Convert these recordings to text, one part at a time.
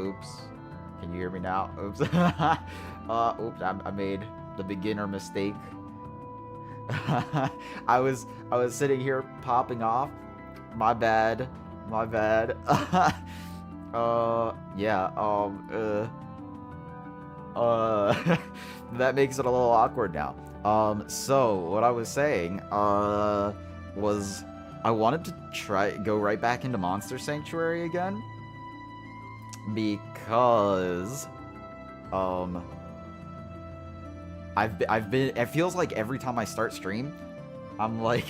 Oops. Can you hear me now? Oops. Oops, I made the beginner mistake. I was sitting here popping off. My bad. My bad. Yeah, that makes it a little awkward now. So what I was saying, was I wanted to go right back into Monster Sanctuary again because, I've been. It feels like every time I start stream, I'm like,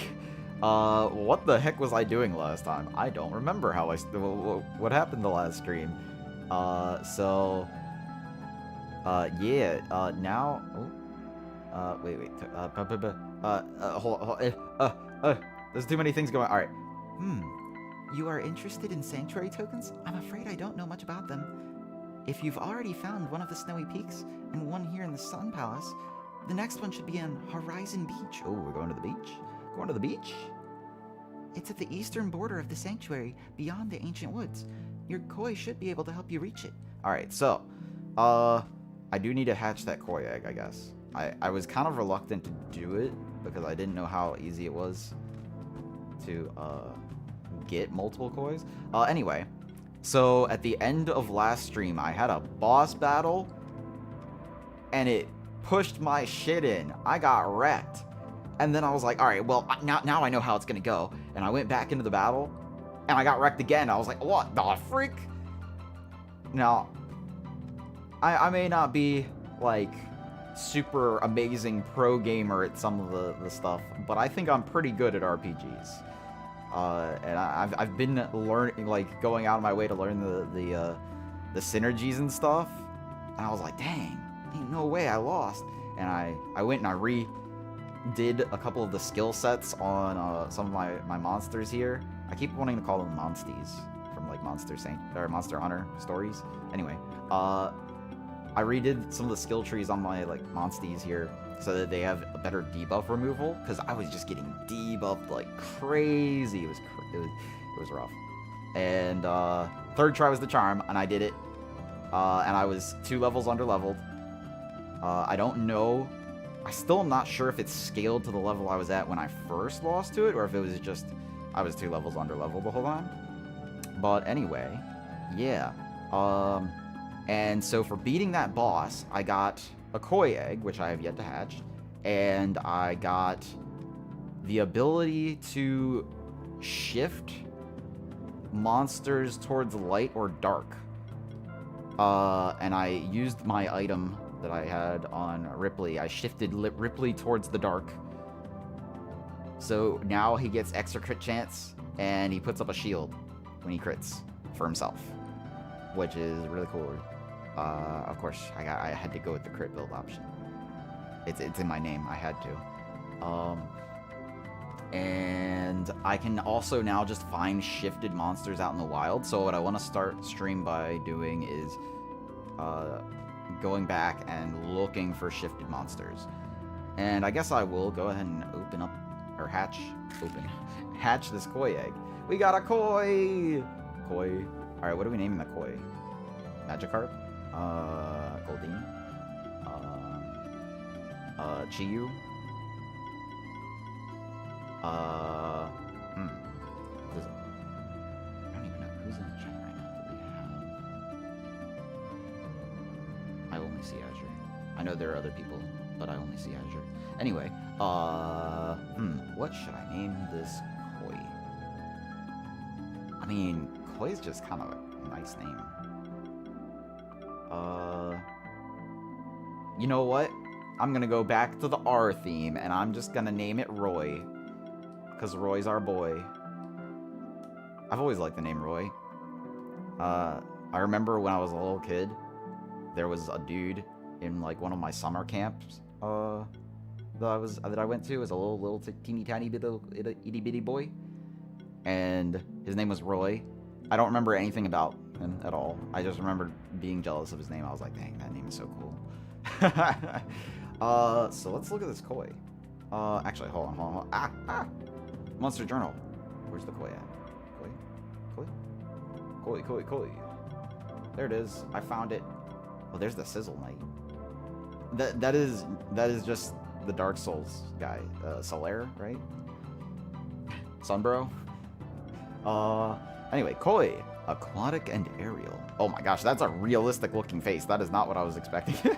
what the heck was I doing last time? I don't remember what happened the last stream. Yeah. Now. Oh. Wait. Hold. There's too many things going. All right. You are interested in sanctuary tokens? I'm afraid I don't know much about them. If you've already found one of the snowy peaks and one here in the Sun Palace, the next one should be on Horizon Beach. Oh, we're going to the beach? Going to the beach? It's at the eastern border of the sanctuary, beyond the ancient woods. Your koi should be able to help you reach it. Alright, so, I do need to hatch that koi egg, I guess. I was kind of reluctant to do it, because I didn't know how easy it was to, get multiple kois. Anyway, so at the end of last stream, I had a boss battle, and it pushed my shit in. I got wrecked. And then I was like, alright, well, now I know how it's gonna go. And I went back into the battle, and I got wrecked again. I was like, what the freak? Now, I may not be, like, super amazing pro gamer at some of the stuff, but I think I'm pretty good at RPGs. And I've been learning, like, going out of my way to learn the synergies and stuff. And I was like, dang, ain't no way I lost. And I went and I redid a couple of the skill sets on some of my monsters here. I keep wanting to call them monsties from like Monster Hunter stories. Anyway, I redid some of the skill trees on my like monsties here so that they have a better debuff removal, because I was just getting debuffed like crazy. It was rough. And third try was the charm, and I did it. And I was 2 levels under leveled. I don't know. I still am not sure if it's scaled to the level I was at when I first lost to it, or if it was just I was 2 levels under leveled the whole time. But anyway, yeah. And so for beating that boss, I got a koi egg, which I have yet to hatch, and I got the ability to shift monsters towards light or dark. And I used my item that I had on Ripley. I shifted Ripley towards the dark. So now he gets extra crit chance, and he puts up a shield when he crits for himself, which is really cool. Of course, I had to go with the crit build option. It's in my name. I had to. And I can also now just find shifted monsters out in the wild. So what I want to start stream by doing is going back and looking for shifted monsters. And I guess I will go ahead and hatch this koi egg. We got a koi! Alright, what are we naming the koi? Magikarp? Goldeen? Chiyu? I don't even know who's in the chat right now that we have. I only see Azure. I know there are other people, but I only see Azure. Anyway, what should I name this koi? I mean, koi is just kind of a nice name. You know what? I'm gonna go back to the R theme, and I'm just gonna name it Roy. Because Roy's our boy. I've always liked the name Roy. I remember when I was a little kid, there was a dude in like one of my summer camps that I went to. It was a little teeny tiny itty bitty boy, and his name was Roy. I don't remember anything about him at all. I just remember being jealous of his name. I was like, dang, that name is so cool. So let's look at this koi. Actually, hold on. Monster Journal. Where's the koi at? Koi? There it is. I found it. Oh, there's the Sizzle Knight. That is just the Dark Souls guy. Solaire, right? Sunbro. Anyway, Koi. Aquatic and aerial. Oh my gosh, that's a realistic looking face. That is not what I was expecting.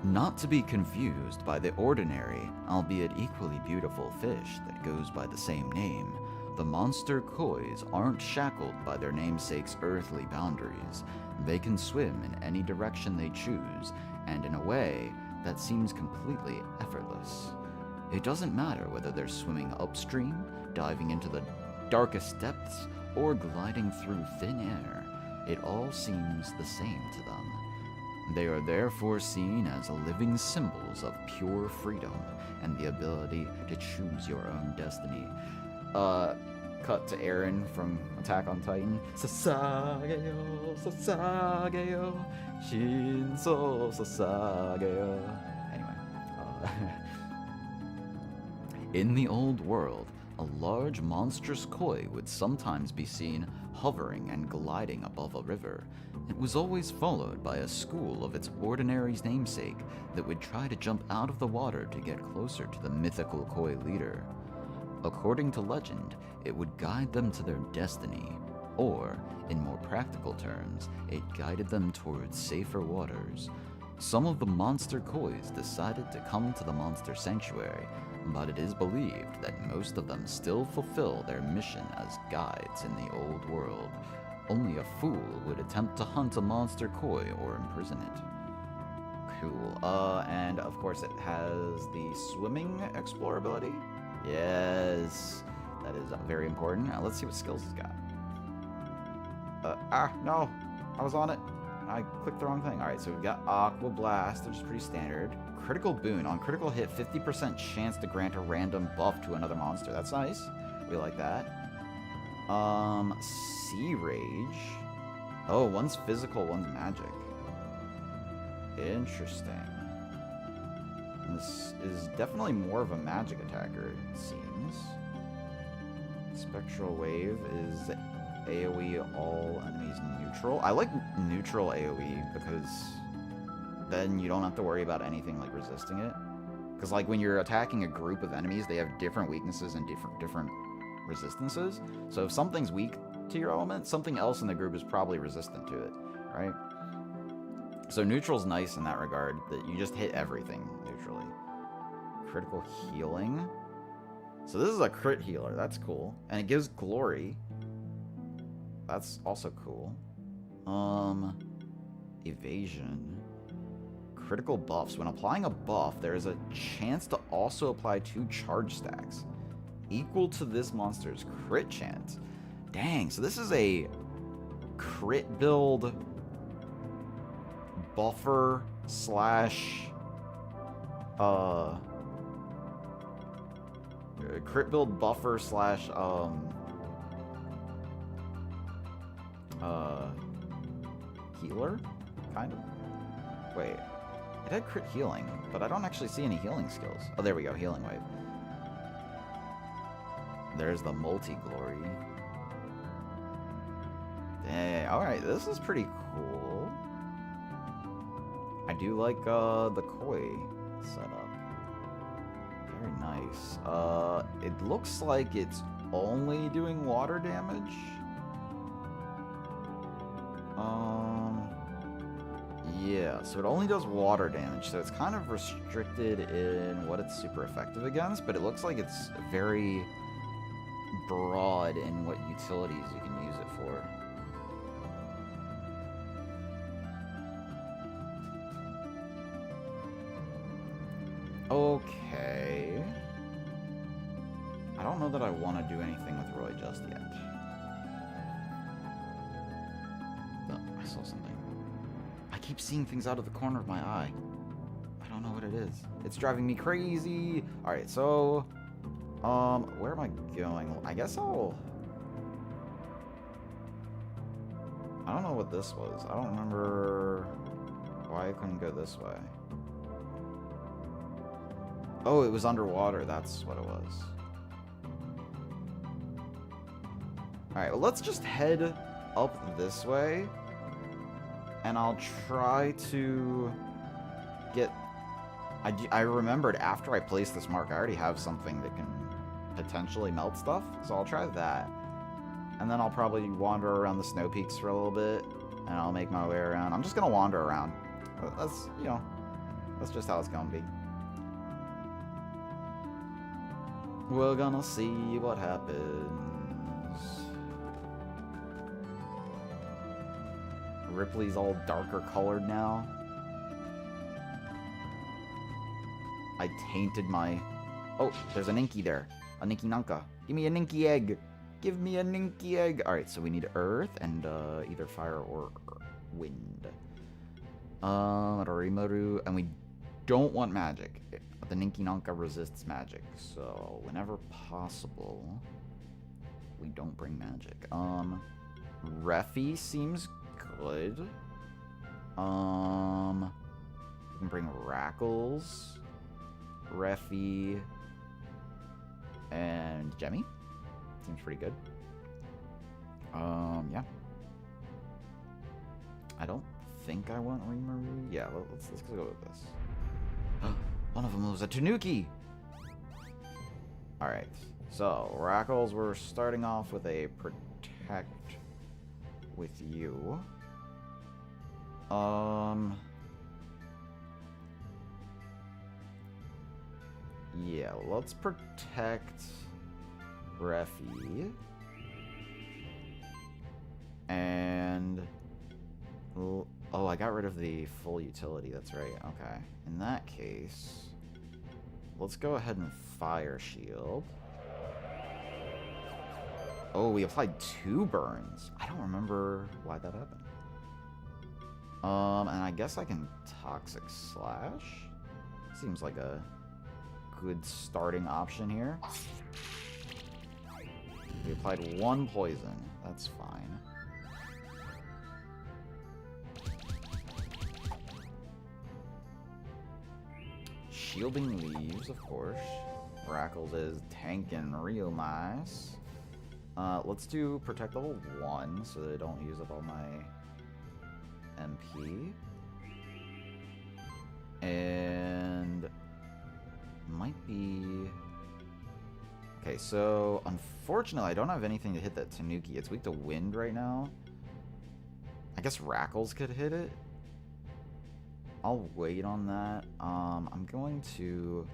Not to be confused by the ordinary, albeit equally beautiful fish that goes by the same name, the monster kois aren't shackled by their namesake's earthly boundaries. They can swim in any direction they choose, and in a way that seems completely effortless. It doesn't matter whether they're swimming upstream, diving into the darkest depths, or gliding through thin air. It all seems the same to them. They are therefore seen as living symbols of pure freedom and the ability to choose your own destiny. Cut to Eren from Attack on Titan. Sasageo, Sasageo, Shinso Sasageo. Anyway, in the old world, a large monstrous koi would sometimes be seen hovering and gliding above a river. It was always followed by a school of its ordinary's namesake that would try to jump out of the water to get closer to the mythical koi leader. According to legend, it would guide them to their destiny, or, in more practical terms, it guided them towards safer waters. Some of the monster kois decided to come to the monster sanctuary, but it is believed that most of them still fulfill their mission as guides in the old world. Only a fool would attempt to hunt a monster koi or imprison it. Cool. And of course it has the swimming explorability. Yes, that is very important. Now let's see what skills it's got. No, I was on it. I clicked the wrong thing. Alright, so we've got Aqua Blast, which is pretty standard. Critical Boon. On critical hit, 50% chance to grant a random buff to another monster. That's nice. We like that. Sea Rage. Oh, one's physical, one's magic. Interesting. This is definitely more of a magic attacker, it seems. Spectral Wave is AoE all enemies neutral. I like neutral AoE because then you don't have to worry about anything like resisting it. Because like when you're attacking a group of enemies, they have different weaknesses and different resistances. So if something's weak to your element, something else in the group is probably resistant to it, right? So neutral's nice in that regard, that you just hit everything neutrally. Critical healing. So this is a crit healer, that's cool. And it gives glory. That's also cool. Evasion. Critical buffs. When applying a buff, there is a chance to also apply 2 charge stacks, equal to this monster's crit chance. Dang, so this is a crit build buffer slash crit build buffer slash healer, kind of. Wait, it had crit healing, but I don't actually see any healing skills. Oh, there we go, healing wave. There's the multi-glory. Dang, alright, this is pretty cool. I do like the koi setup. Very nice. It looks like it's only doing water damage. Yeah, so it only does water damage, so it's kind of restricted in what it's super effective against, but it looks like it's very broad in what utilities you can use it for. Okay. I don't know that I want to do anything with Roy just yet. No, I saw something. I keep seeing things out of the corner of my eye. I don't know what it is. It's driving me crazy. Alright, so... where am I going? I guess I'll... I don't know what this was. I don't remember why I couldn't go this way. Oh, it was underwater. That's what it was. Alright, well, let's just head up this way. And I'll try to get... I remembered after I placed this mark, I already have something that can potentially melt stuff. So I'll try that. And then I'll probably wander around the snow peaks for a little bit. And I'll make my way around. I'm just going to wander around. That's, you know, that's just how it's going to be. We're gonna see what happens. Ripley's all darker colored now. I tainted my... Oh, there's a Ninky there. A Ninky Nanka. Give me a Ninky egg. Give me a Ninky egg. Alright, so we need earth and either fire or wind. Rorimaru. And we don't want magic. The Ninky Nanka resists magic. So, whenever possible, we don't bring magic. Refi seems good. We can bring Rackles, Refi, and Jemmy. Seems pretty good. Yeah. I don't think I want Rimuru. Yeah, let's go with this. One of them was a Tanuki! Alright, so Rackles, we're starting off with a Protect with you. Yeah, let's protect Refi. And... Oh, I got rid of the full utility, that's right. Okay. In that case, let's go ahead and Fire Shield. Oh, we applied 2 burns. I don't remember why that happened. And I guess I can Toxic Slash. Seems like a good starting option here. We applied 1 poison. That's fine. Shielding Leaves, of course. Rackles is tanking real nice. Let's do Protect level 1 so that I don't use up all my MP. And might be... Okay, so unfortunately I don't have anything to hit that Tanuki. It's weak to wind right now. I guess Rackles could hit it. I'll wait on that. I'm going to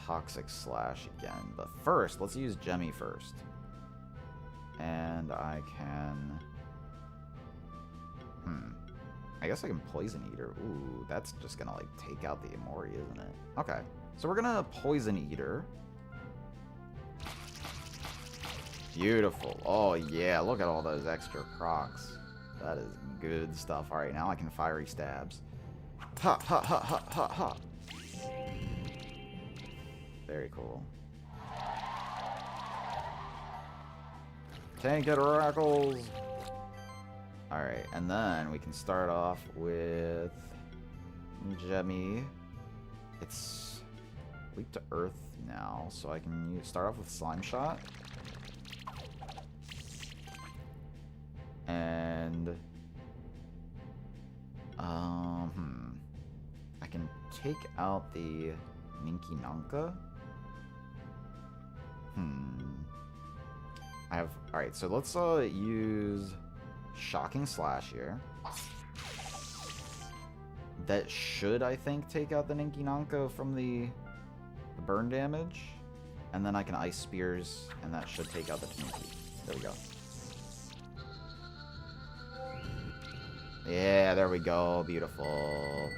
Toxic Slash again, but first, let's use Jemmy first. And I can... I guess I can Poison Eater. Ooh, that's just gonna, like, take out the Amori, isn't it? Okay, so we're gonna Poison Eater. Beautiful. Oh, yeah, look at all those extra procs. That is good stuff. Alright, now I can Fiery Stabs. Ha, ha, ha, ha, ha, ha. Very cool. Tank it, Rackles! Alright, and then we can start off with Jemmy. It's weak to Earth now, so I can start off with Slime Shot. And I can take out the Ninky Nanka. I have... Alright, so let's use Shocking Slash here. That should, I think, take out the Ninky Nanka from the burn damage. And then I can Ice Spears, and that should take out the Tanuki. There we go. Yeah, there we go. Beautiful.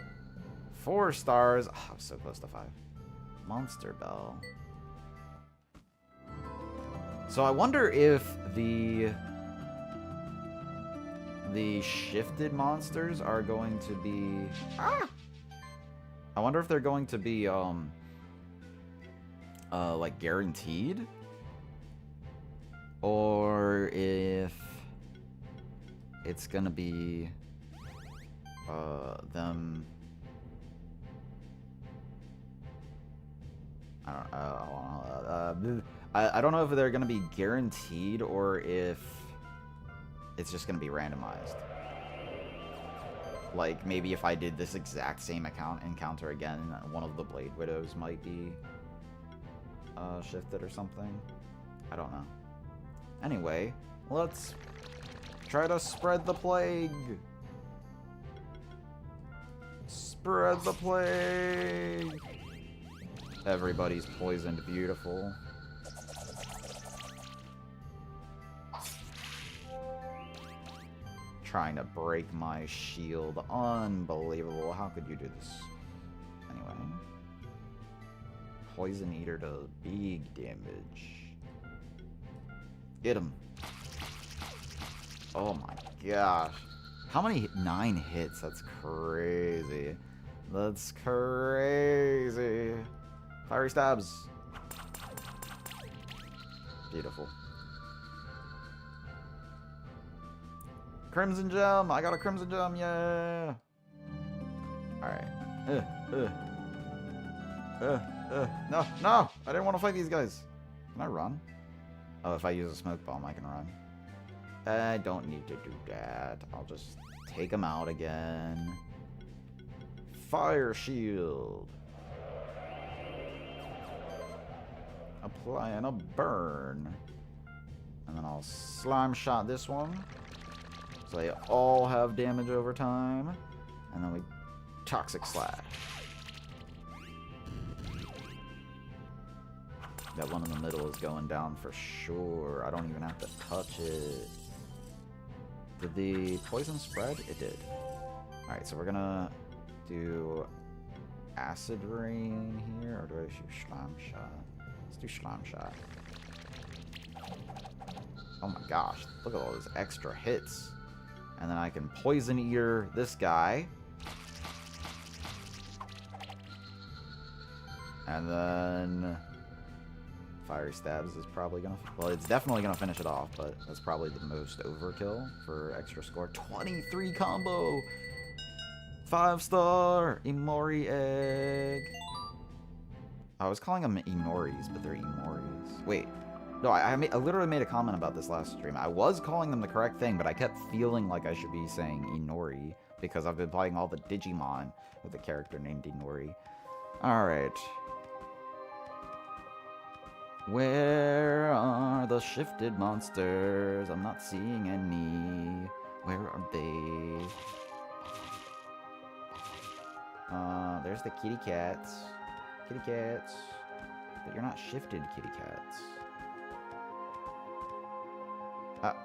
4 stars. Oh, I'm so close to 5. Monster Bell. So I wonder if the shifted monsters are going to be... I wonder if they're going to be, like, guaranteed? Or if it's gonna be... them... I don't know. I don't know if they're gonna be guaranteed or if it's just gonna be randomized. Like, maybe if I did this exact same encounter again, one of the Blade Widows might be shifted or something. I don't know. Anyway, let's try to spread the plague. Spread the plague. Everybody's poisoned. Beautiful. Trying to break my shield. Unbelievable. How could you do this? Anyway. Poison Eater does big damage. Get him. Oh my gosh. How many? 9 hits. That's crazy. That's crazy. Fiery stabs. Beautiful. Crimson gem. I got a crimson gem. Yeah. Alright. No, no. I didn't want to fight these guys. Can I run? Oh, if I use a smoke bomb, I can run. I don't need to do that. I'll just take them out again. Fire shield. Applying a burn. And then I'll slime shot this one. So they all have damage over time. And then we toxic slash. That one in the middle is going down for sure. I don't even have to touch it. Did the poison spread? It did. Alright, so we're gonna do acid rain here, or do I shoot slime shot? Let's do slime shot. Oh my gosh, look at all those extra hits. And then I can poison eater this guy. And then fiery stabs is probably gonna, well, it's definitely gonna finish it off, but that's probably the most overkill for extra score. 23 combo! 5-star Imori egg. I was calling them Inoris, but they're Imoris. Wait, no, I literally made a comment about this last stream. I was calling them the correct thing, but I kept feeling like I should be saying Inori because I've been playing all the Digimon with a character named Inori. Alright. Where are the shifted monsters? I'm not seeing any. Where are they? There's the kitty cats. Kitty cats. But you're not shifted kitty cats.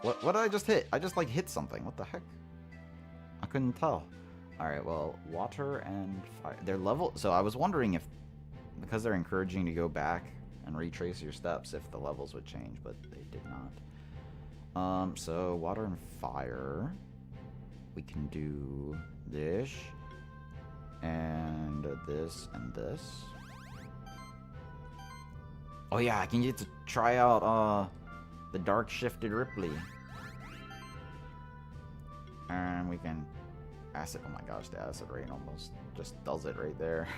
What did I just hit? I just, like, hit something. What the heck? I couldn't tell. Alright, well, water and fire. They're level... So I was wondering if... Because they're encouraging to go back and retrace your steps, if the levels would change, but they did not. So water and fire. We can do this. And this and this. Oh yeah, I can get to try out, the Dark Shifted Ripley. And we can acid, oh my gosh, the acid rain almost just does it right there.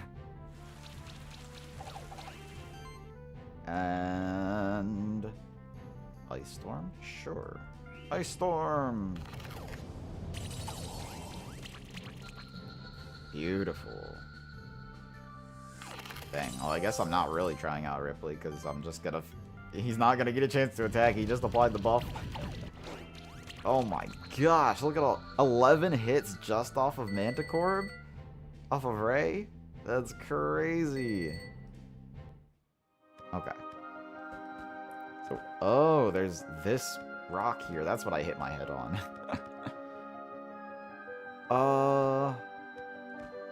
And Ice Storm? Sure. Ice Storm! Beautiful. Dang, well I guess I'm not really trying out Ripley because I'm just gonna... He's not gonna get a chance to attack, he just applied the buff. Oh my gosh, look at all 11 hits just off of Manticore? Off of Ray? That's crazy. Okay. So, oh, there's this rock here. That's what I hit my head on.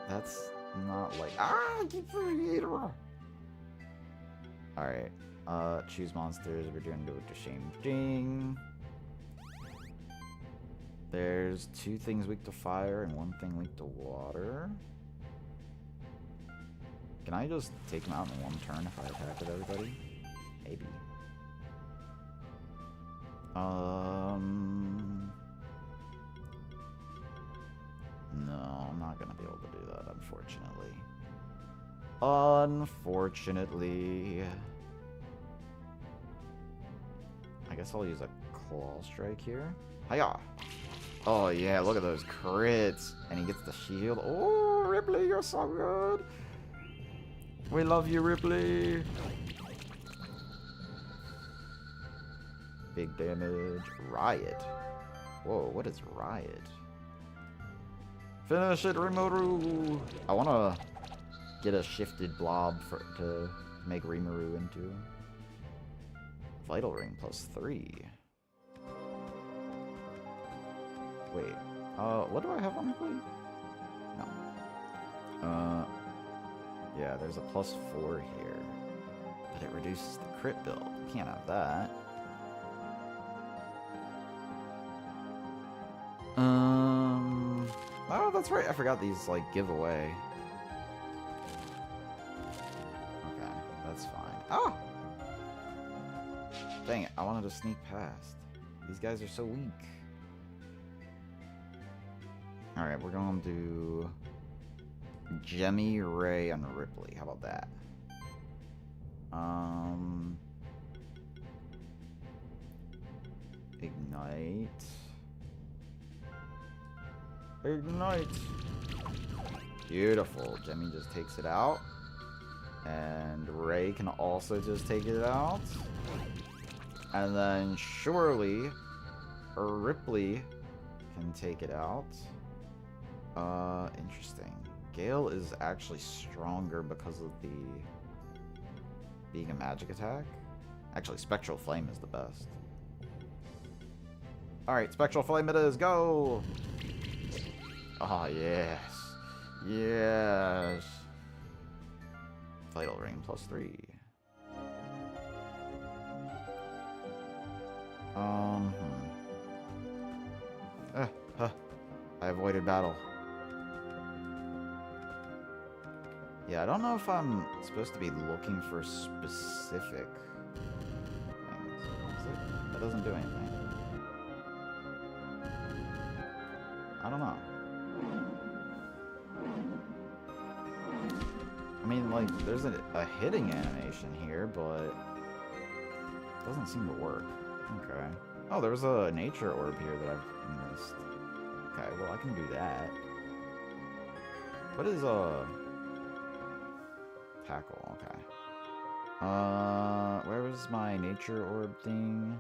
That's not like... Alright. Choose monsters. We're doing go to shame ding. There's 2 things weak to fire and 1 thing weak to water. Can I just take them out in 1 turn if I attack with everybody? Maybe. No, I'm not gonna be able to do that, unfortunately. Unfortunately. I guess I'll use a claw strike here. Hiya! Oh yeah, look at those crits. And he gets the shield. Oh, Ripley, you're so good. We love you, Ripley. Big damage. Riot. Whoa, what is Riot? Finish it, Rimuru! I want to get a shifted blob to make Rimuru into. Vital Ring +3. Wait. What do I have on Ripley? No. Yeah, there's a +4 here. But it reduces the crit build. Can't have that. Oh, that's right. I forgot these, like, give away. Okay, that's fine. Oh! Dang it, I wanted to sneak past. These guys are so weak. Alright, we're going to do Jemmy, Ray, and Ripley. How about that? Ignite. Ignite! Beautiful. Jemmy just takes it out. And Ray can also just take it out. And then surely Ripley can take it out. Interesting. Gale is actually stronger because of the being a magic attack. Actually, Spectral Flame is the best. Alright, Spectral Flame it is. Go! Oh, yes. Yes. Vital Ring +3. I avoided battle. Yeah, I don't know if I'm supposed to be looking for specific things. That doesn't do anything. I don't know. I mean, like, there's a hitting animation here, but it doesn't seem to work. Okay. Oh, there was a nature orb here that I've missed. Okay, well, I can do that. What is tackle? Okay. Where was my nature orb thing?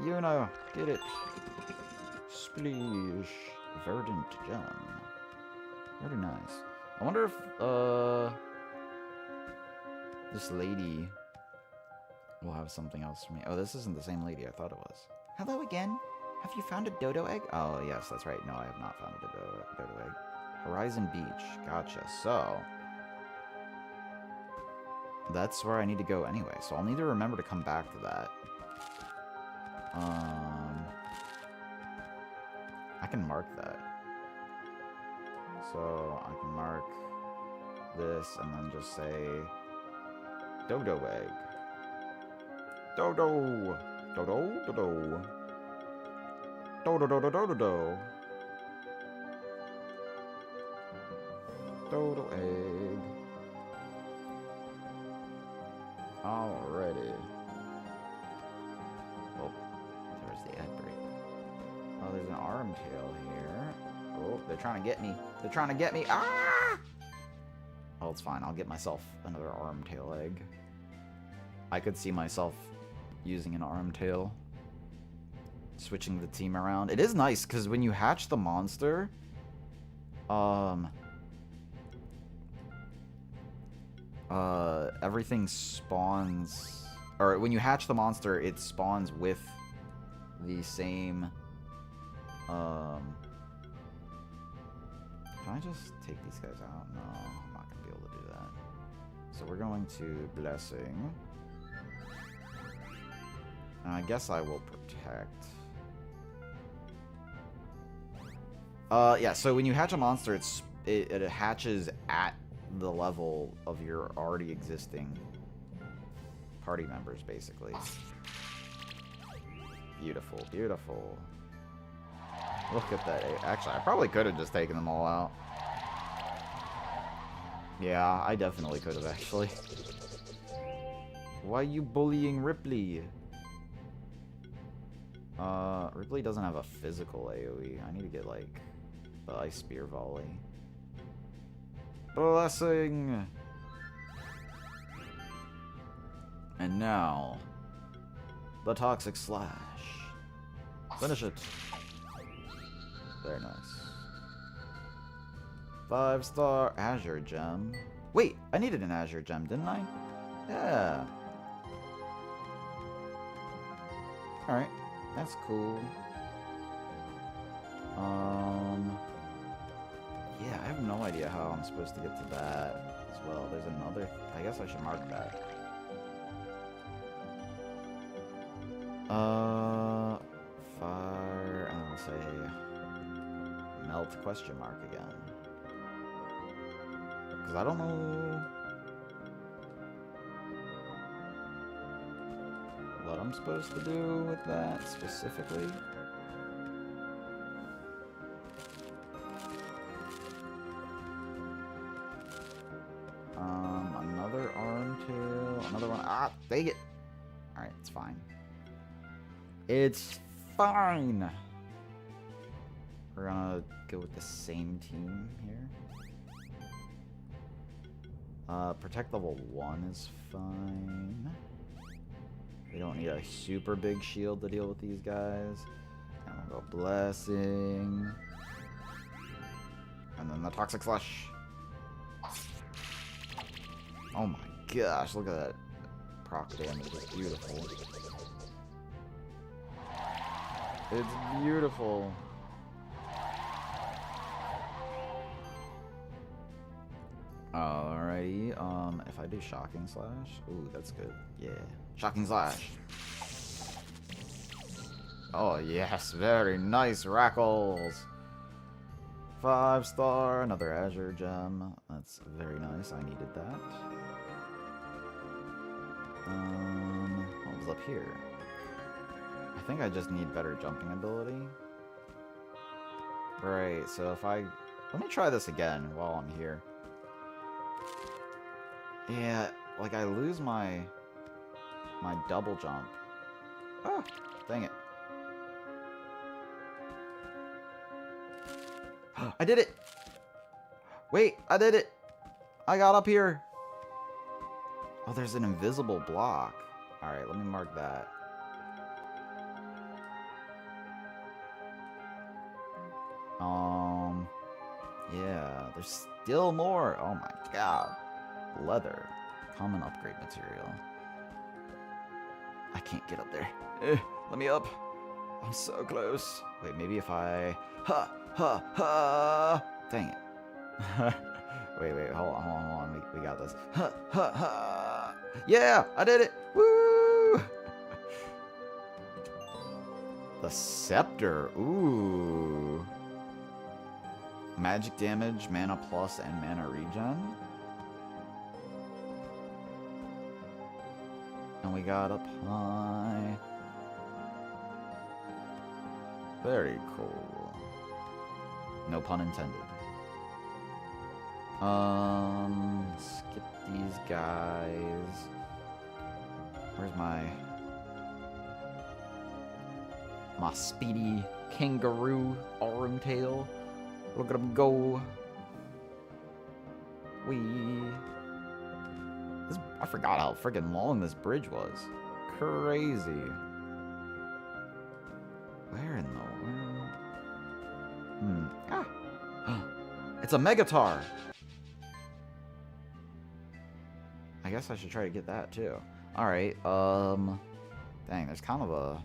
Yuna, get it. Splish. Verdant gem. Very nice. I wonder if, this lady will have something else for me. Oh, this isn't the same lady I thought it was. Hello again. Have you found a dodo egg? Oh, yes, that's right. No, I have not found a dodo egg. Horizon Beach. Gotcha. So, that's where I need to go anyway. So I'll need to remember to come back to that. I can mark that. So I can mark this and then just say dodo egg. Dodo. Dodo. Dodo. Dodo. Dodo. Dodo. Dodo. Dodo egg. Alrighty. Oh, there's the egg break. Oh, there's an arm tail here. Oh, they're trying to get me. They're trying to get me. Ah! Oh, it's fine. I'll get myself another arm tail egg. I could see myself using an arm tail. Switching the team around. It is nice, because when you hatch the monster, everything spawns, or when you hatch the monster, it spawns with the same, can I just take these guys out? No, I'm not gonna be able to do that. So we're going to Blessing. And I guess I will Protect. Yeah, so when you hatch a monster, it hatches at the level of your already existing party members, basically. Beautiful, beautiful. Look at that. Actually, I probably could have just taken them all out. Yeah, I definitely could have, actually. Why are you bullying Ripley? Ripley doesn't have a physical AoE. I need to get, like, the Ice Spear Volley. Blessing! And now, the Toxic Slash. Finish it. Very nice. 5-star Azure Gem. Wait, I needed an Azure Gem, didn't I? Yeah. Alright, that's cool. Yeah, I have no idea how I'm supposed to get to that as well. There's another... I guess I should mark that. Fire... I'm gonna say... Melt question mark again. Because I don't know... what I'm supposed to do with that specifically. Another arm tail, another one. Ah, dang it! Alright, it's fine. It's fine! We're gonna go with the same team here. Protect level 1 is fine. We don't need a super big shield to deal with these guys. And we'll go Blessing. And then the Toxic Slash. Oh my gosh, look at that proc damage. It's beautiful. It's beautiful. Alrighty, if I do Shocking Slash, ooh, that's good. Yeah, Shocking Slash. Oh yes, very nice, Rackles. 5-star, another Azure Gem. That's very nice. I needed that. What was up here? I think I just need better jumping ability. Right, so if I... let me try this again while I'm here. Yeah, like I lose my double jump. Ah, dang it. I did it! Wait, I did it! I got up here! Oh, there's an invisible block. Alright, let me mark that. Yeah, there's still more. Oh my god. Leather. Common upgrade material. I can't get up there. Let me up. I'm so close. Wait, maybe if I... Ha! Ha! Ha! Dang it. wait, hold on. We got this. Ha! Ha! Ha! Yeah! I did it! Woo! The Scepter. Ooh. Magic damage, mana plus, and mana regen. And we got up high. Very cool. No pun intended. Skip these guys. Where's my speedy kangaroo arm tail? Look at him go. I forgot how freaking long this bridge was. Crazy. Where in the world? Ah! It's a Megatar! I guess I should try to get that too. Alright, dang, there's kind of a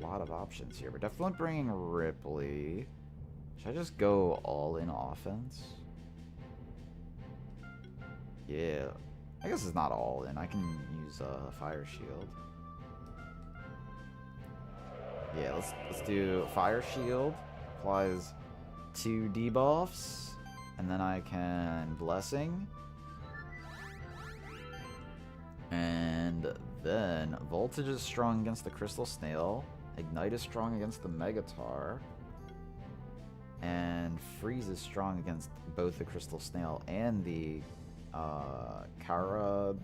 lot of options here. We're definitely bringing Ripley. Should I just go all in offense? Yeah. I guess it's not all in. I can use Fire Shield. Yeah, let's do Fire Shield. Applies 2 debuffs. And then I can Blessing. And then Voltage is strong against the Crystal Snail. Ignite is strong against the Megatar. And Freeze is strong against both the Crystal Snail and the Kara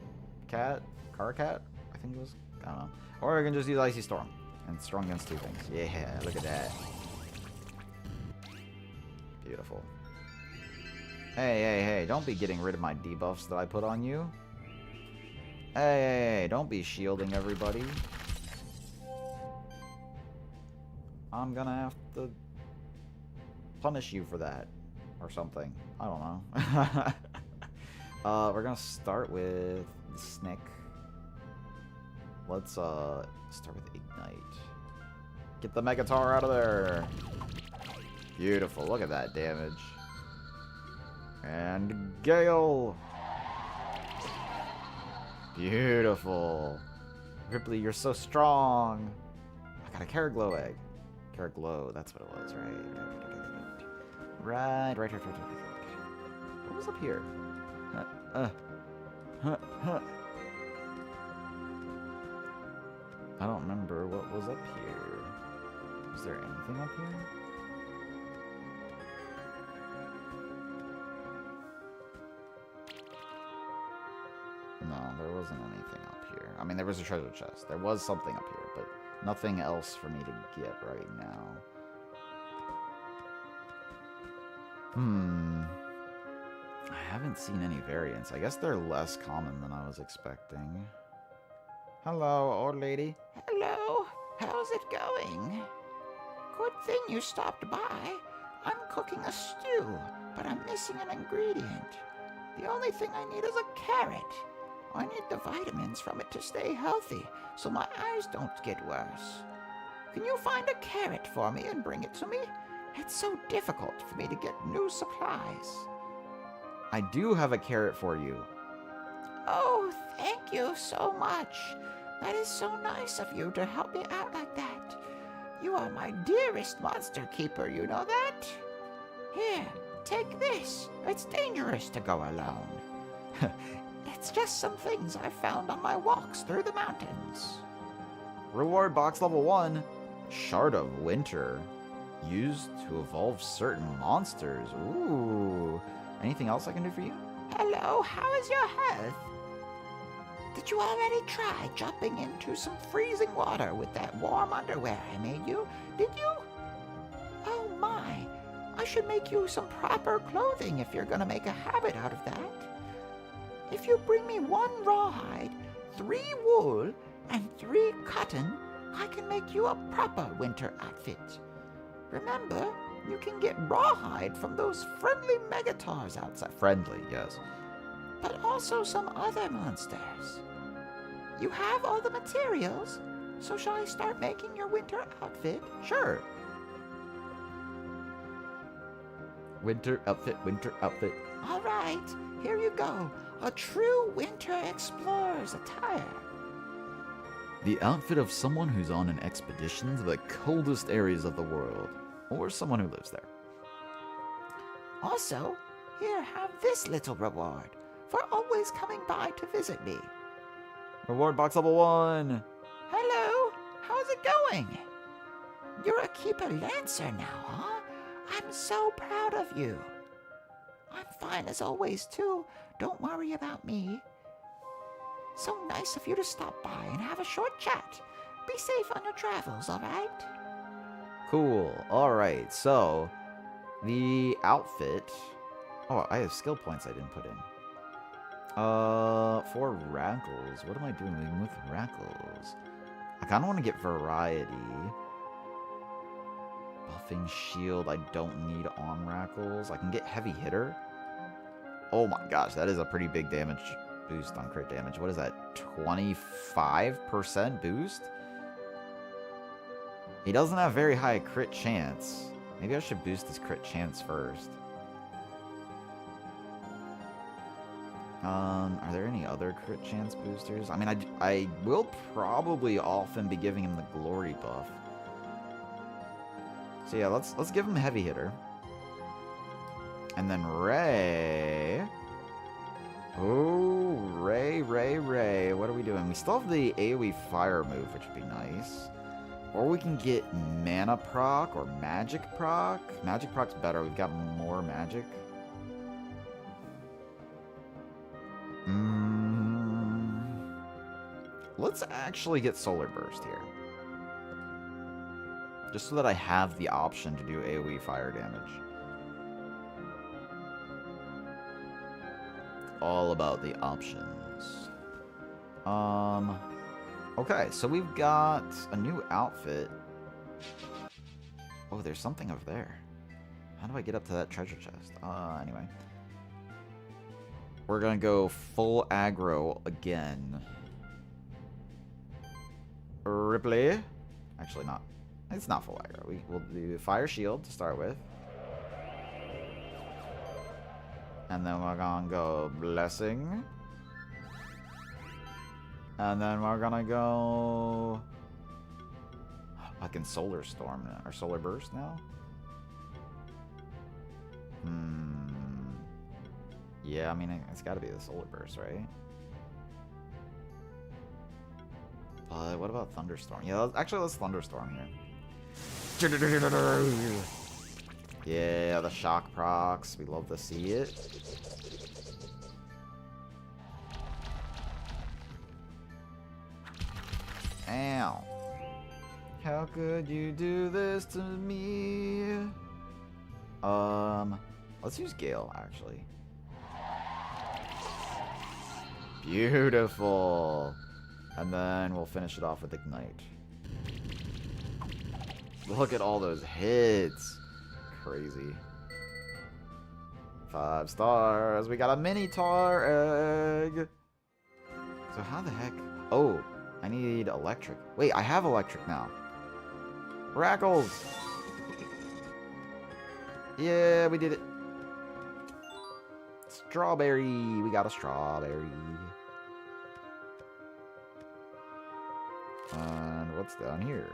Cat, I think it was. I don't know. Or I can just use Icy Storm. And strong against 2 things. Yeah, look at that. Beautiful. Hey, don't be getting rid of my debuffs that I put on you. Hey, don't be shielding everybody. I'm gonna have to punish you for that. Or something. I don't know. We're gonna start with the Snick. Let's start with Ignite. Get the Megatar out of there. Beautiful. Look at that damage. And Gale. Beautiful. Ripley, you're so strong. I got a Caraglow egg. Caraglow, that's what it was, right? Right. What was up here? I don't remember what was up here. Is there anything up here? No, there wasn't anything up here. I mean, there was a treasure chest. There was something up here, but nothing else for me to get right now. I haven't seen any variants. I guess they're less common than I was expecting. Hello, old lady. Hello. How's it going? Good thing you stopped by. I'm cooking a stew, but I'm missing an ingredient. The only thing I need is a carrot. I need the vitamins from it to stay healthy, so my eyes don't get worse. Can you find a carrot for me and bring it to me? It's so difficult for me to get new supplies. I do have a carrot for you. Oh, thank you so much. That is so nice of you to help me out like that. You are my dearest monster keeper, you know that? Here, take this. It's dangerous to go alone. It's just some things I found on my walks through the mountains. Reward box level 1. Shard of Winter. Used to evolve certain monsters. Ooh. Anything else I can do for you? Hello, how is your health? Did you already try jumping into some freezing water with that warm underwear I made you? Did you? Oh my, I should make you some proper clothing if you're gonna make a habit out of that. If you bring me 1 rawhide, 3 wool, and 3 cotton, I can make you a proper winter outfit. Remember, you can get rawhide from those friendly megatars outside. Friendly, yes. But also some other monsters. You have all the materials, so shall I start making your winter outfit? Sure. Winter outfit, winter outfit. All right, here you go. A true winter explorer's attire. The outfit of someone who's on an expedition to the coldest areas of the world. Or someone who lives there. Also, here, have this little reward for always coming by to visit me. Reward box level 1. Hello, how's it going? You're a Keeper Lancer now, huh? I'm so proud of you. I'm fine as always, too. Don't worry about me. So nice of you to stop by and have a short chat. Be safe on your travels, all right? Cool. Alright, so the outfit. Oh, I have skill points I didn't put in. For Rackles. What am I doing with Rackles? I kind of want to get variety. Buffing shield I don't need on Rackles. I can get heavy hitter. Oh my gosh, that is a pretty big damage boost on crit damage. What is that? 25% boost? He doesn't have very high crit chance. Maybe I should boost his crit chance first. Are there any other crit chance boosters? I mean, I will probably often be giving him the glory buff. So yeah, let's give him heavy hitter. And then Ray. Oh, Ray. What are we doing? We still have the AoE fire move, which would be nice. Or we can get mana proc or magic proc. Magic proc's better. We've got more magic. Let's actually get Solar Burst here. Just so that I have the option to do AoE fire damage. All about the options. Okay, so we've got a new outfit. Oh, there's something over there. How do I get up to that treasure chest? Anyway. We're gonna go full aggro again. Ripley. Actually, not. It's not full aggro. We'll do fire shield to start with. And then we're gonna go blessing. And then we're gonna go... I can solar storm now, or solar burst now? Yeah, I mean, it's gotta be the solar burst, right? But what about thunderstorm? Yeah, actually, let's thunderstorm here. Yeah, the shock procs. We love to see it. Ow. How could you do this to me? Let's use Gale, actually. Beautiful. And then we'll finish it off with Ignite. Look at all those hits. Crazy. 5 stars. We got a Minotaur egg. So how the heck... Oh, I need electric. Wait, I have electric now. Rackles! Yeah, we did it. Strawberry. We got a strawberry. And what's down here?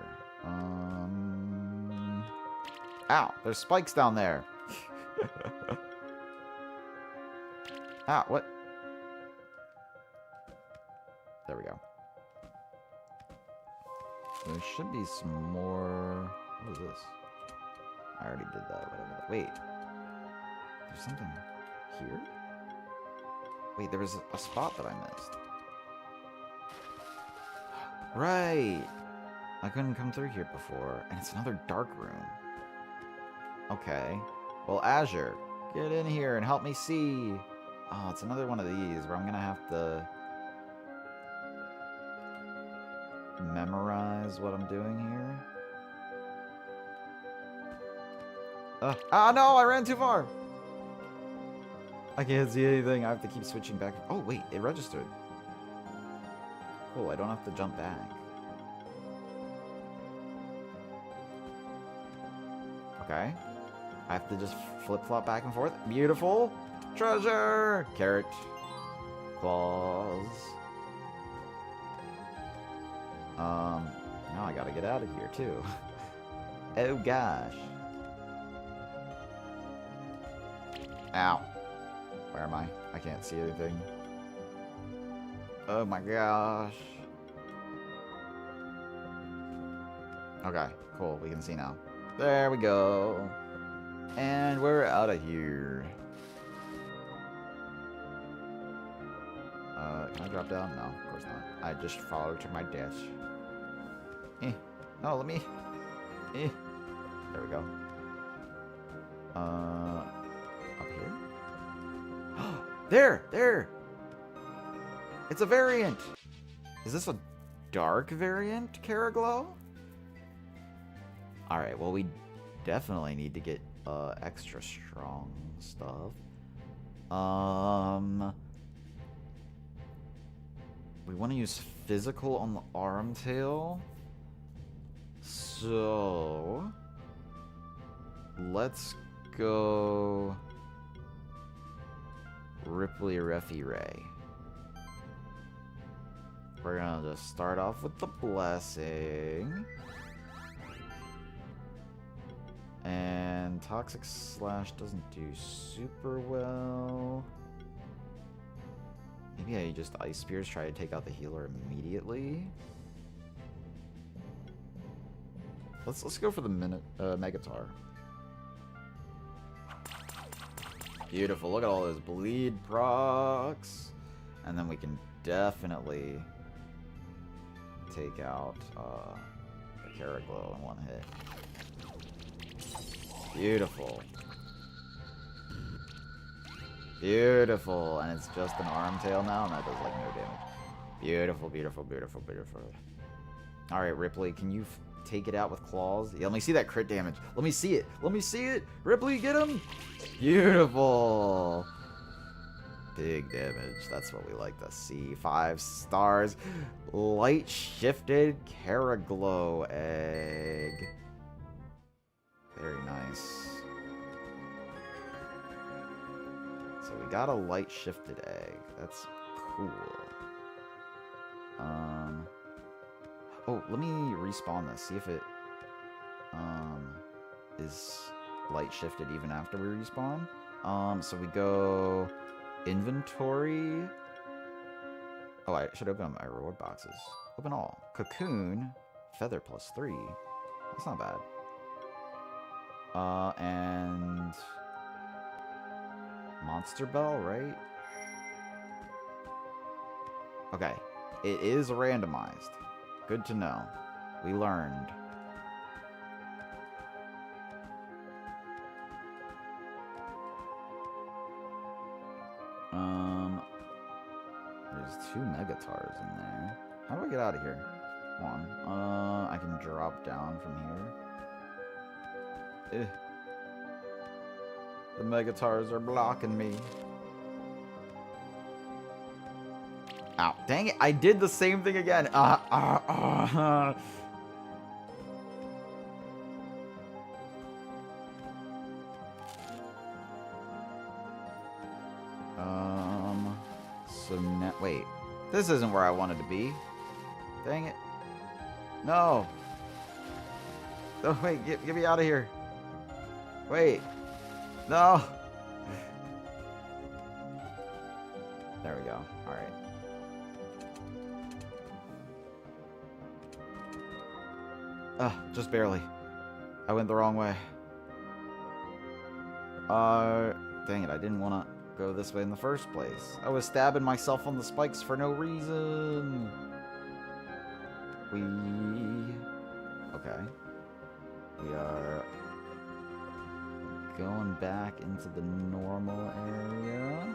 Ow, there's spikes down there. Ow, what? There we go. There should be some more... What is this? I already did that, whatever. Wait. There's something here? Wait, there was a spot that I missed. Right! I couldn't come through here before. And it's another dark room. Okay. Well, Azure, get in here and help me see. Oh, it's another one of these where I'm gonna have to memorize what I'm doing here. Ah, no, I ran too far. I can't see anything. I have to keep switching back. Oh, wait, it registered. Cool, I don't have to jump back. Okay. I have to just flip-flop back and forth. Beautiful. Treasure. Carrot. Claws. Now I gotta get out of here, too. Oh, gosh. Ow. Where am I? I can't see anything. Oh my gosh. Okay, cool. We can see now. There we go. And we're out of here. Can I drop down? No, of course not. I just followed to my death. No, let me... There we go. Up here? There! It's a variant! Is this a dark variant, Caraglow? Alright, well, we definitely need to get extra strong stuff. We want to use physical on the arm tail. So let's go Ripley Reffy Ray. We're gonna just start off with the blessing. And Toxic Slash doesn't do super well. Maybe I just Ice Spears, try to take out the healer immediately. Let's go for the Megatar. Beautiful. Look at all those bleed procs. And then we can definitely take out the Caraglow in one hit. Beautiful. Beautiful. And it's just an arm tail now, and that does, like, no damage. Beautiful, beautiful, beautiful, beautiful. Alright, Ripley, can you take it out with claws? Yeah, let me see that crit damage. Let me see it. Let me see it. Ripley, get him. Beautiful. Big damage. That's what we like to see. 5 stars. Light shifted Caraglow egg. Very nice. So we got a light shifted egg. That's cool. Oh, let me respawn this. See if it is light shifted even after we respawn. So we go inventory. Oh, I should open my reward boxes. Open all. Cocoon, feather +3. That's not bad. And Monster Bell, right? Okay. It is randomized. Good to know. We learned. There's 2 Megatars in there. How do I get out of here? One. I can drop down from here. The Megatars are blocking me. Ow. Dang it. I did the same thing again. So now, wait. This isn't where I wanted to be. Dang it. No. Oh, wait. Get me out of here. Wait. No. There we go. Alright. Just barely. I went the wrong way. Dang it, I didn't want to go this way in the first place. I was stabbing myself on the spikes for no reason. Okay. We are going back into the normal area,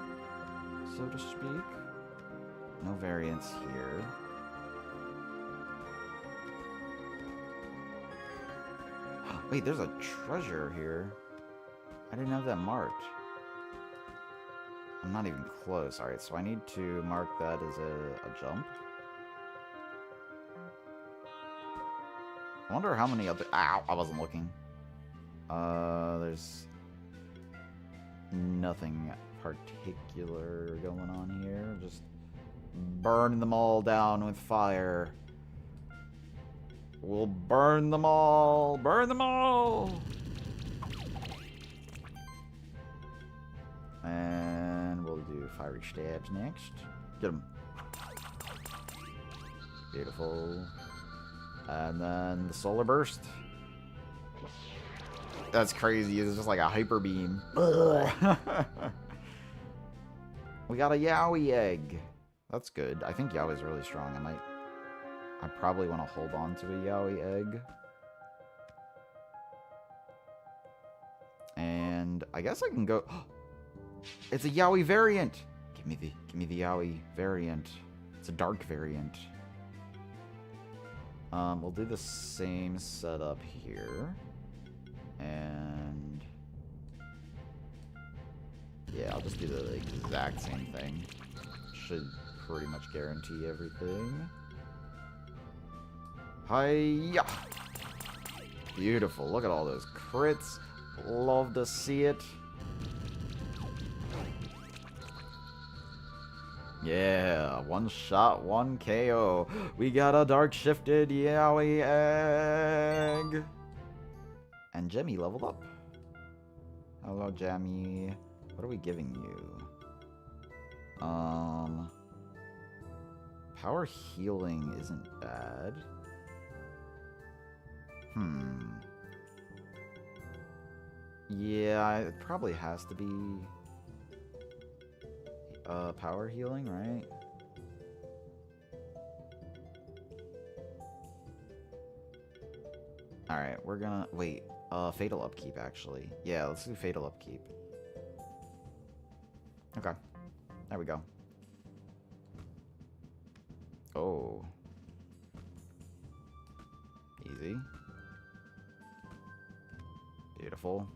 so to speak. No variants here. Wait, there's a treasure here. I didn't have that marked. I'm not even close. Alright, so I need to mark that as a jump. I wonder how many other... Ow! I wasn't looking. There's nothing particular going on here. Just burn them all down with fire. We'll burn them all! Burn them all! And we'll do fiery stabs next. Get him. Beautiful. And then the solar burst. That's crazy. It's just like a hyper beam. We got a Yowie egg. That's good. I think Yowie's really strong. I probably want to hold on to a Yowie egg. And I guess I can go... It's a Yowie variant! Give me the Yowie variant. It's a dark variant. We'll do the same setup here. And... yeah, I'll just do the exact same thing. Should pretty much guarantee everything. Hiya! Beautiful. Look at all those crits. Love to see it. Yeah, 1 shot, 1 KO. We got a dark shifted Yowie egg. And Jemmy leveled up. Hello, Jemmy. What are we giving you? Power healing isn't bad. Yeah, it probably has to be power healing, right? Alright, we're gonna... wait. Fatal Upkeep, actually. Yeah, let's do Fatal Upkeep. Okay. There we go. Oh. Easy. Beautiful.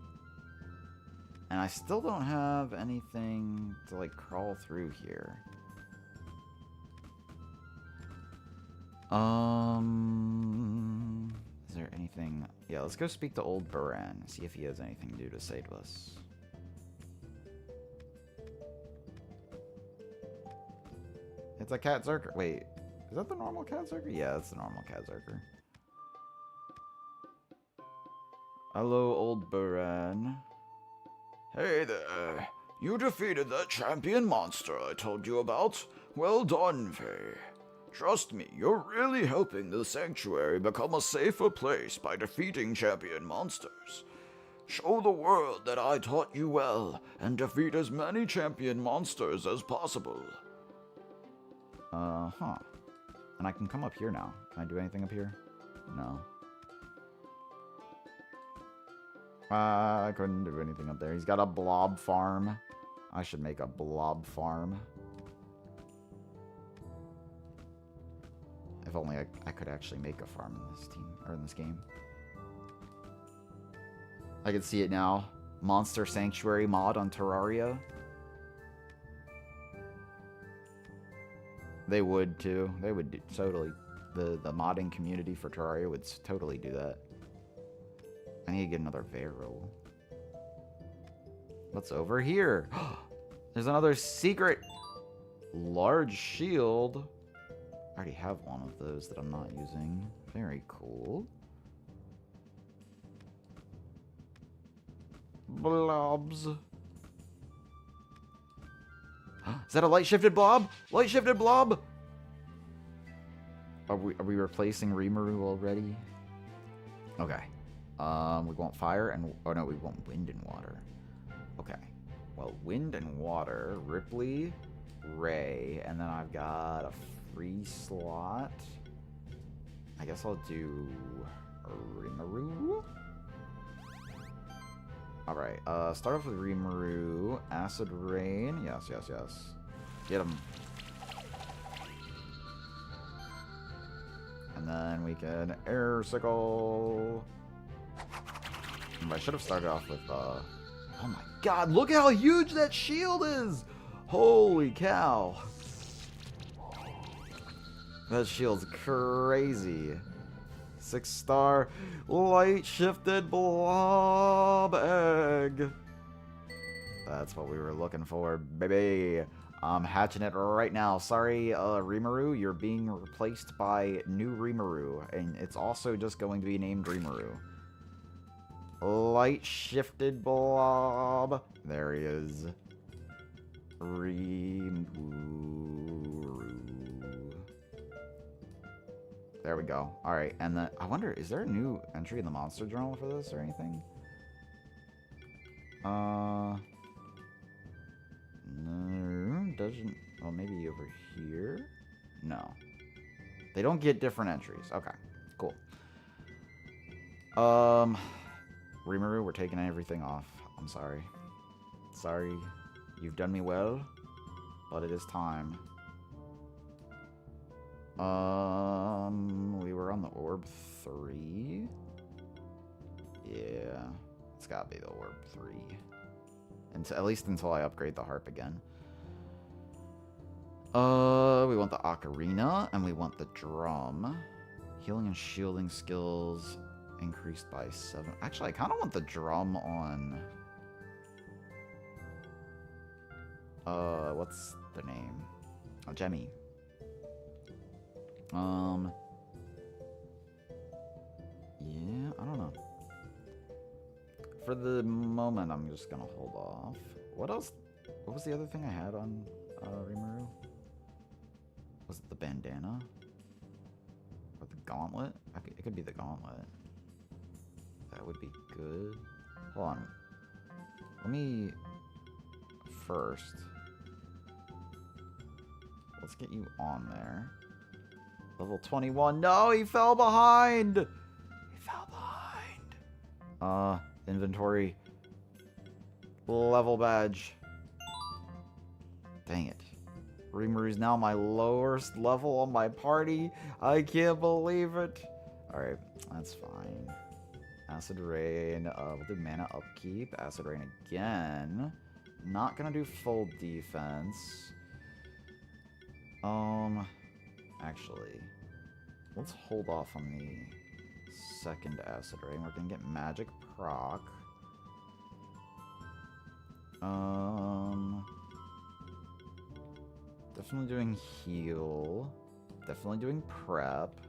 And I still don't have anything to, like, crawl through here. Is there anything... Yeah, let's go speak to old Buran. See if he has anything new to say to us. It's a cat zerker. Wait, is that the normal cat zerker? Yeah, that's the normal cat zerker. Hello, old Buran. Hey there. You defeated that champion monster I told you about. Well done, Faye. Trust me, you're really helping the sanctuary become a safer place by defeating champion monsters. Show the world that I taught you well, and defeat as many champion monsters as possible. Huh. And I can come up here now. Can I do anything up here? No. I couldn't do anything up there. He's got a blob farm. I should make a blob farm. If only I could actually make a farm in this team, or in this game. I can see it now. Monster Sanctuary mod on Terraria. They would too. They would do, totally. The modding community for Terraria would totally do that. I need to get another Varrow. What's over here? There's another secret large shield. I already have one of those that I'm not using. Very cool. Blobs. Is that a light shifted blob? Light shifted blob? Are we replacing Rimuru already? Okay. We want fire and... Oh, no, we want wind and water. Okay. Well, wind and water. Ripley, Ray, and then I've got a free slot. I guess I'll do Rimuru. Alright, start off with Rimuru. Acid Rain. Yes, yes, yes. Get him. And then we can Air Sickle. I should have started off with, oh my god, look how huge that shield is! Holy cow. That shield's crazy. 6-star light shifted blob egg. That's what we were looking for, baby. I'm hatching it right now. Sorry, Rimuru, you're being replaced by new Rimuru, and it's also just going to be named Rimuru. Light shifted blob. There he is. Rimuru. There we go. Alright, and then I wonder, is there a new entry in the monster journal for this or anything? No, doesn't. Well, maybe over here? No. They don't get different entries. Okay, cool. Rimuru, we're taking everything off. I'm sorry. Sorry. You've done me well, but it is time. We were on the orb 3. Yeah, it's gotta be the orb 3. At least until I upgrade the harp again. We want the ocarina, and we want the drum. Healing and shielding skills increased by 7. Actually, I kind of want the drum on... what's the name? Oh, Jemmy. Yeah, I don't know. For the moment, I'm just gonna hold off. What else? What was the other thing I had on Rimuru? Was it the bandana? Or the gauntlet? It could be the gauntlet. That would be good. Hold on. Let me... First... Let's get you on there. Level 21. No, he fell behind! He fell behind. Inventory. Level badge. Dang it. Rimuru now my lowest level on my party. I can't believe it. Alright, that's fine. Acid Rain. We'll do mana upkeep. Acid Rain again. Not gonna do full defense. Actually, let's hold off on the second Acid Rain. We're gonna get Magic proc. Definitely doing heal. Definitely doing prep.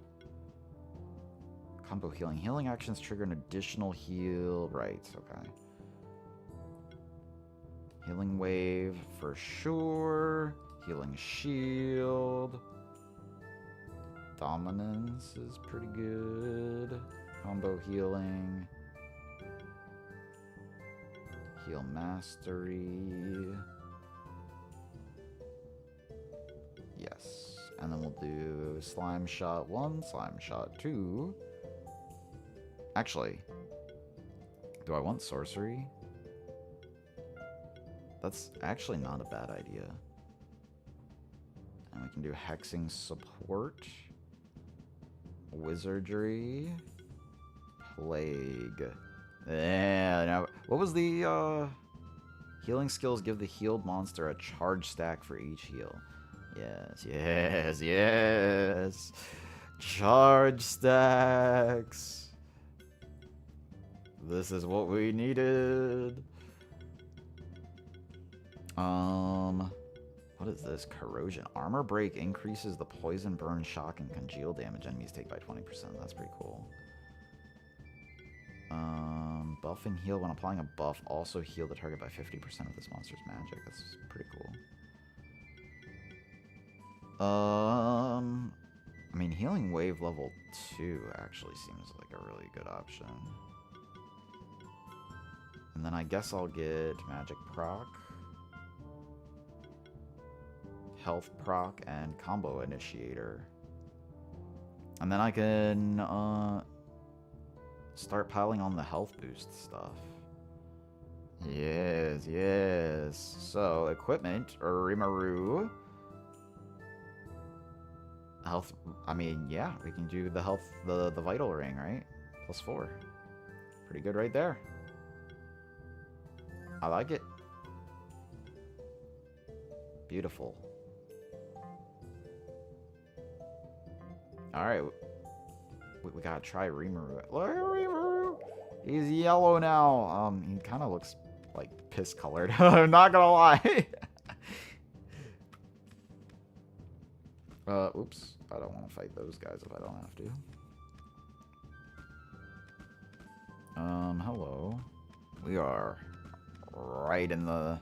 Combo healing. Healing actions trigger an additional heal. Right, okay. Healing wave for sure. Healing shield. Dominance is pretty good. Combo healing. Heal mastery. Yes. And then we'll do Slime Shot 1, Slime Shot 2. Actually, do I want sorcery? That's actually not a bad idea. And we can do hexing support, wizardry, plague. Yeah, now what was the healing skills give the healed monster a charge stack for each heal? Yes, yes, yes. Charge stacks. This is what we needed. What is this? Corrosion. Armor break increases the poison, burn, shock, and congeal damage enemies take by 20%. That's pretty cool. Buff and heal. When applying a buff, also heal the target by 50% of this monster's magic. That's pretty cool. I mean, healing wave level 2 actually seems like a really good option. And then I guess I'll get magic proc, health proc, and combo initiator. And then I can start piling on the health boost stuff. Yes, yes. So, equipment, Rimuru. Health, I mean, yeah, we can do the health, the vital ring, right? +4. Pretty good right there. I like it. Beautiful. Alright. We gotta try Rimuru. Look at Rimuru! He's yellow now. He kind of looks like piss colored. I'm not gonna lie. Oops. I don't want to fight those guys if I don't have to. Hello. We are right in the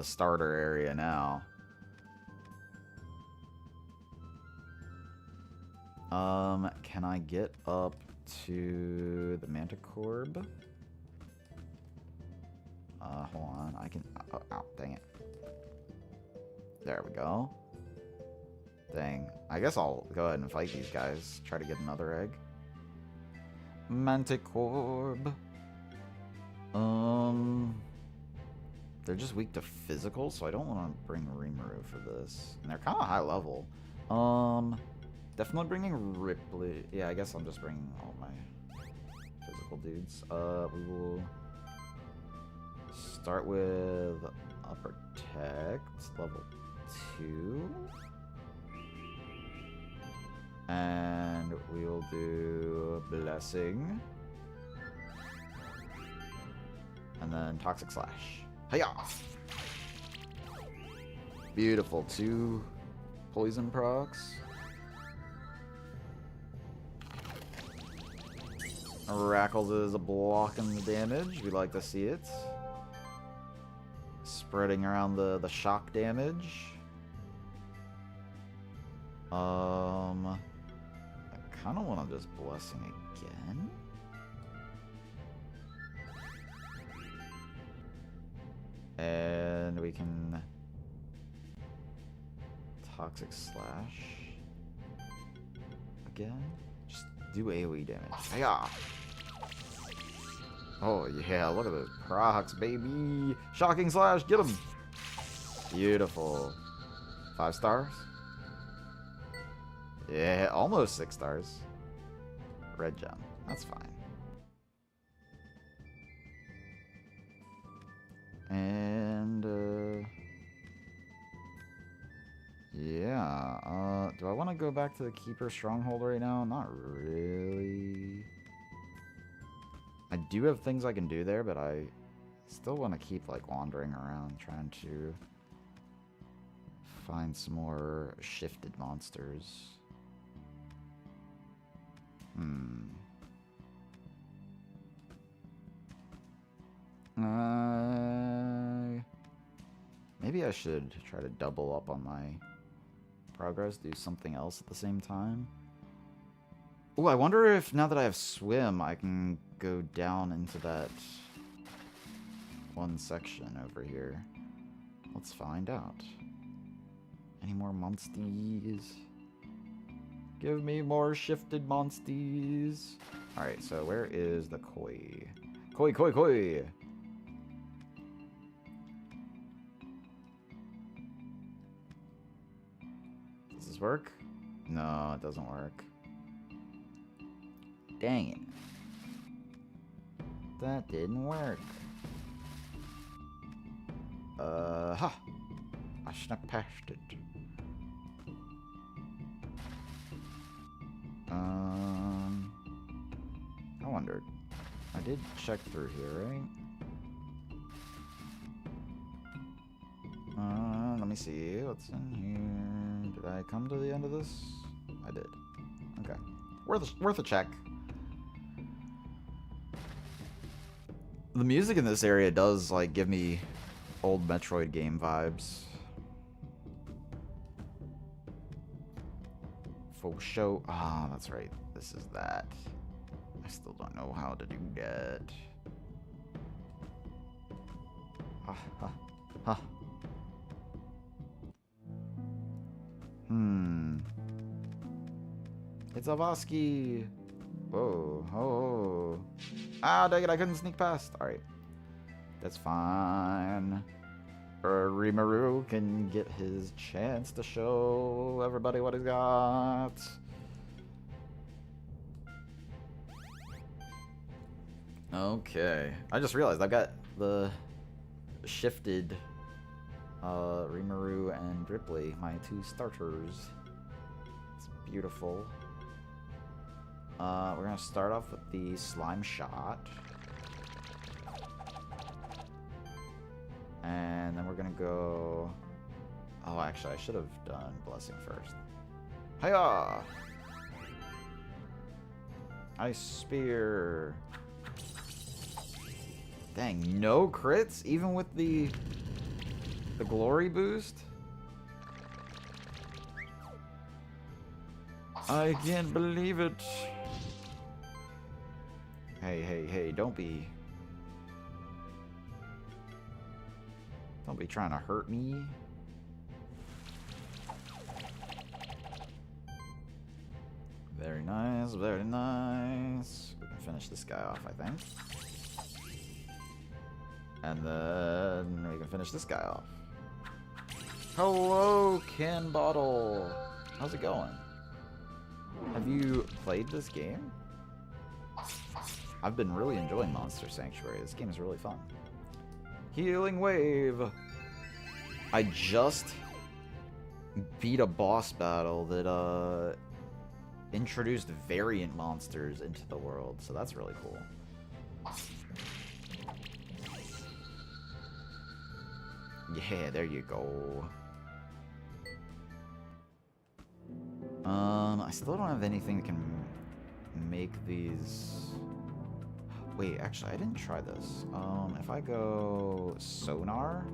starter area now. Can I get up to the Manticorb? Hold on. I can... Oh, ow, dang it. There we go. Dang. I guess I'll go ahead and fight these guys. Try to get another egg. Manticorb. They're just weak to physical, so I don't want to bring Rimuru for this. And they're kind of high level. Definitely bringing Ripley. Yeah, I guess I'm just bringing all my physical dudes. We will start with a Protect, level 2. And we will do Blessing. And then Toxic Slash. Hiya! Beautiful. 2 poison procs. Rackles is blocking the damage. We like to see it. Spreading around the shock damage. I kind of want to just Blessing again. And we can Toxic Slash again. Just do AoE damage. Yeah. Oh, yeah, look at those procs, baby. Shocking slash, get him. Beautiful. 5 stars? Yeah, almost 6 stars. Red gem. That's fine. And, yeah, do I want to go back to the Keeper Stronghold right now? Not really. I do have things I can do there, but I still want to keep, like, wandering around, trying to find some more shifted monsters. Maybe I should try to double up on my progress, do something else at the same time. Oh, I wonder if now that I have swim, I can go down into that one section over here. Let's find out. Any more monsties? Give me more shifted monsties. Alright, so where is the koi? Koi, koi, koi! Does this work? No, it doesn't work. Dang it. That didn't work. Ha! I snuck past it. I wondered. I did check through here, right? Let me see what's in here. Did I come to the end of this? I did. Okay. Worth a check. The music in this area does, like, give me old Metroid game vibes. Full show. Ah, that's right. This is that. I still don't know how to do that. Ha ha ha. It's Avosky. Whoa. Oh. Ah, dang it. I couldn't sneak past. Alright. That's fine. Rimaru can get his chance to show everybody what he's got. Okay. I just realized I've got the shifted Rimaru and Dripley, my 2 starters. It's beautiful. We're gonna start off with the slime shot. And then we're gonna go... Oh, actually, I should have done Blessing first. Hiya! Ice Spear. Dang, no crits? Even with the glory boost? I can't believe it. Hey, hey, hey, don't be trying to hurt me. Very nice, very nice. We can finish this guy off, I think. And then we can finish this guy off. Hello, Can Bottle. How's it going? Have you played this game? I've been really enjoying Monster Sanctuary. This game is really fun. Healing Wave. I just beat a boss battle that introduced variant monsters into the world, so that's really cool. Yeah, there you go. I still don't have anything that can make these... Wait, actually, I didn't try this. If I go sonar,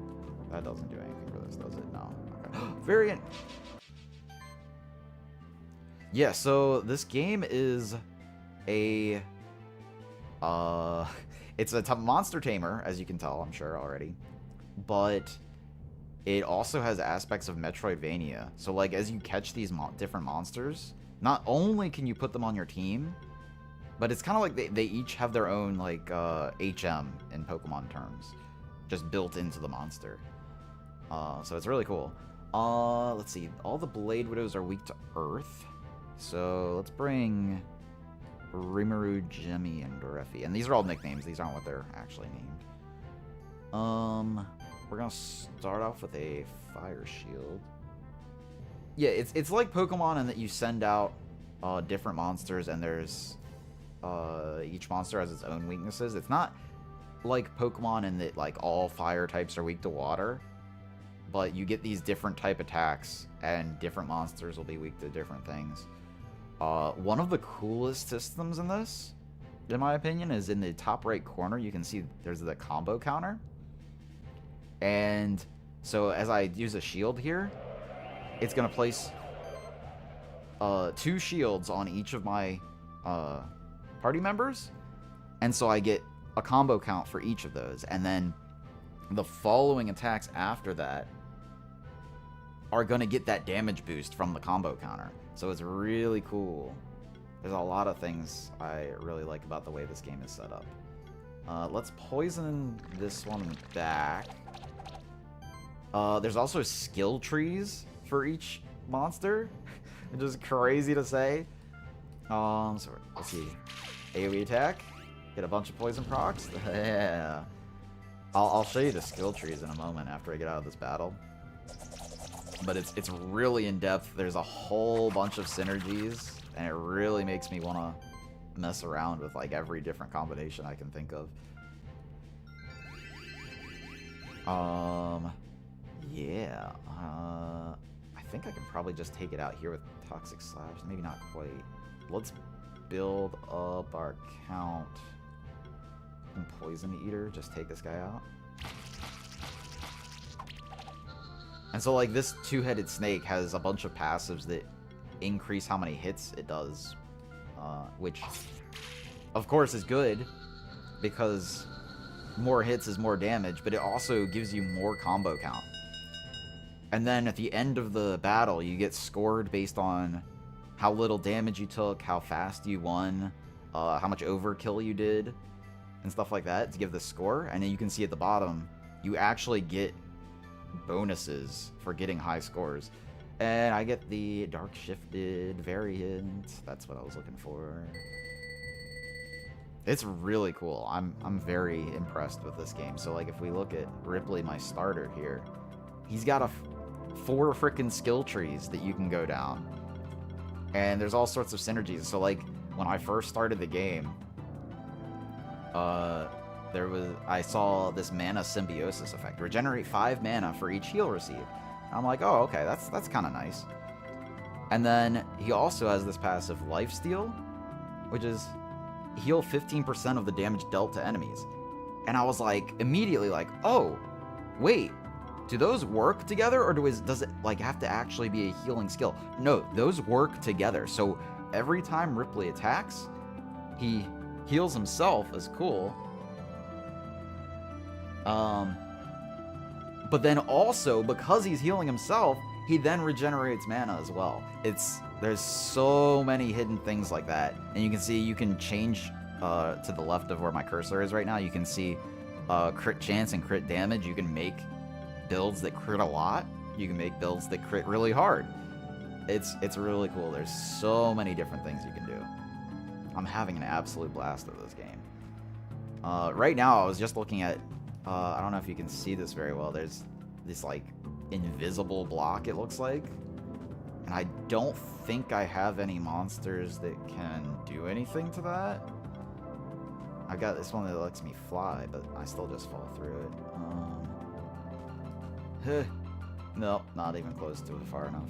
that doesn't do anything for this, does it? No. Okay. Variant! Yeah, so this game is a... it's a monster tamer, as you can tell, I'm sure, already. But it also has aspects of Metroidvania. So, like, as you catch these different monsters, not only can you put them on your team, But it's kind of like they each have their own, like, HM in Pokemon terms. Just built into the monster. So it's really cool. Let's see. All the Blade Widows are weak to Earth. So let's bring Rimuru, Jemmy, and Doreffi. And these are all nicknames. These aren't what they're actually named. We're gonna start off with a Fire Shield. Yeah, it's like Pokemon in that you send out different monsters, and there's each monster has its own weaknesses. It's not like Pokemon in that like all fire types are weak to water, but you get these different type attacks, and different monsters will be weak to different things. One of the coolest systems in this, in my opinion, is in the top right corner. You can see there's the combo counter. And so as I use a shield here, it's going to place 2 shields on each of my party members. And so I get a combo count for each of those. And then the following attacks after that are going to get that damage boost from the combo counter. So it's really cool. There's a lot of things I really like about the way this game is set up. Let's poison this one back. There's also skill trees for each monster, which is crazy to say. So let's see. AoE attack. Get a bunch of poison procs. Yeah. I'll show you the skill trees in a moment after I get out of this battle. But it's really in depth. There's a whole bunch of synergies, and it really makes me want to mess around with like every different combination I can think of. Yeah. I think I can probably just take it out here with Toxic Slash. Maybe not quite. Let's build up our count in Poison Eater. Just take this guy out. And so, like, this two-headed snake has a bunch of passives that increase how many hits it does, which, of course, is good, because more hits is more damage, but it also gives you more combo count. And then at the end of the battle, you get scored based on how little damage you took, how fast you won, how much overkill you did, and stuff like that to give the score. And then you can see at the bottom, you actually get bonuses for getting high scores. And I get the Dark Shifted variant. That's what I was looking for. It's really cool. I'm very impressed with this game. So like if we look at Ripley, my starter here, he's got 4 freaking skill trees that you can go down. And there's all sorts of synergies. So like when I first started the game, I saw this mana symbiosis effect. Regenerate 5 mana for each heal received. I'm like, oh, okay, that's kind of nice. And then he also has this passive Lifesteal, which is heal 15% of the damage dealt to enemies. And I was like, immediately like, oh, wait, do those work together, or does it like have to actually be a healing skill? No, those work together. So every time Ripley attacks, he heals himself as cool. But then also, because he's healing himself, he then regenerates mana as well. There's so many hidden things like that. And you can see, you can change to the left of where my cursor is right now. You can see crit chance and crit damage. You can make builds that crit a lot. You can make builds that crit really hard. It's really cool. There's so many different things you can do. I'm having an absolute blast with this game. Right now, I was just looking at, I don't know if you can see this very well. There's this like invisible block, it looks like. And I don't think I have any monsters that can do anything to that. I got this one that lets me fly, but I still just fall through it. Nope, not even close to it far enough.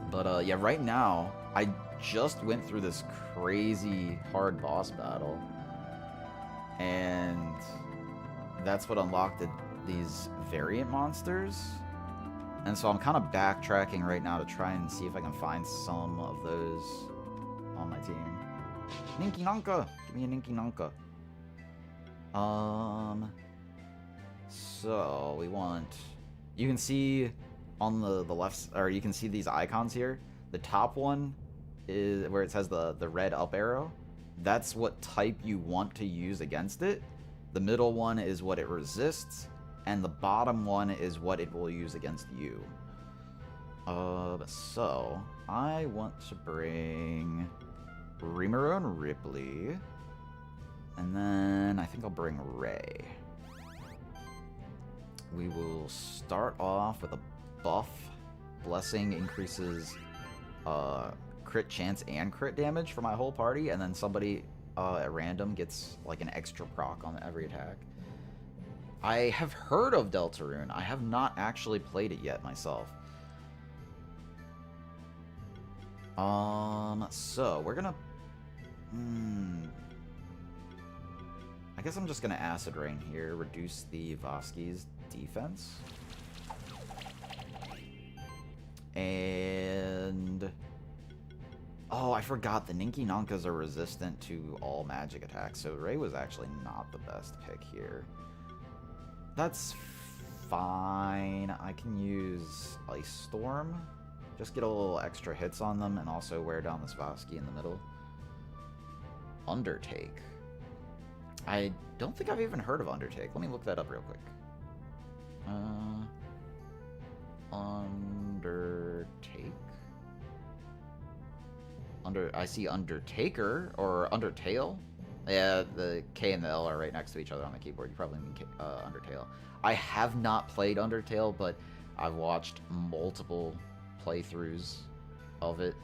But yeah, right now, I just went through this crazy hard boss battle. And that's what unlocked these variant monsters. And so I'm kind of backtracking right now to try and see if I can find some of those on my team. Ninky Nanka! Give me a Ninky Nanka. So we want... You can see on the left... Or you can see these icons here. The top one is where it says the red up arrow. That's what type you want to use against it. The middle one is what it resists, and the bottom one is what it will use against you. So I want to bring Rimuru and Ripley, and then I think I'll bring Ray. We will start off with a buff. Blessing increases crit chance and crit damage for my whole party, and then somebody at random gets like an extra proc on every attack. I have heard of Deltarune. I have not actually played it yet myself. So we're gonna I guess I'm just gonna Acid Rain here, reduce the Voski's defense. And oh, I forgot the Ninky Nonkas are resistant to all magic attacks, so Ray was actually not the best pick here. That's fine. I can use Ice Storm. Just get a little extra hits on them and also wear down this Voski in the middle. Undertake. I don't think I've even heard of Undertake. Let me look that up real quick. Undertake. I see Undertaker or Undertale. Yeah, the K and the L are right next to each other on the keyboard. You probably mean Undertale. I have not played Undertale, but I've watched multiple playthroughs of it.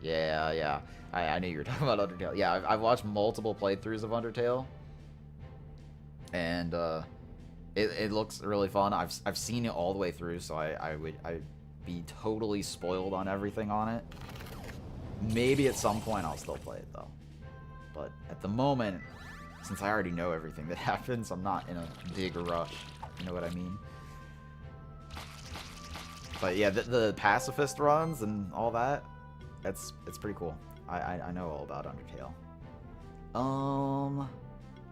Yeah. I knew you were talking about Undertale. Yeah, I've watched multiple playthroughs of Undertale, and it looks really fun. I've seen it all the way through, so I'd be totally spoiled on everything on it. Maybe at some point I'll still play it though, but at the moment, since I already know everything that happens, I'm not in a big rush. You know what I mean? But yeah, the pacifist runs and all that, it's pretty cool. I know all about Undertale.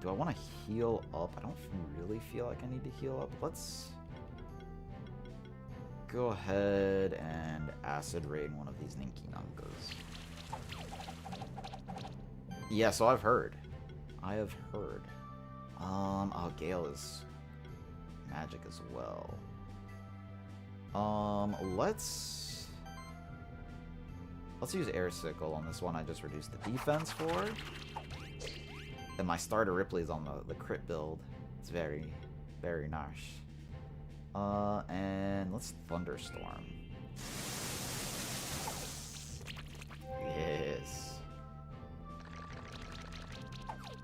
Do I want to heal up? I don't really feel like I need to heal up. Let's go ahead and Acid Rain one of these Ninky Nunkas. Yeah, so I've heard. I have heard. Oh, Gale is magic as well. Let's use Air Sickle on this one. I just reduced the defense for. And my starter Ripley is on the crit build. It's very, very nice. And let's Thunderstorm. Yes.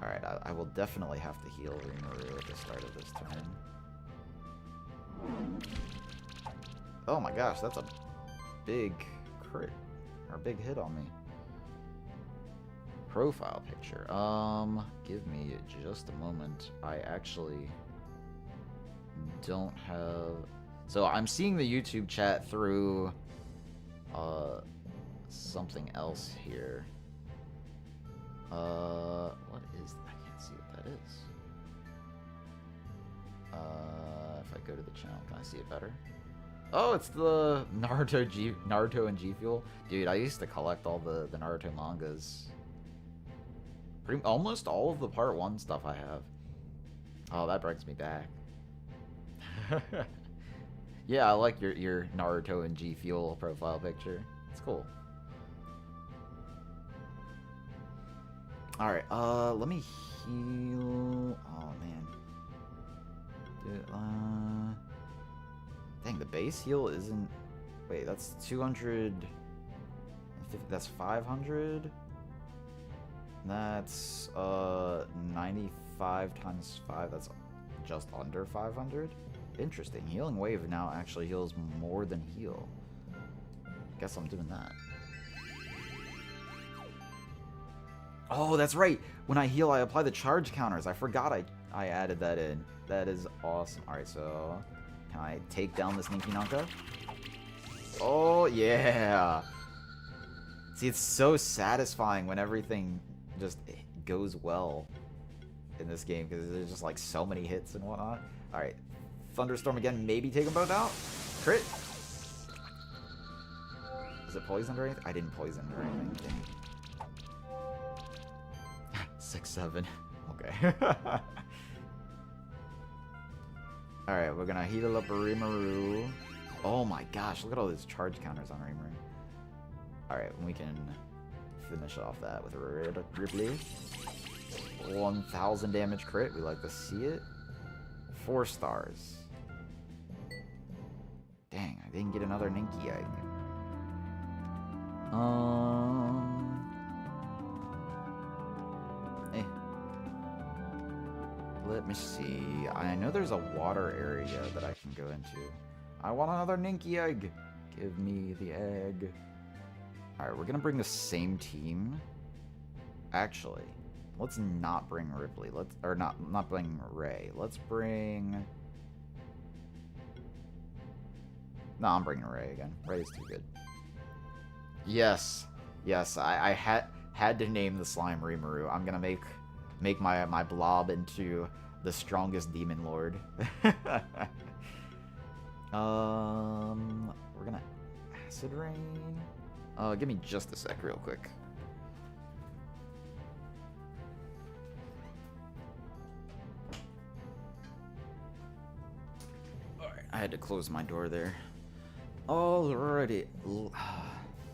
Alright, I will definitely have to heal Rimuru at the start of this turn. Oh my gosh, that's a big crit. Or big hit on me. Profile picture. Give me just a moment. I actually don't have... So I'm seeing the YouTube chat through something else here. What is... I can't see what that is. If I go to the channel, can I see it better? Oh, it's the Naruto and G Fuel. Dude, I used to collect all the Naruto mangas. Almost all of the part 1 stuff I have. Oh, that brings me back. Yeah, I like your Naruto and G Fuel profile picture. It's cool. Alright, let me heal... Oh, man. Dude, dang, the base heal isn't... Wait, that's 250... That's 500? That's, 95 times 5. That's just under 500? Interesting. Healing Wave now actually heals more than heal. Guess I'm doing that. Oh, that's right. When I heal, I apply the charge counters. I forgot I added that in. That is awesome. Alright, so... Can I take down this Ninky Nonka? Oh, yeah! See, it's so satisfying when everything just goes well in this game, because there's just, like, so many hits and whatnot. Alright. Thunderstorm again. Maybe take them both out? Crit? Is it poisoned or anything? I didn't poison it or anything. Dang. 6-7. Okay. Alright, we're gonna heal up Rimuru. Oh my gosh, look at all these charge counters on Rimuru. Alright, we can finish off that with Ripley. 1000 damage crit, we like to see it. 4 stars. Dang, I didn't get another Ninky Egg. Let me see. I know there's a water area that I can go into. I want another Ninky Egg. Give me the egg. Alright, we're gonna bring the same team. Actually, let's not bring Ripley. Not bring Ray. Let's bring... No, I'm bringing Ray again. Ray is too good. Yes. Yes, I had to name the slime Rimuru. I'm gonna make my blob into the strongest demon lord. We're gonna acid rain. Give me just a sec real quick. Alright, I had to close my door there. Alrighty.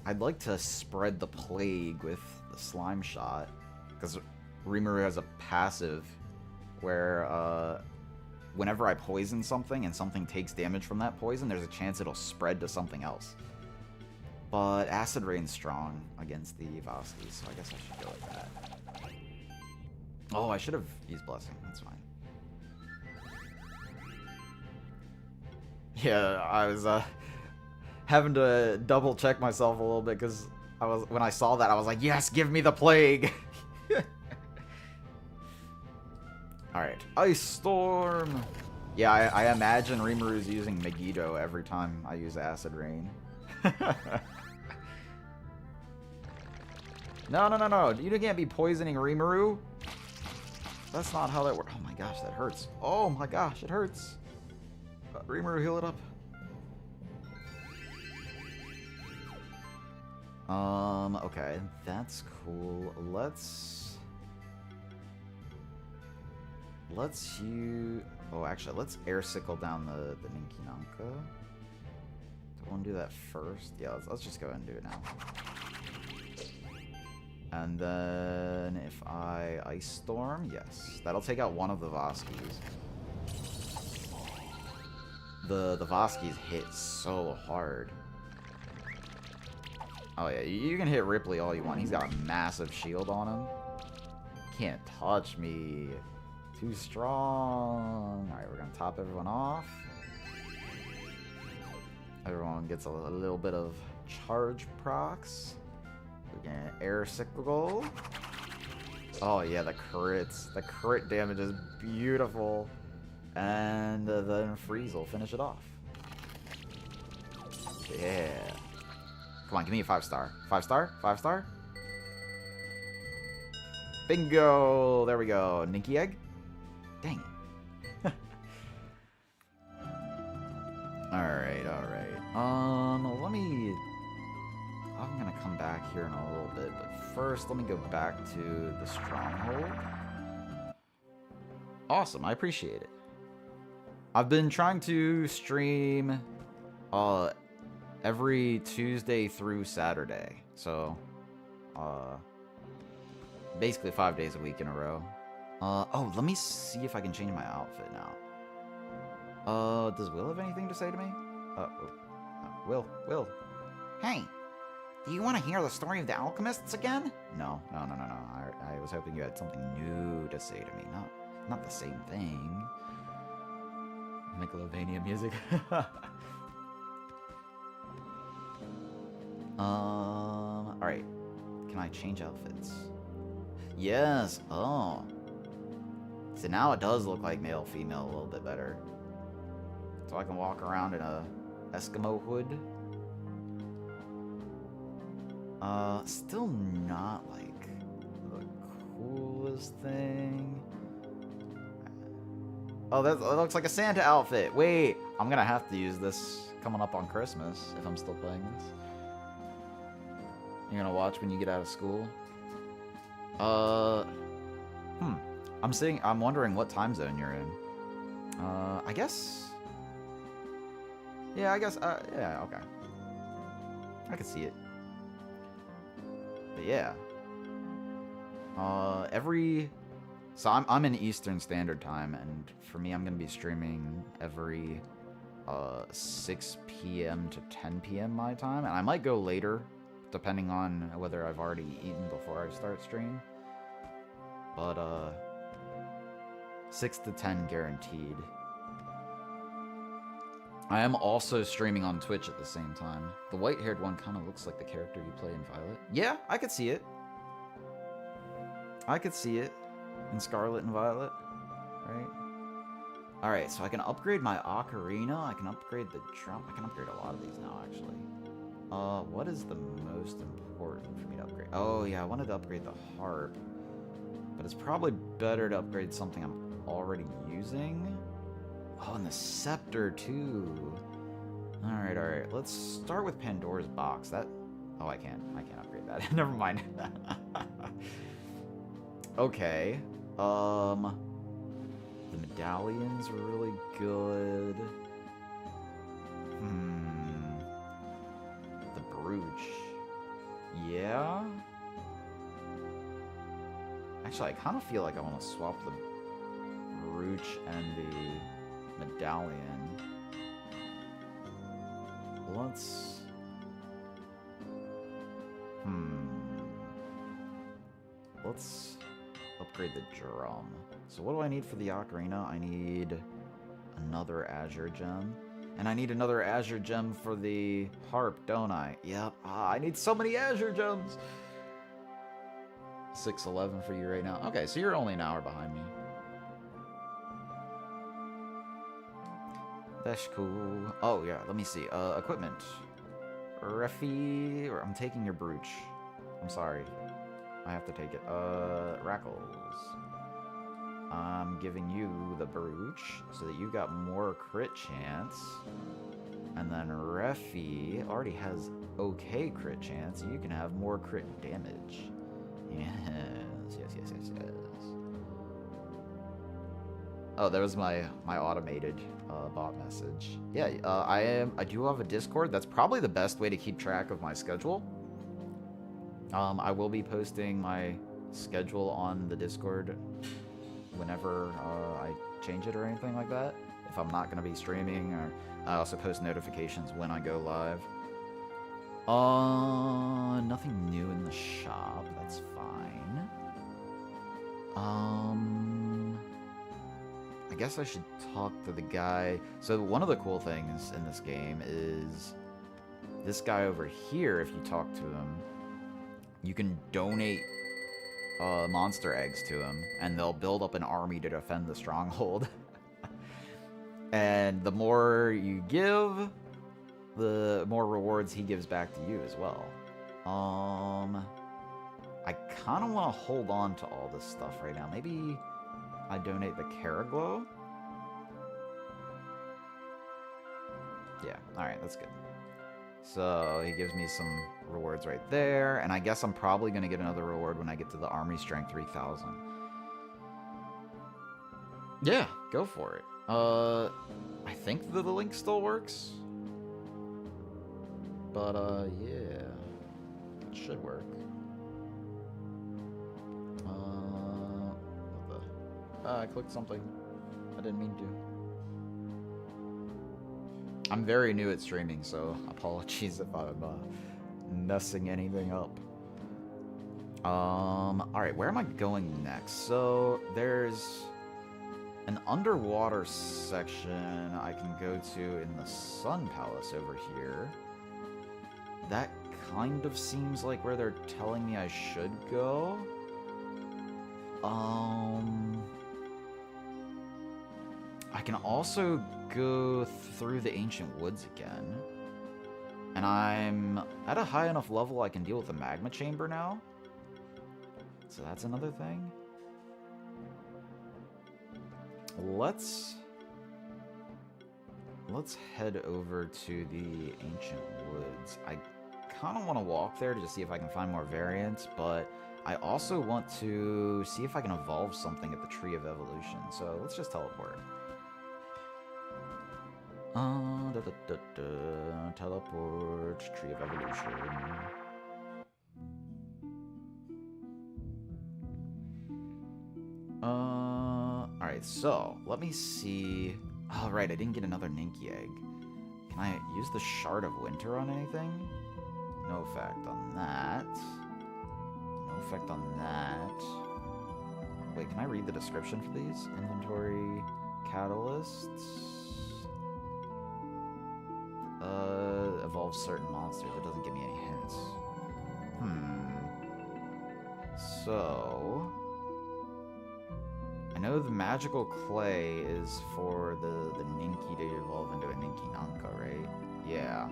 I'd like to spread the plague with the slime shot, because Rimuru has a passive where whenever I poison something and something takes damage from that poison, there's a chance it'll spread to something else. But Acid Rain's strong against the Voski, so I guess I should go with that. Oh, I should have used Blessing. That's fine. Yeah, I was having to double check myself a little bit because when I saw that I was like, yes, give me the plague. All right, Ice Storm. Yeah, I imagine Rimuru's using Megiddo every time I use Acid Rain. No. You can't be poisoning Rimuru. That's not how that works. Oh my gosh, that hurts. Oh my gosh, it hurts. Rimuru, heal it up. Okay, that's cool. Let's let's air sickle down the Ninky Nanka. Do I want to do that first? Yeah, let's just go ahead and do it now. And then if I Ice Storm, yes, that'll take out one of the Voskis. The Voskis hit so hard. Oh yeah, you can hit Ripley all you want. He's got a massive shield on him. Can't touch me. Too strong. Alright, we're gonna top everyone off. Everyone gets a little bit of charge procs. We're gonna air cyclical. Oh yeah, the crits. The crit damage is beautiful. And then Freeze will finish it off. Yeah. Come on, give me a 5-star. 5-star? 5-star? Bingo! There we go. Ninky Egg? Dang it. Alright. Let me... I'm gonna come back here in a little bit, but first let me go back to the Stronghold. Awesome, I appreciate it. I've been trying to stream every Tuesday through Saturday, so basically 5 days a week in a row. Oh, let me see if I can change my outfit now. Does Will have anything to say to me? Will. Hey, do you want to hear the story of the alchemists again? No. I was hoping you had something new to say to me, not the same thing. Megalovania music. Alright. Can I change outfits? Yes. Oh. So now it does look like male, female a little bit better. So I can walk around in a Eskimo hood. Still not like the coolest thing. Oh, that looks like a Santa outfit. Wait, I'm gonna have to use this coming up on Christmas if I'm still playing this. You're gonna watch when you get out of school? I'm wondering what time zone you're in. I guess... Yeah, yeah, okay. I can see it. But yeah. So I'm in Eastern Standard Time, and for me, I'm gonna be streaming every 6 p.m. to 10 p.m. my time, and I might go later, depending on whether I've already eaten before I start stream. But 6 to 10 guaranteed. I am also streaming on Twitch at the same time. The white-haired one kind of looks like the character you play in Violet. Yeah, I could see it. I could see it in Scarlet and Violet, right? Alright, so I can upgrade my ocarina, I can upgrade the drum, I can upgrade a lot of these now, actually. What is the most important for me to upgrade? Oh, yeah, I wanted to upgrade the harp. But it's probably better to upgrade something I'm already using. Oh, and the scepter, too. Alright, let's start with Pandora's box. Oh, I can't upgrade that. Never mind. Okay. The medallions were really good. The brooch. Yeah? Actually, I kind of feel like I want to swap the brooch and the medallion. Let's... Let's upgrade the drum. So what do I need for the ocarina? I need another Azure Gem. And I need another Azure Gem for the harp, don't I? Yep. I need so many Azure Gems! 6:11 for you right now. Okay, so you're only an hour behind me. That's cool. Oh, yeah, let me see. Equipment. Refi... I'm taking your brooch. I'm sorry. I have to take it. Rackles. I'm giving you the brooch so that you got more crit chance. And then Refi already has okay crit chance. You can have more crit damage. Yes. Oh, there was my automated bot message. Yeah, I do have a Discord. That's probably the best way to keep track of my schedule. I will be posting my schedule on the Discord whenever I change it or anything like that. If I'm not going to be streaming, or I also post notifications when I go live. Nothing new in the shop. That's fine. I guess I should talk to the guy. So one of the cool things in this game is this guy over here, if you talk to him, you can donate monster eggs to him, and they'll build up an army to defend the stronghold. And the more you give, the more rewards he gives back to you as well. I kind of want to hold on to all this stuff right now. Maybe I donate the Caraglow? Yeah, alright, that's good. So he gives me some rewards right there, and I guess I'm probably going to get another reward when I get to the Army Strength 3000. Yeah, go for it. I think the link still works. But, yeah. It should work. What the... I clicked something. I didn't mean to. I'm very new at streaming, so apologies if I'm messing anything up. Alright, where am I going next? So, there's an underwater section I can go to in the Sun Palace over here. That kind of seems like where they're telling me I should go. I can also go through the ancient woods again. And I'm at a high enough level I can deal with the magma chamber now. So that's another thing. Let's head over to the ancient woods. I kind of want to walk there to just see if I can find more variants, but I also want to see if I can evolve something at the Tree of Evolution. So let's just teleport. Teleport, Tree of Evolution. Alright, so let me see. Oh, right, I didn't get another Ninky egg. Can I use the Shard of Winter on anything? No effect on that. No effect on that. Wait, can I read the description for these? Inventory, catalysts. Evolve certain monsters. It doesn't give me any hints. So I know the magical clay is for the Ninky to evolve into a Ninky Nanka, right? Yeah.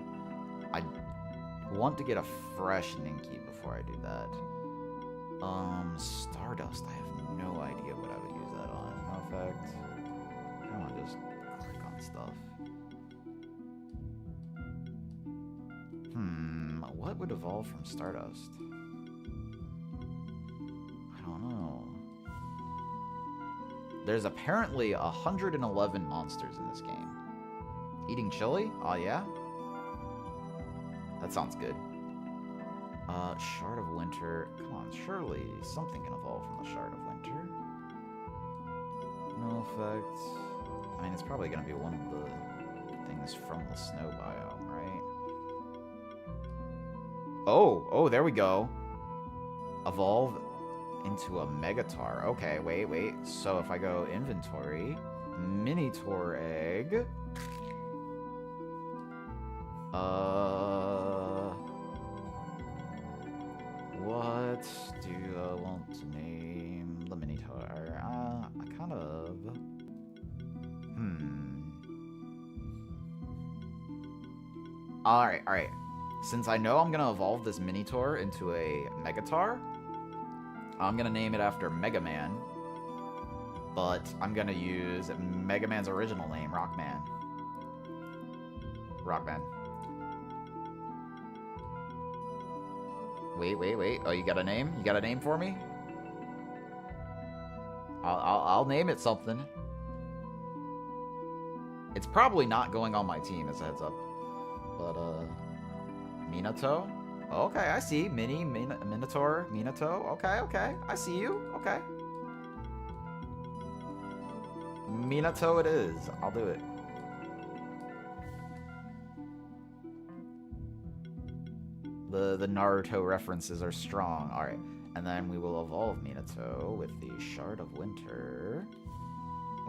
I want to get a fresh Ninky before I do that. Stardust. I have no idea what I would use that on. No effect. Come on, just click on stuff. What would evolve from Stardust? I don't know. There's apparently 111 monsters in this game. Eating chili? Oh yeah? That sounds good. Shard of Winter. Come on, surely something can evolve from the Shard of Winter. No effect. I mean, it's probably gonna be one of the things from the snow biome, right? Oh, there we go. Evolve into a Megatar. Okay, wait. So if I go inventory, Minitor egg. What do I want to name the Minitor? I kind of... Alright. Since I know I'm gonna evolve this Minitor into a Megatar, I'm gonna name it after Mega Man. But I'm gonna use Mega Man's original name, Rockman. Rockman. Wait. Oh, you got a name? You got a name for me? I'll name it something. It's probably not going on my team, as a heads up. But, Minato? Okay, I see. Minotaur, Minato. Okay. I see you. Okay. Minato it is. I'll do it. The Naruto references are strong. Alright. And then we will evolve Minato with the Shard of Winter.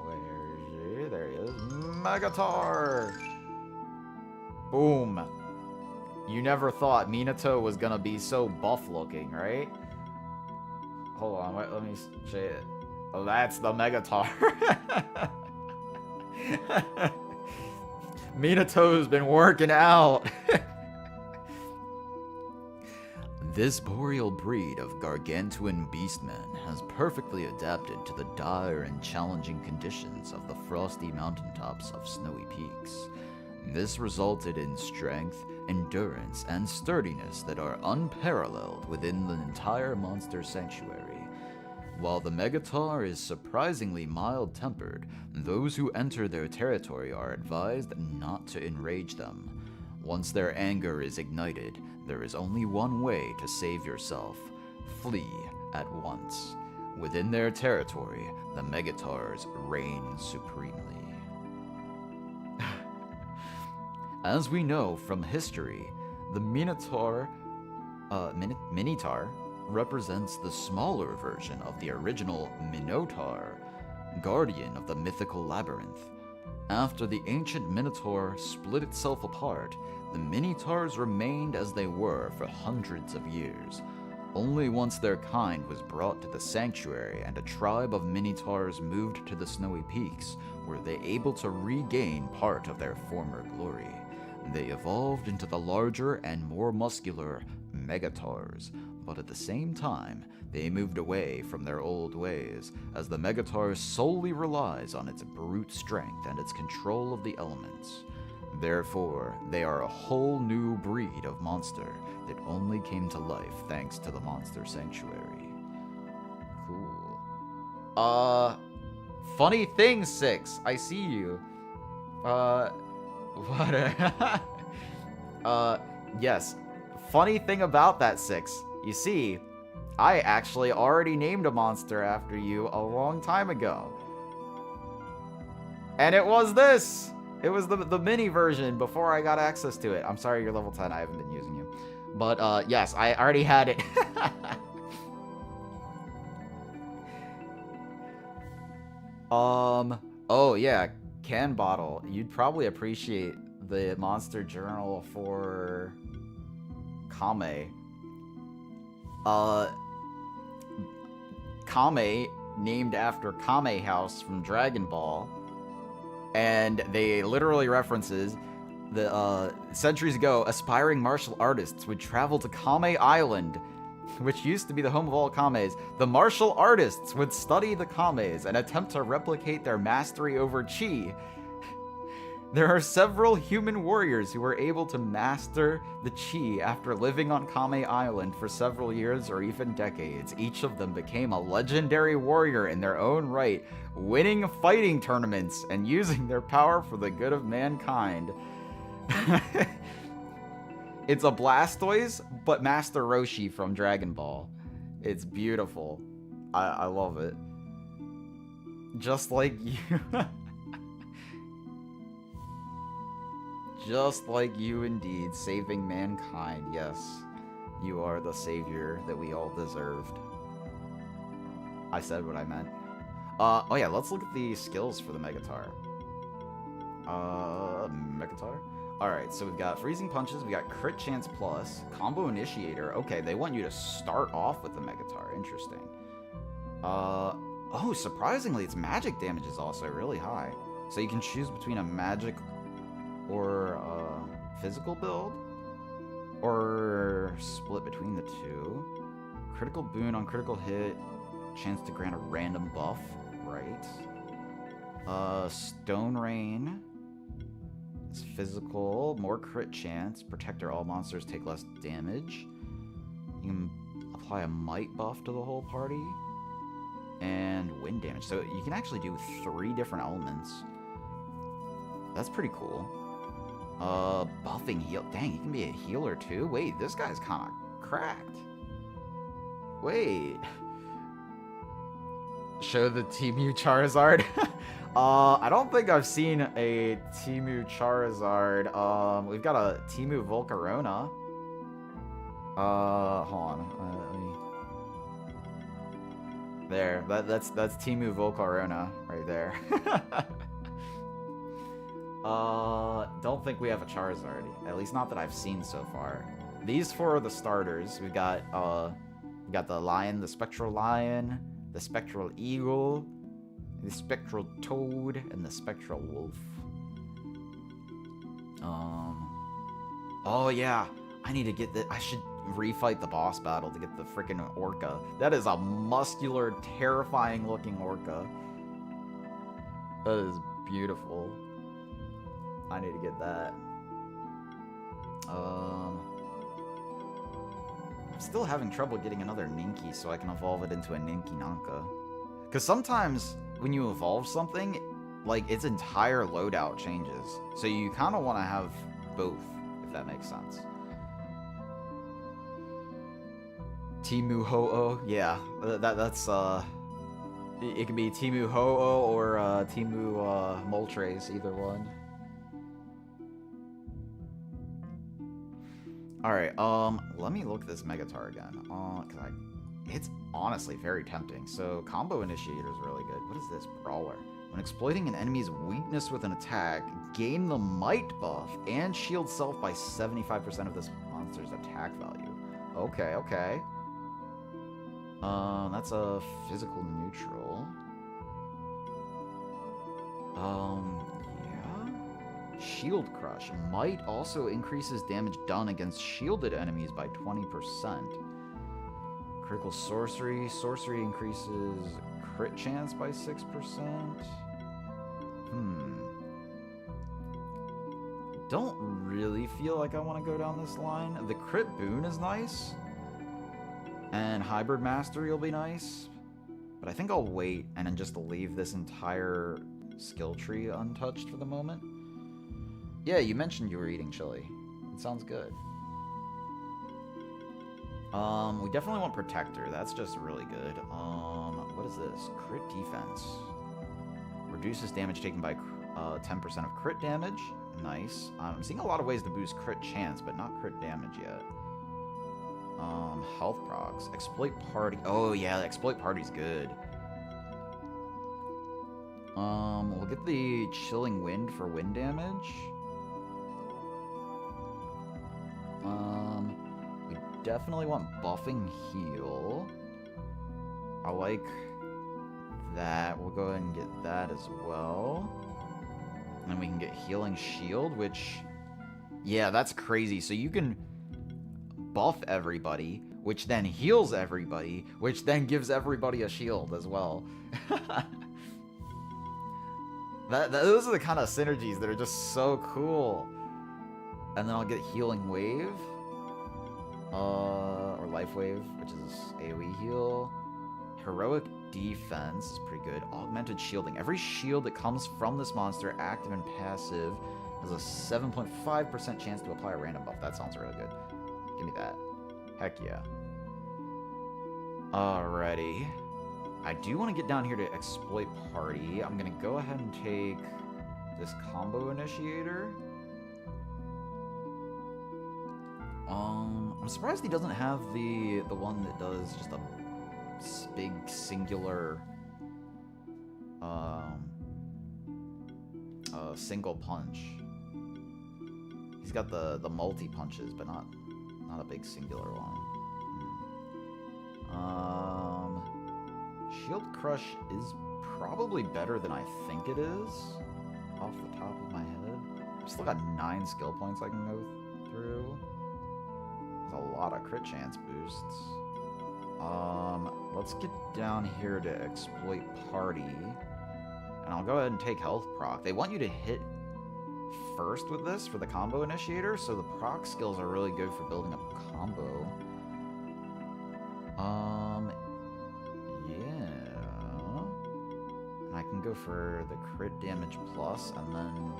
Where is he? There he is. Megatar! Boom. You never thought Minato was gonna be so buff looking, right? Hold on, wait, let me show you. Oh, that's the Megatar. Minato's been working out. This boreal breed of gargantuan beastmen has perfectly adapted to the dire and challenging conditions of the frosty mountaintops of snowy peaks. This resulted in strength, endurance, and sturdiness that are unparalleled within the entire monster sanctuary. While the Megatar is surprisingly mild-tempered, those who enter their territory are advised not to enrage them. Once their anger is ignited, there is only one way to save yourself. Flee at once. Within their territory, the Megatars reign supremely. As we know from history, the Minotaur, Minitar represents the smaller version of the original Minotaur, guardian of the mythical labyrinth. After the ancient Minotaur split itself apart, the Minitars remained as they were for hundreds of years. Only once their kind was brought to the sanctuary and a tribe of Minitars moved to the snowy peaks were they able to regain part of their former glory. They evolved into the larger and more muscular Megatars, but at the same time, they moved away from their old ways, as the Megatar solely relies on its brute strength and its control of the elements. Therefore, they are a whole new breed of monster that only came to life thanks to the Monster Sanctuary. Cool. Funny thing, 6. I see you. What? Yes. Funny thing about that, 6. You see, I actually already named a monster after you a long time ago. And it was this! It was the mini version before I got access to it. I'm sorry you're level 10, I haven't been using you. But, yes, I already had it. Oh yeah, Can Bottle. You'd probably appreciate the monster journal for Kame. Kame, named after Kame House from Dragon Ball. And they literally references the centuries ago, aspiring martial artists would travel to Kame Island, which used to be the home of all Kames. The martial artists would study the Kames and attempt to replicate their mastery over Chi. There are several human warriors who were able to master the Chi after living on Kame Island for several years or even decades. Each of them became a legendary warrior in their own right, winning fighting tournaments and using their power for the good of mankind. It's a Blastoise, but Master Roshi from Dragon Ball. It's beautiful. I love it. Just like you. Just like you indeed, saving mankind. Yes, you are the savior that we all deserved. I said what I meant. Oh yeah, let's look at the skills for the Megatar. Megatar? Alright, so we've got Freezing Punches, we got Crit Chance Plus, Combo Initiator. Okay, they want you to start off with the Megatar. Interesting. Oh, surprisingly, its magic damage is also really high. So you can choose between a magic or a physical build, or split between the two. Critical Boon on critical hit, chance to grant a random buff, right. Stone Rain. It's physical, more crit chance, protector, all monsters take less damage. You can apply a might buff to the whole party, and wind damage. So you can actually do 3 different elements. That's pretty cool. Buffing heal. Dang, he can be a healer too? Wait, this guy's kind of cracked. Wait. Show the Temu Charizard. I don't think I've seen a Temu Charizard. We've got a Temu Volcarona. Hold on. Let me... There. That's Temu Volcarona right there. Don't think we have a Charizard. At least not that I've seen so far. These 4 are the starters. We got the Lion, the Spectral Lion, the Spectral Eagle, the Spectral Toad, and the Spectral Wolf. Oh yeah, I need to get the. I should refight the boss battle to get the freaking Orca. That is a muscular, terrifying looking Orca. That is beautiful. I need to get that. I'm still having trouble getting another Ninky so I can evolve it into a Ninky Nanka. Because sometimes when you evolve something, like, its entire loadout changes. So you kind of want to have both, if that makes sense. Temu Ho-Oh, yeah, that's it could be Temu Ho-Oh or Temu Moltres, either one. Alright, let me look this Megatar again, cause it's honestly very tempting. So, Combo Initiator is really good. What is this? Brawler. When exploiting an enemy's weakness with an attack, gain the Might buff and shield self by 75% of this monster's attack value. Okay, okay. That's a physical neutral. Yeah. Shield Crush. Might also increases damage done against shielded enemies by 20%. Critical Sorcery. Sorcery increases crit chance by 6%. don't really feel like I want to go down this line. The crit boon is nice, and hybrid mastery will be nice, but I think I'll wait and then just leave this entire skill tree untouched for the moment. Yeah, you mentioned you were eating chili. It sounds good. We definitely want protector. That's just really good. What is this? Crit defense. Reduces damage taken by 10% of crit damage. Nice. I'm seeing a lot of ways to boost crit chance, but not crit damage yet. Health procs. Exploit party. Oh yeah, exploit party's good. We'll get the chilling wind for wind damage. We definitely want buffing heal. I like that. We'll go ahead and get that as well. And then we can get healing shield, which, yeah, that's crazy. So you can buff everybody, which then heals everybody, which then gives everybody a shield as well. Those are the kind of synergies that are just so cool. And then I'll get healing wave, or life wave, which is AoE heal. Heroic defense is pretty good. Augmented shielding. Every shield that comes from this monster, active and passive, has a 7.5% chance to apply a random buff. That sounds really good. Give me that. Heck yeah. Alrighty. I do want to get down here to exploit party. I'm going to go ahead and take this combo initiator. I'm surprised he doesn't have the one that does just a big singular single punch. He's got the multi punches, but not a big singular one. Shield Crush is probably better than I think it is, off the top of my head. I've still got 9 skill points I can go through. There's a lot of crit chance boosts. Let's get down here to exploit party, and I'll go ahead and take health proc. They want you to hit first with this for the combo initiator, so the proc skills are really good for building up combo. Yeah. And I can go for the crit damage plus and then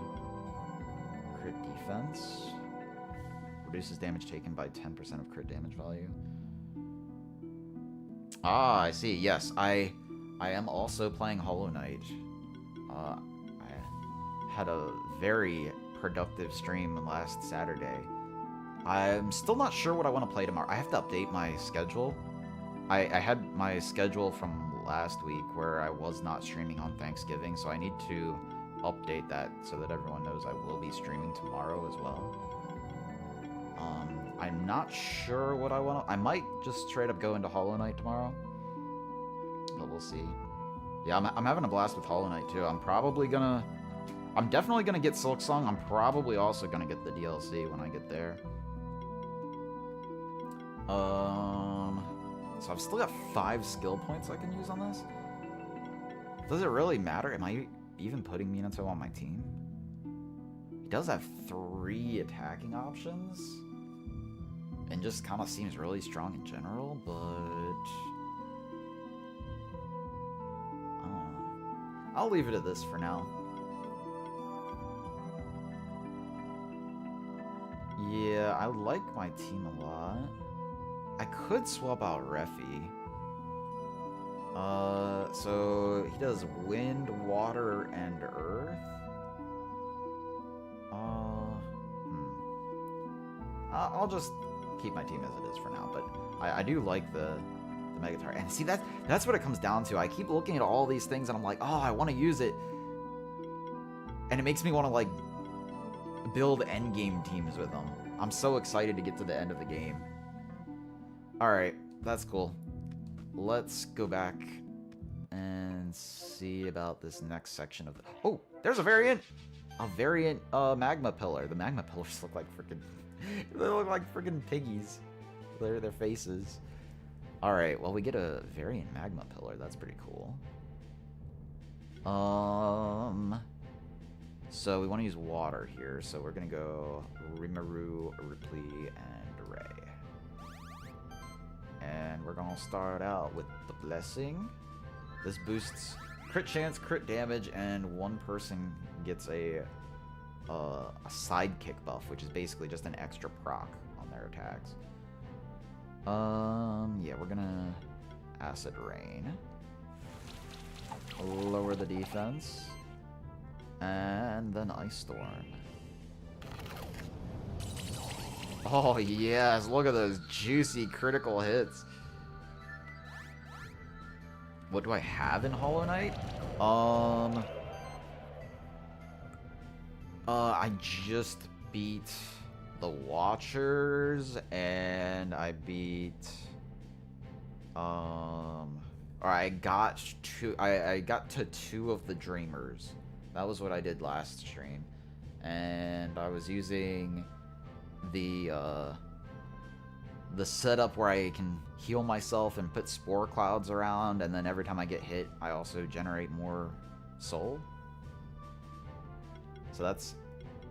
crit defense. Reduces damage taken by 10% of crit damage value. Ah, I see. Yes, I am also playing Hollow Knight. I had a very productive stream last Saturday. I'm still not sure what I want to play tomorrow. I have to update my schedule. I had my schedule from last week where I was not streaming on Thanksgiving, so I need to update that so that everyone knows I will be streaming tomorrow as well. I'm not sure what I want to... I might just straight up go into Hollow Knight tomorrow, but we'll see. Yeah, I'm having a blast with Hollow Knight too. I'm definitely gonna get Silk Song. I'm probably also gonna get the DLC when I get there. So I've still got 5 skill points I can use on this. Does it really matter? Am I even putting Minato on my team? He does have 3 attacking options, and just kind of seems really strong in general, but I'll leave it at this for now. Yeah, I like my team a lot. I could swap out Refi. So he does wind, water, and earth. I'll just keep my team as it is for now, but I do like the Megatar. And see, that's what it comes down to. I keep looking at all these things and I'm like, oh, I want to use it. And it makes me want to, like, build endgame teams with them. I'm so excited to get to the end of the game. Alright, that's cool. Let's go back and see about this next section of the... Oh, there's a variant magma pillar. The magma pillars look like freaking... They look like freaking piggies. They're their faces. Alright, well, we get a variant magma pillar. That's pretty cool. So we want to use water here, so we're going to go Rimuru, Ripley, and Ray. And we're going to start out with the Blessing. This boosts crit chance, crit damage, and one person gets a sidekick buff, which is basically just an extra proc on their attacks. Yeah, we're gonna Acid Rain. Lower the defense. And then Ice Storm. Oh yes, look at those juicy critical hits. What do I have in Hollow Knight? I just beat the Watchers, and I beat, or I got to 2 of the Dreamers. That was what I did last stream, and I was using the setup where I can heal myself and put spore clouds around, and then every time I get hit, I also generate more soul. So that's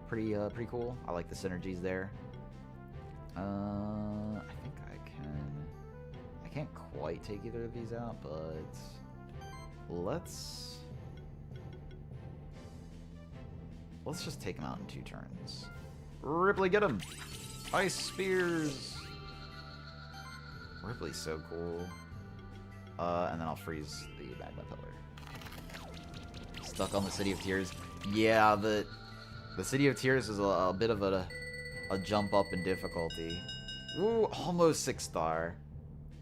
pretty cool. I like the synergies there. I think I can't quite take either of these out, but let's just take them out in 2 turns. Ripley, get him! Ice Spears! Ripley's so cool. And then I'll freeze the Magma Pillar. Stuck on the City of Tears. Yeah, the City of Tears is a bit of a jump up in difficulty. Ooh, almost 6-star.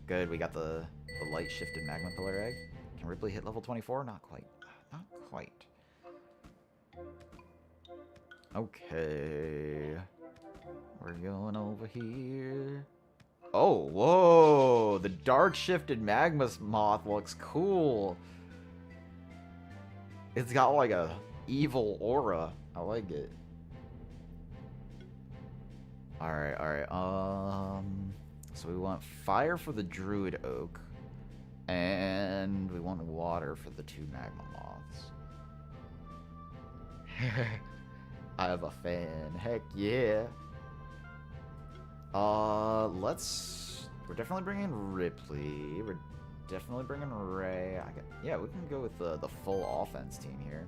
Good, we got the light shifted Magma Pillar egg. Can Ripley hit level 24? Not quite. Not quite. Okay. We're going over here. Oh, whoa! The dark shifted Magma Moth looks cool. It's got like a evil aura. I like it. Alright, alright. So we want fire for the Druid Oak. And we want water for the 2 Magma Moths. I have a fan. Heck yeah. We're definitely bringing Ripley. We're definitely bringing Ray. Yeah, we can go with the full offense team here.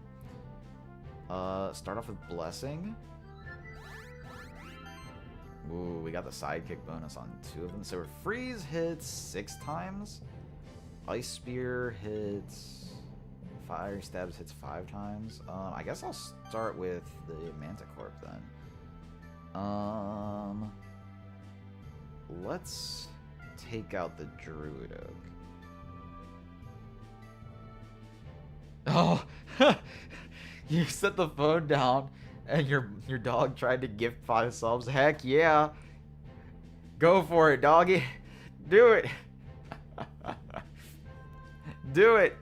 Start off with Blessing. Ooh, we got the sidekick bonus on 2 of them. So Freeze hits 6 times. Ice Spear hits... Fire Stabs hits 5 times. I guess I'll start with the Manticore then. Let's take out the Druid Oak. Oh! You set the phone down and your dog tried to gift 5 subs. Heck yeah. Go for it, doggy. Do it. Do it.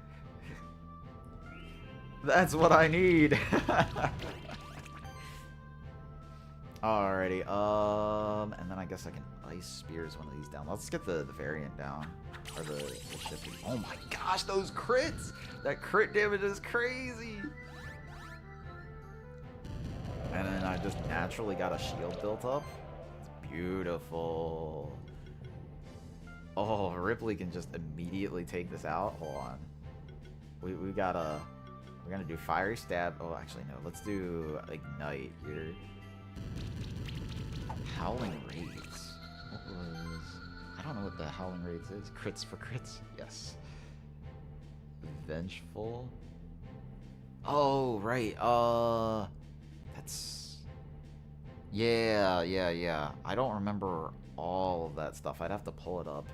That's what I need. Alrighty, and then I guess I can Ice Spears one of these down. Let's get the variant down. Or the shifting. Oh my gosh, those crits! That crit damage is crazy! And then I just naturally got a shield built up. It's beautiful. Oh, Ripley can just immediately take this out. Hold on. We're gonna do Fiery Stab. Oh, actually no. Let's do Ignite here. Howling Raids. What was... I don't know what the Howling Raids is. Crits for crits. Yes. Vengeful. Oh, right. That's... Yeah. I don't remember all of that stuff. I'd have to pull it up.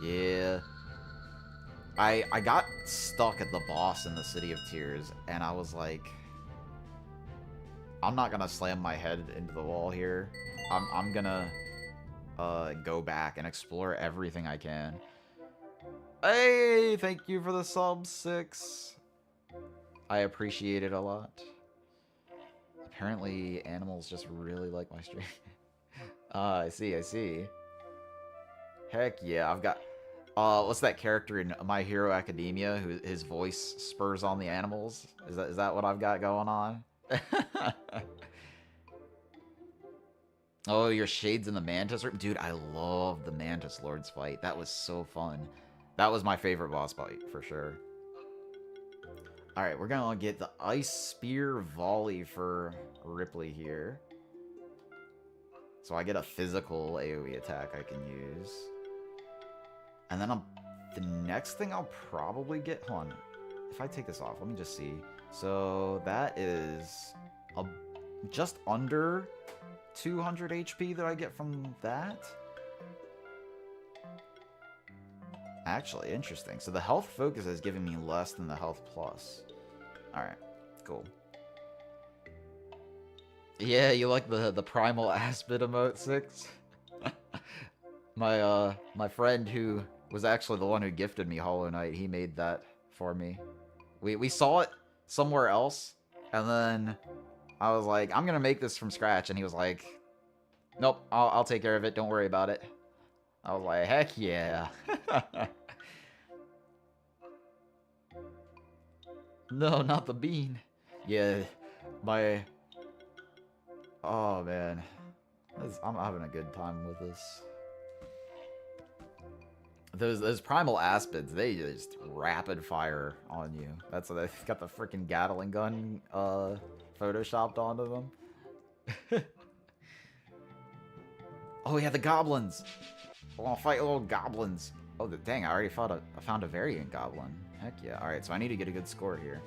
Yeah. I got stuck at the boss in the City of Tears, and I was like, I'm not gonna slam my head into the wall here. I'm gonna go back and explore everything I can. Hey, thank you for the sub 6. I appreciate it a lot. Apparently, animals just really like my stream. I see. Heck yeah, What's that character in My Hero Academia who his voice spurs on the animals? Is that what I've got going on? Oh, your shades in the Mantis room? Dude, I love the Mantis Lord's fight. That was so fun. That was my favorite boss fight, for sure. Alright, we're gonna get the Ice Spear Volley for Ripley here. So I get a physical AoE attack I can use. And then the next thing I'll probably get... Hold on. If I take this off, let me just see. So that is just under 200 HP that I get from that. Actually, interesting. So the health focus is giving me less than the health plus. Alright, cool. Yeah, you like the primal aspid emote, 6? My friend who was actually the one who gifted me Hollow Knight, he made that for me. We saw it somewhere else, and then I was like, I'm gonna make this from scratch, and he was like, nope, I'll take care of it, don't worry about it. I was like, heck yeah. No, not the bean. Yeah, oh man, I'm having a good time with this. Those primal aspids, they just rapid fire on you. That's what they've got, the freaking Gatling gun photoshopped onto them. Oh yeah, the goblins. I want to fight little goblins. Oh dang! I already found a variant goblin. Heck yeah! All right, so I need to get a good score here.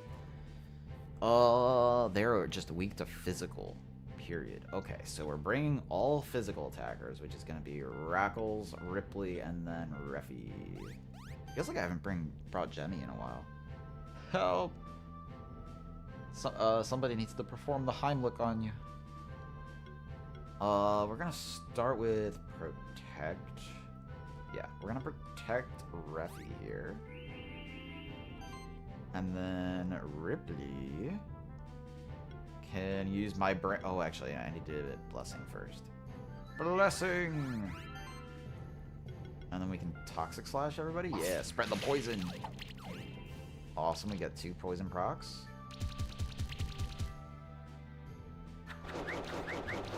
They're just weak to physical. Period. Okay, so we're bringing all physical attackers, which is going to be Rackles, Ripley, and then Reffy. Feels like I haven't brought Jenny in a while. Help! Somebody needs to perform the Heimlich on you. We're going to start with Protect. Yeah, we're going to protect Reffy here. And then Ripley can use my brain. Oh, actually, I need to do it Blessing first. Blessing! And then we can Toxic Slash everybody. Yeah, spread the poison. Awesome, we got 2 poison procs.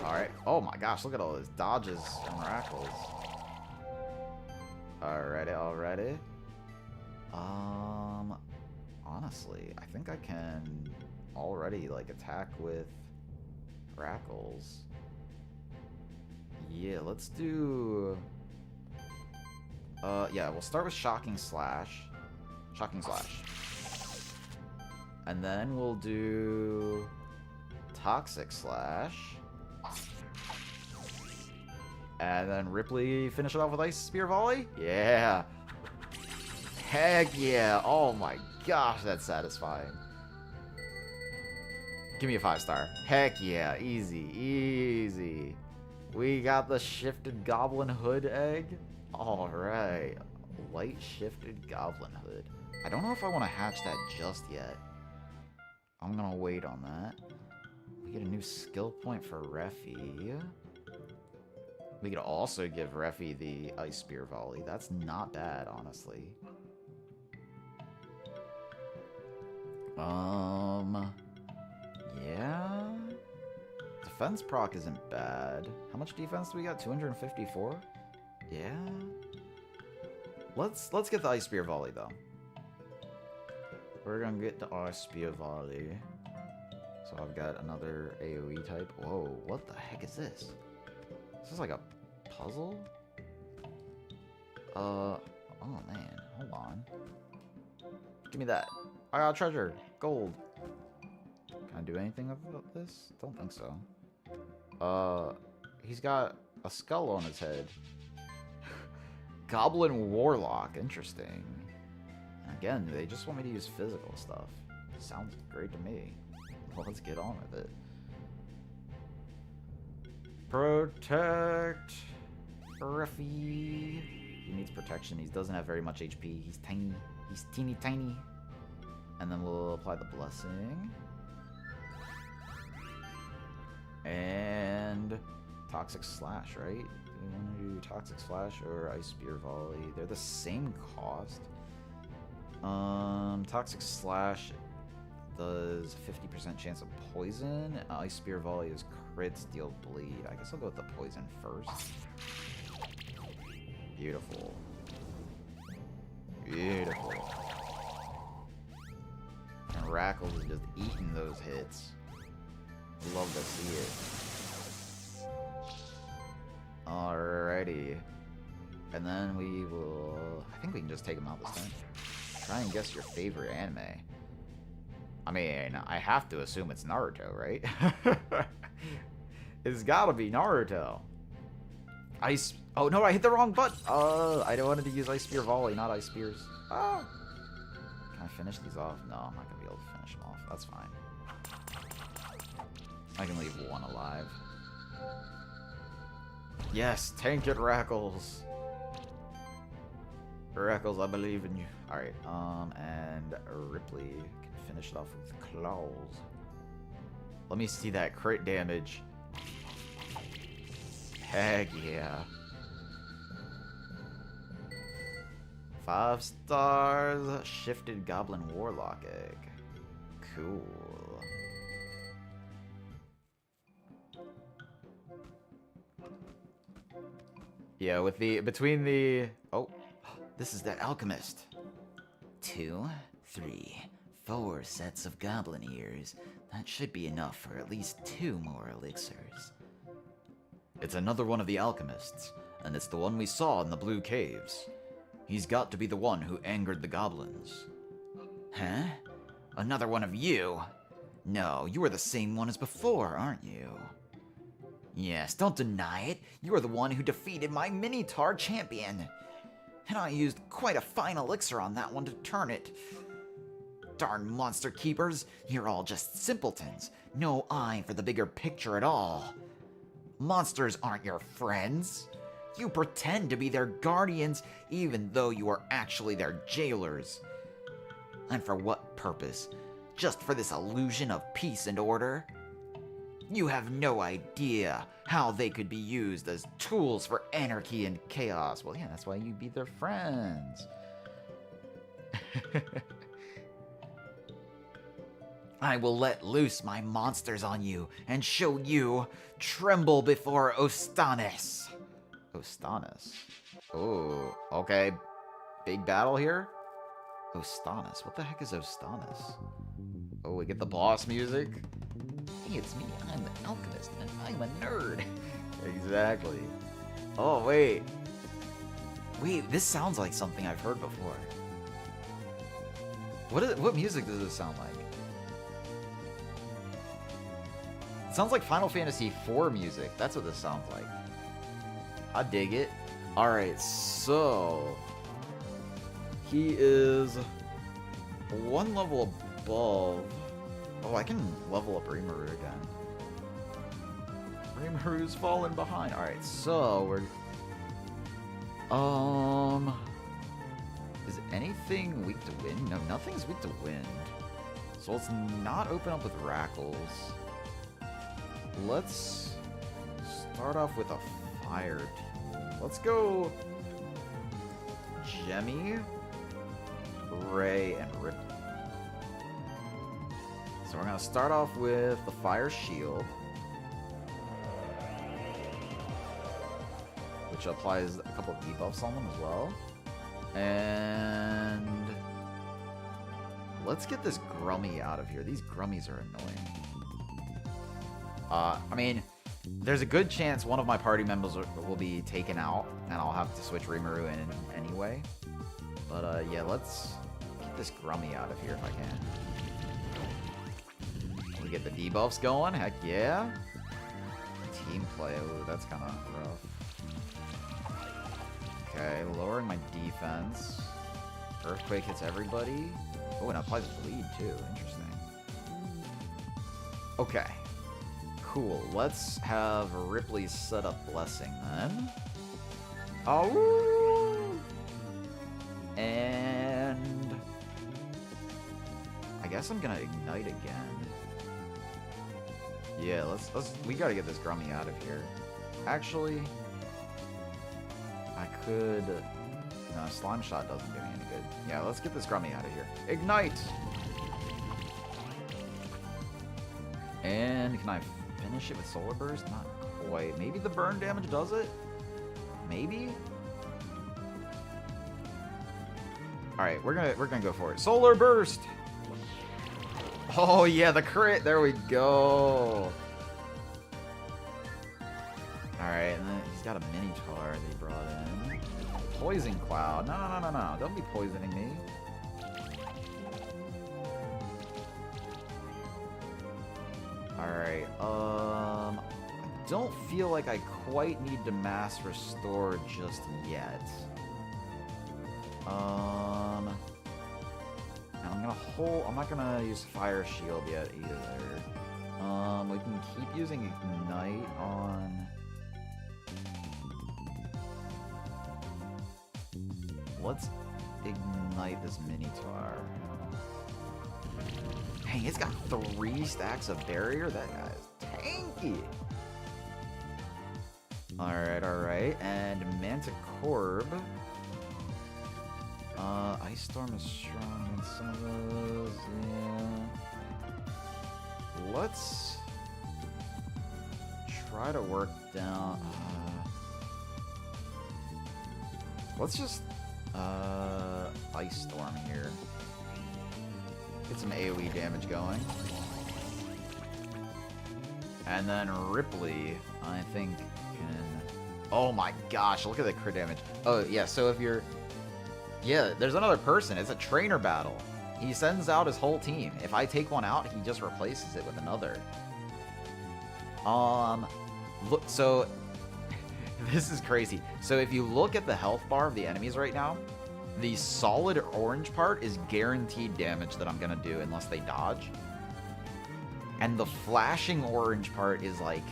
Alright. Oh my gosh, look at all those dodges and Rackles. Alrighty. Honestly, I think I can already like attack with Rackles. Yeah, let's do yeah, we'll start with Shocking Slash. And then we'll do Toxic Slash. And then Ripley finish it off with Ice Spear Volley? Yeah. Heck yeah. Oh my gosh, that's satisfying. Give me a 5-star. Heck yeah. Easy. We got the Shifted Goblin Hood egg. Alright. Light Shifted Goblin Hood. I don't know if I want to hatch that just yet. I'm gonna wait on that. We get a new skill point for Reffy. We could also give Reffy the Ice Spear Volley. That's not bad, honestly. Yeah. Defense proc isn't bad. How much defense do we got? 254? Yeah. Let's get the Ice Spear Volley though. We're gonna get the Ice Spear Volley. So I've got another AoE type. Whoa, what the heck is this? This is like a puzzle? Oh man, hold on. Give me that. I got treasure. Gold. Can I do anything about this? Don't think so. He's got a skull on his head. Goblin Warlock. Interesting. Again, they just want me to use physical stuff. Sounds great to me. Well, let's get on with it. Protect Reffy. He needs protection. He doesn't have very much HP. He's tiny. He's teeny tiny. And then we'll apply the Blessing. And Toxic Slash, right? we want to do Toxic Slash or Ice Spear Volley. They're the same cost. Toxic Slash does 50% chance of poison. Ice Spear Volley is crits, deal bleed. I guess I'll go with the poison first. Beautiful. Beautiful. And Rackles is just eating those hits. Love to see it. Alrighty. And then we will... I think we can just take them out this time. Try and guess your favorite anime. I mean, I have to assume it's Naruto, right? It's gotta be Naruto. Ice... Oh, no, I hit the wrong button! I wanted to use Ice Spear Volley, not Ice Spears. Ah! Can I finish these off? No, I'm not gonna be able to finish them off. That's fine. I can leave one alive. Yes, tank it, Rackles! Rackles, I believe in you. Alright, and Ripley can finish it off with claws. Let me see that crit damage. Heck yeah. 5 stars. Shifted Goblin Warlock Egg. Cool. Yeah, with the... Between the... Oh, this is the Alchemist. 2, 3, 4 sets of goblin ears. That should be enough for at least 2 more elixirs. It's another one of the alchemists, and it's the one we saw in the Blue Caves. He's got to be the one who angered the goblins. Huh? Another one of you? No, you are the same one as before, aren't you? Yes, don't deny it. You are the one who defeated my Minotaur champion. And I used quite a fine elixir on that one to turn it. Darn monster keepers, you're all just simpletons. No eye for the bigger picture at all. Monsters aren't your friends. You pretend to be their guardians, even though you are actually their jailers. And for what purpose? Just for this illusion of peace and order? You have no idea how they could be used as tools for anarchy and chaos. Well, yeah, that's why you be their friends. I will let loose my monsters on you and show you tremble before Ostanis. Ostanis? Oh, okay. Big battle here? Ostanis. What the heck is Ostanis? Oh, we get the boss music. Hey, it's me. I'm the alchemist, and I'm a nerd. Exactly. Oh, wait. Wait, this sounds like something I've heard before. What music does this sound like? It sounds like Final Fantasy IV music. That's what this sounds like. I dig it. Alright, so... He is 1 level above... Oh, I can level up Rimuru again. Rimuru's fallen behind. Alright, so we're... Is anything weak to wind? No, nothing's weak to wind. So let's not open up with Rackles. Let's start off with a fire team. Let's go Jemmy, Ray, and Ripley. So we're going to start off with the fire shield, which applies a couple of debuffs on them as well. And let's get this Grummy out of here. These Grummies are annoying. I mean, there's a good chance one of my party members will be taken out, and I'll have to switch Rimuru in anyway. But, yeah, let's get this Grummy out of here if I can. We get the debuffs going, heck yeah. Team play, ooh, that's kind of rough. Okay, lowering my defense. Earthquake hits everybody. Oh, and applies bleed, too. Interesting. Okay. Cool. Let's have Ripley set up Blessing then. Oh! And I guess I'm gonna Ignite again. Yeah, we gotta get this Grummy out of here. Actually, could... No, Slime Shot doesn't do me any good. Yeah, let's get this Grummy out of here. Ignite! And can I finish it with Solar Burst? Not quite. Maybe the burn damage does it? Maybe? Alright, we're gonna go for it. Solar Burst! Oh yeah, the crit! There we go! Alright, and then he's got a Minotaur they brought in. Poison Cloud. No. Don't be poisoning me. Alright, I don't feel like I quite need to mass restore just yet. And I'm not gonna use Fire Shield yet either. We can keep using Ignite on... Let's ignite this Minotaur. Hey, it's got 3 stacks of barrier? That guy's tanky! Alright. And Manticorb. Ice Storm is strong in some of those, yeah. Let's try to work down... let's just... Ice Storm here. Get some AoE damage going. And then Ripley, I think, can... Oh my gosh, look at the crit damage. Oh, yeah, so if you're... Yeah, there's another person. It's a trainer battle. He sends out his whole team. If I take one out, he just replaces it with another. Look, so... This is crazy. So if you look at the health bar of the enemies right now, the solid orange part is guaranteed damage that I'm gonna do unless they dodge. And the flashing orange part is like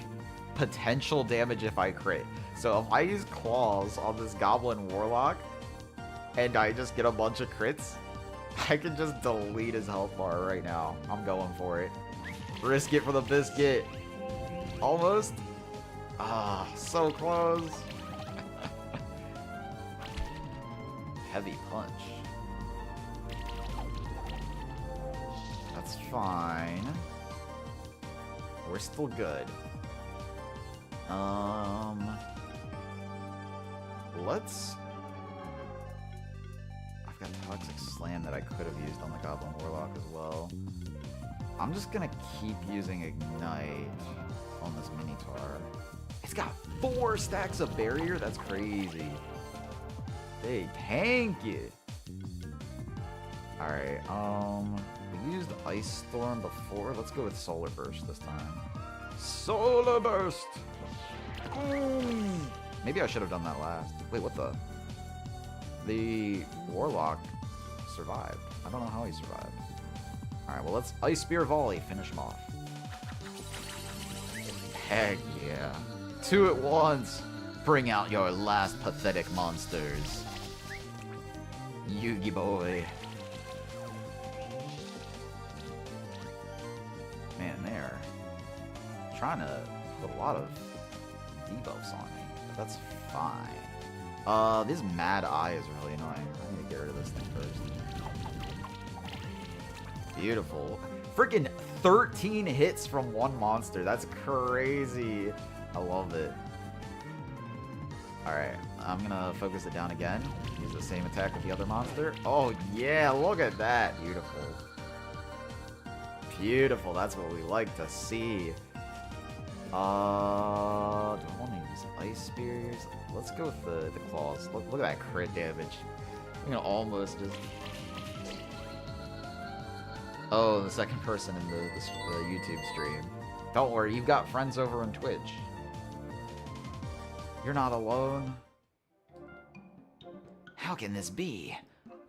potential damage if I crit. So if I use claws on this Goblin Warlock and I just get a bunch of crits, I can just delete his health bar right now. I'm going for it. Risk it for the biscuit. Almost. Ah, so close. Heavy punch. That's fine. We're still good. Let's... I've got Toxic Slam that I could have used on the Goblin Warlock as well. I'm just gonna keep using Ignite on this Minotaur. It's got 4 stacks of barrier? That's crazy. They tank it. Alright, we used Ice Storm before. Let's go with Solar Burst this time. Solar Burst! Maybe I should have done that last. Wait, what the? The Warlock survived. I don't know how he survived. Alright, well, let's Ice Spear Volley. Finish him off. Heck yeah. 2 at once. Bring out your last pathetic monsters. Yugi boy. Man, they're trying to put a lot of debuffs on me, but that's fine. This Mad Eye is really annoying. I need to get rid of this thing first. Beautiful. Freaking 13 hits from one monster. That's crazy. I love it. Alright, I'm gonna focus it down again. Use the same attack with the other monster. Oh yeah, look at that. Beautiful. Beautiful, that's what we like to see. Do I want to use Ice Spears? Let's go with the claws. Look at that crit damage. I'm gonna almost just... Oh, the second person in the YouTube stream. Don't worry, you've got friends over on Twitch. You're not alone. How can this be?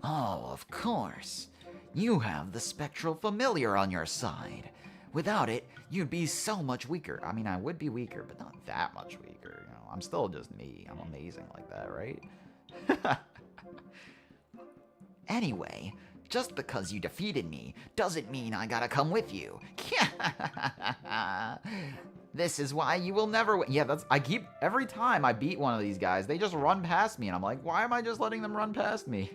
Oh, of course. You have the Spectral Familiar on your side. Without it, you'd be so much weaker. I mean, I would be weaker, but not that much weaker. You know, I'm still just me. I'm amazing like that, right? Anyway, just because you defeated me doesn't mean I gotta come with you. This is why you will never win. Yeah, every time I beat one of these guys, they just run past me, and I'm like, why am I just letting them run past me?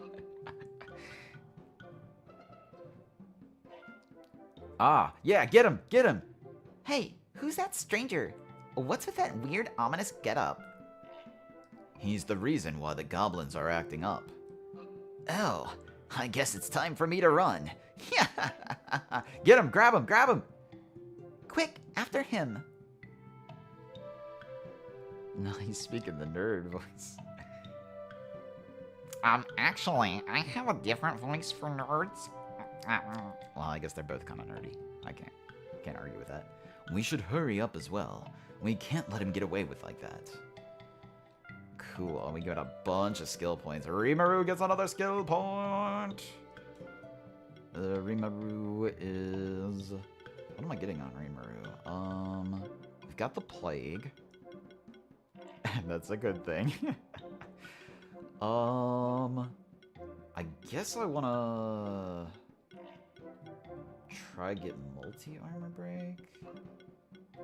Ah, yeah, get him, get him. Hey, who's that stranger? What's with that weird, ominous getup? He's the reason why the goblins are acting up. Oh, I guess it's time for me to run. Get him, grab him, grab him. Quick, after him. No, he's speaking the nerd voice. Actually, I have a different voice for nerds. Well, I guess they're both kind of nerdy. I can't argue with that. We should hurry up as well. We can't let him get away with like that. Cool, we got a bunch of skill points. Rimuru gets another skill point. Rimuru is... What am I getting on Rimuru? We've got the plague. That's a good thing. I guess I wanna try get multi-armor break.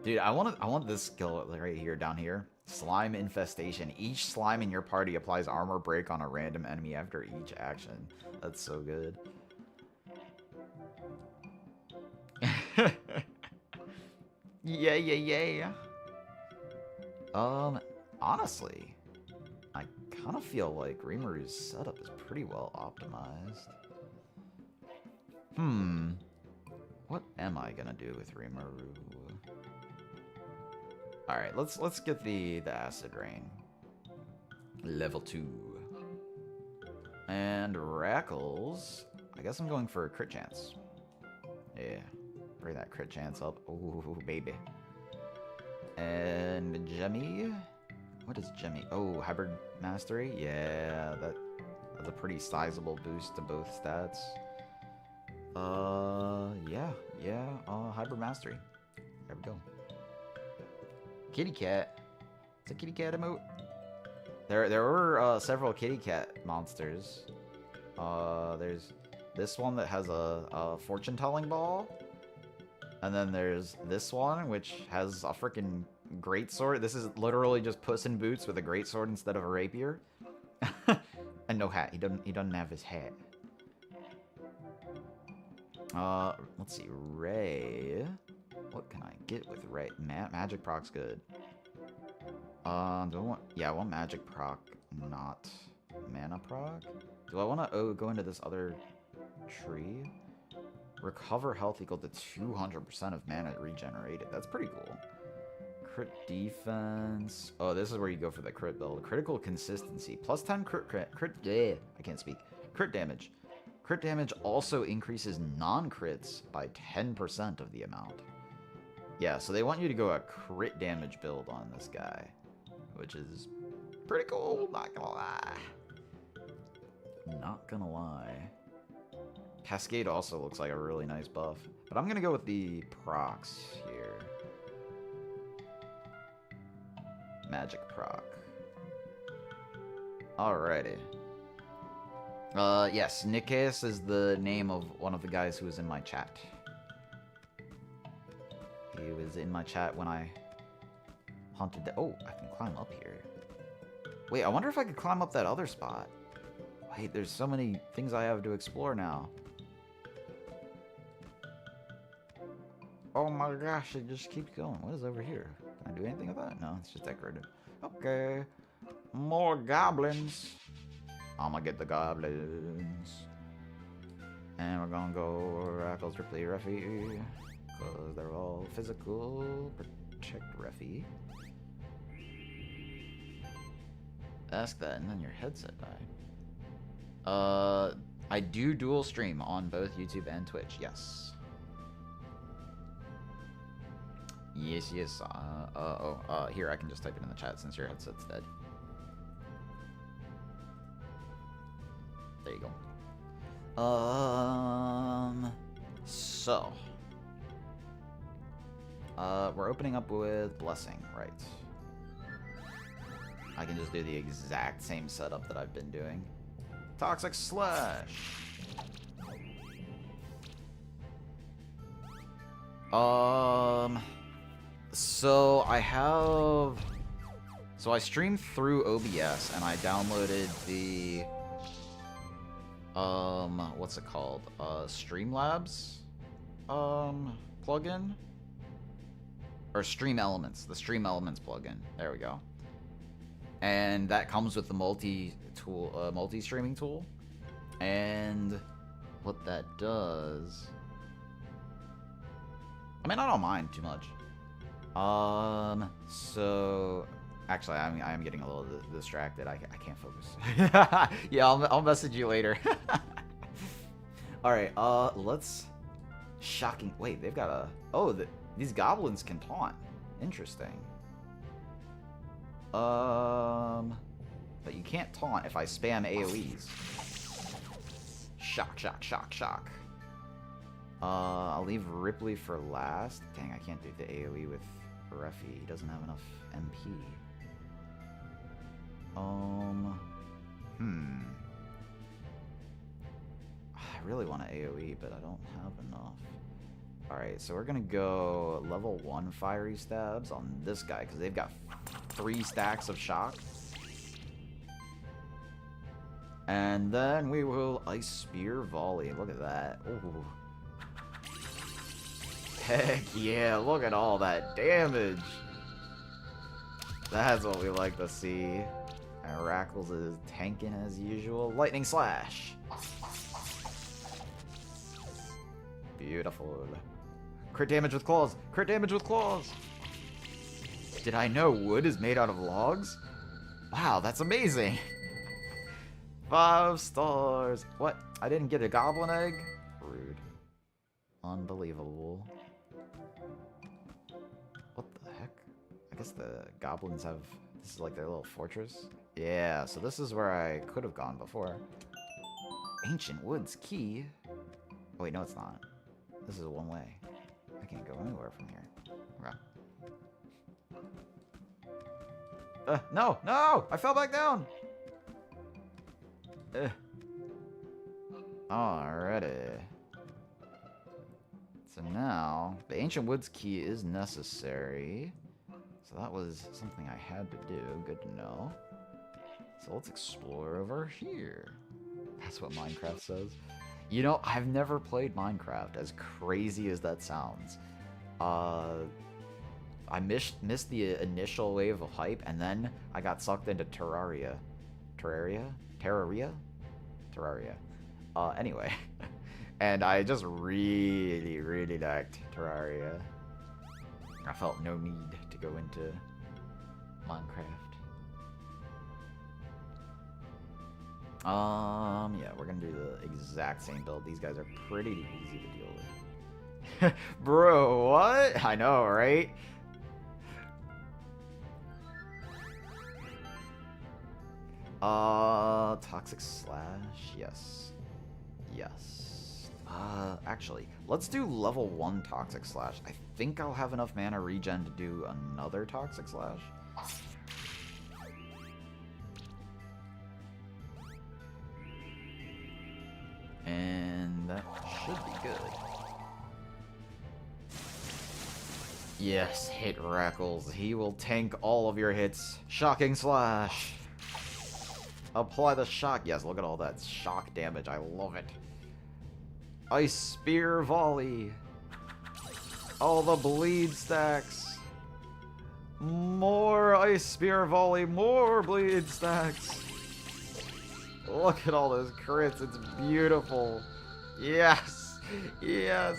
Dude, I want this skill right here, down here. Slime infestation. Each slime in your party applies armor break on a random enemy after each action. That's so good. Yeah. Honestly, I kind of feel like Rimuru's setup is pretty well optimized. What am I gonna do with Rimuru? Alright, let's get the acid rain. Level 2. And Rackles. I guess I'm going for a crit chance. Yeah. Bring that crit chance up. Ooh, baby. And Jemmy. What is Jemmy? Oh, Hybrid Mastery? Yeah, that's a pretty sizable boost to both stats. Yeah, Hybrid Mastery. There we go. Kitty cat. It's a kitty cat emote. There were several kitty cat monsters. There's this one that has a fortune telling ball, and then there's this one which has a freaking greatsword. This is literally just Puss in Boots with a greatsword instead of a rapier, and no hat. He doesn't have his hat. Let's see, Ray. What can I get with Ray? Magic proc's good. Do I want magic proc, not mana proc. Do I want to go into this other tree? Recover health equal to 200% of mana regenerated. That's pretty cool. Crit defense. Oh, this is where you go for the crit build. Critical consistency. Plus 10 crit. I can't speak. Crit damage. Crit damage also increases non-crits by 10% of the amount. Yeah, so they want you to go a crit damage build on this guy, which is pretty cool, not gonna lie. Not gonna lie. Cascade also looks like a really nice buff, but I'm gonna go with the procs here. Magic proc. Alrighty. Yes, Nicaeus is the name of one of the guys who was in my chat. He was in my chat when I hunted the... Oh, I can climb up here. Wait, I wonder if I could climb up that other spot. Wait, there's so many things I have to explore now. Oh my gosh, it just keeps going. What is over here? Can I do anything with that? No, it's just decorative. Okay. More goblins. I'm gonna get the goblins. And we're gonna go Rackles, Ripley, Ruffy. Because they're all physical. Protect Ruffy. Ask that and then your headset died. I do dual stream on both YouTube and Twitch, yes. Yes. Here, I can just type it in the chat since your headset's dead. There you go. So. We're opening up with Blessing, right? I can just do the exact same setup that I've been doing. Toxic Slash! So I have... So I streamed through OBS and I downloaded the... what's it called? Streamlabs plugin? Or Stream Elements. The Stream Elements plugin. There we go. And that comes with the multi-streaming tool. And what that does... I mean, I don't mind too much. So... Actually, I am getting a little distracted. I can't focus. Yeah, I'll message you later. Alright, let's... Shocking... Wait, they've got a... Oh, these goblins can taunt. Interesting. But you can't taunt if I spam AoEs. Shock, shock, shock, shock. I'll leave Ripley for last. Dang, I can't do the AoE with Refi. He doesn't have enough MP. I really want to AoE, but I don't have enough. Alright, so we're gonna go level 1 fiery stabs on this guy, because they've got 3 stacks of shock. And then we will Ice Spear Volley. Look at that. Ooh. Heck yeah, look at all that damage. That's what we like to see. And Rackles is tanking as usual. Lightning Slash. Beautiful. Crit damage with claws. Crit damage with claws. Did I know wood is made out of logs? Wow, that's amazing. 5 stars. What? I didn't get a goblin egg? Rude. Unbelievable. What the heck? I guess the goblins have... This is like their little fortress? Yeah, so this is where I could have gone before. Ancient Woods Key? Oh wait, no it's not. This is one way. I can't go anywhere from here. Okay. No! No! I fell back down! Alrighty. So now, the Ancient Woods Key is necessary. So that was something I had to do. Good to know. So let's explore over here. That's what Minecraft says. You know, I've never played Minecraft, as crazy as that sounds. I missed the initial wave of hype, and then I got sucked into Terraria. Terraria? Anyway. And I just really, really liked Terraria. I felt no need to go into Minecraft. Yeah, we're gonna do the exact same build. These guys are pretty easy to deal with. Bro, what? I know, right? Toxic Slash, yes. Yes. Actually, let's do level 1 Toxic Slash. I think I'll have enough mana regen to do another Toxic Slash. And that should be good. Yes, hit Rackles. He will tank all of your hits. Shocking Slash. Apply the shock. Yes, look at all that shock damage. I love it. Ice Spear Volley. All the bleed stacks. More Ice Spear Volley. More bleed stacks. Look at all those crits. It's beautiful. Yes. Yes.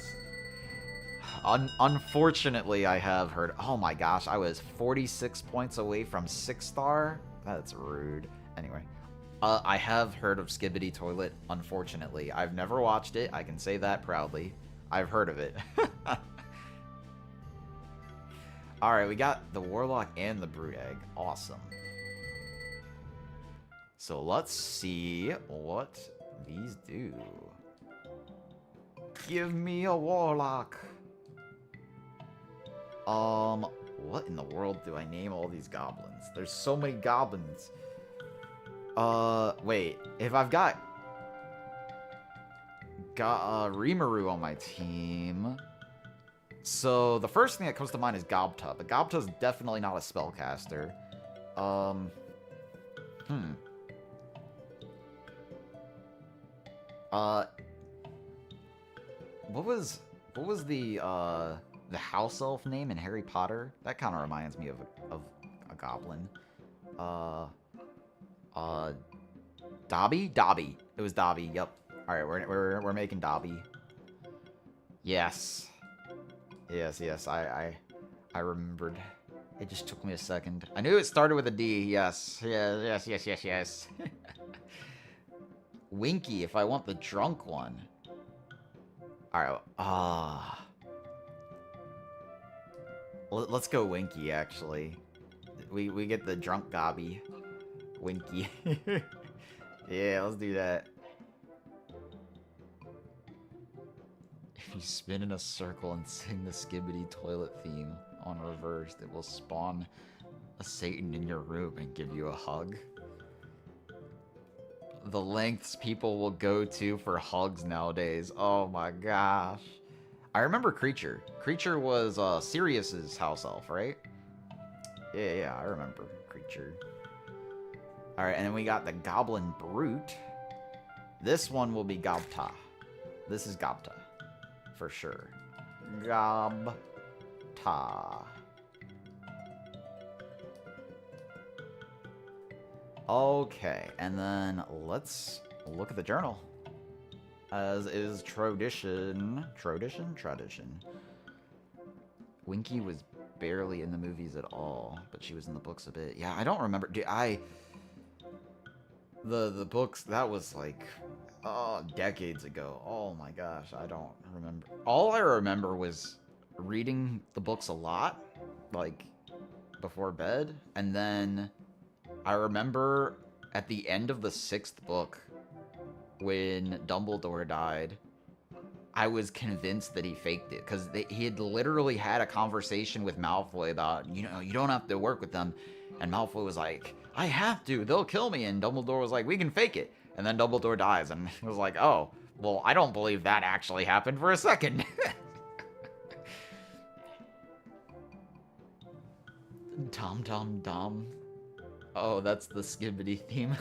Unfortunately, I have heard... Oh my gosh, I was 46 points away from 6-star? That's rude. Anyway. I have heard of Skibidi Toilet, unfortunately. I've never watched it. I can say that proudly. I've heard of it. Alright, we got the Warlock and the Brood Egg. Awesome. So let's see what these do. Give me a Warlock. What in the world do I name all these goblins? There's so many goblins. Wait. If I've got Rimuru on my team, So the first thing that comes to mind is Gobta, but Gobta is definitely not a spellcaster. Hmm. What was the house elf name in Harry Potter? That kind of reminds me of a goblin. Dobby? Dobby. It was Dobby. Yep. All right, we're making Dobby. Yes. Yes. I remembered. It just took me a second. I knew it started with a D. Yes. Yes. Winky, if I want the drunk one. Alright, let's go Winky, actually. We get the drunk gobby. Winky. Yeah, let's do that. If you spin in a circle and sing the Skibbity toilet theme on reverse, it will spawn a Satan in your room and give you a hug. The lengths people will go to for hugs nowadays. Oh my gosh. I remember Creature. Creature was Sirius's house elf, right? Yeah, I remember Creature. Alright, and then we got the Goblin Brute. This one will be Gobta. This is Gobta. For sure. Gobta. Okay, and then let's look at the journal. As is tradition. Tradition. Winky was barely in the movies at all, but she was in the books a bit. Yeah, I don't remember. The books, that was like, decades ago. Oh my gosh, I don't remember. All I remember was reading the books a lot, like, before bed, and then I remember at the end of the 6th book, when Dumbledore died, I was convinced that he faked it, because he had literally had a conversation with Malfoy about, you don't have to work with them, and Malfoy was like, I have to, they'll kill me, and Dumbledore was like, we can fake it, and then Dumbledore dies, and it was like, oh, well, I don't believe that actually happened for a second. Tom Tom Dom. Oh, that's the Skibbity theme.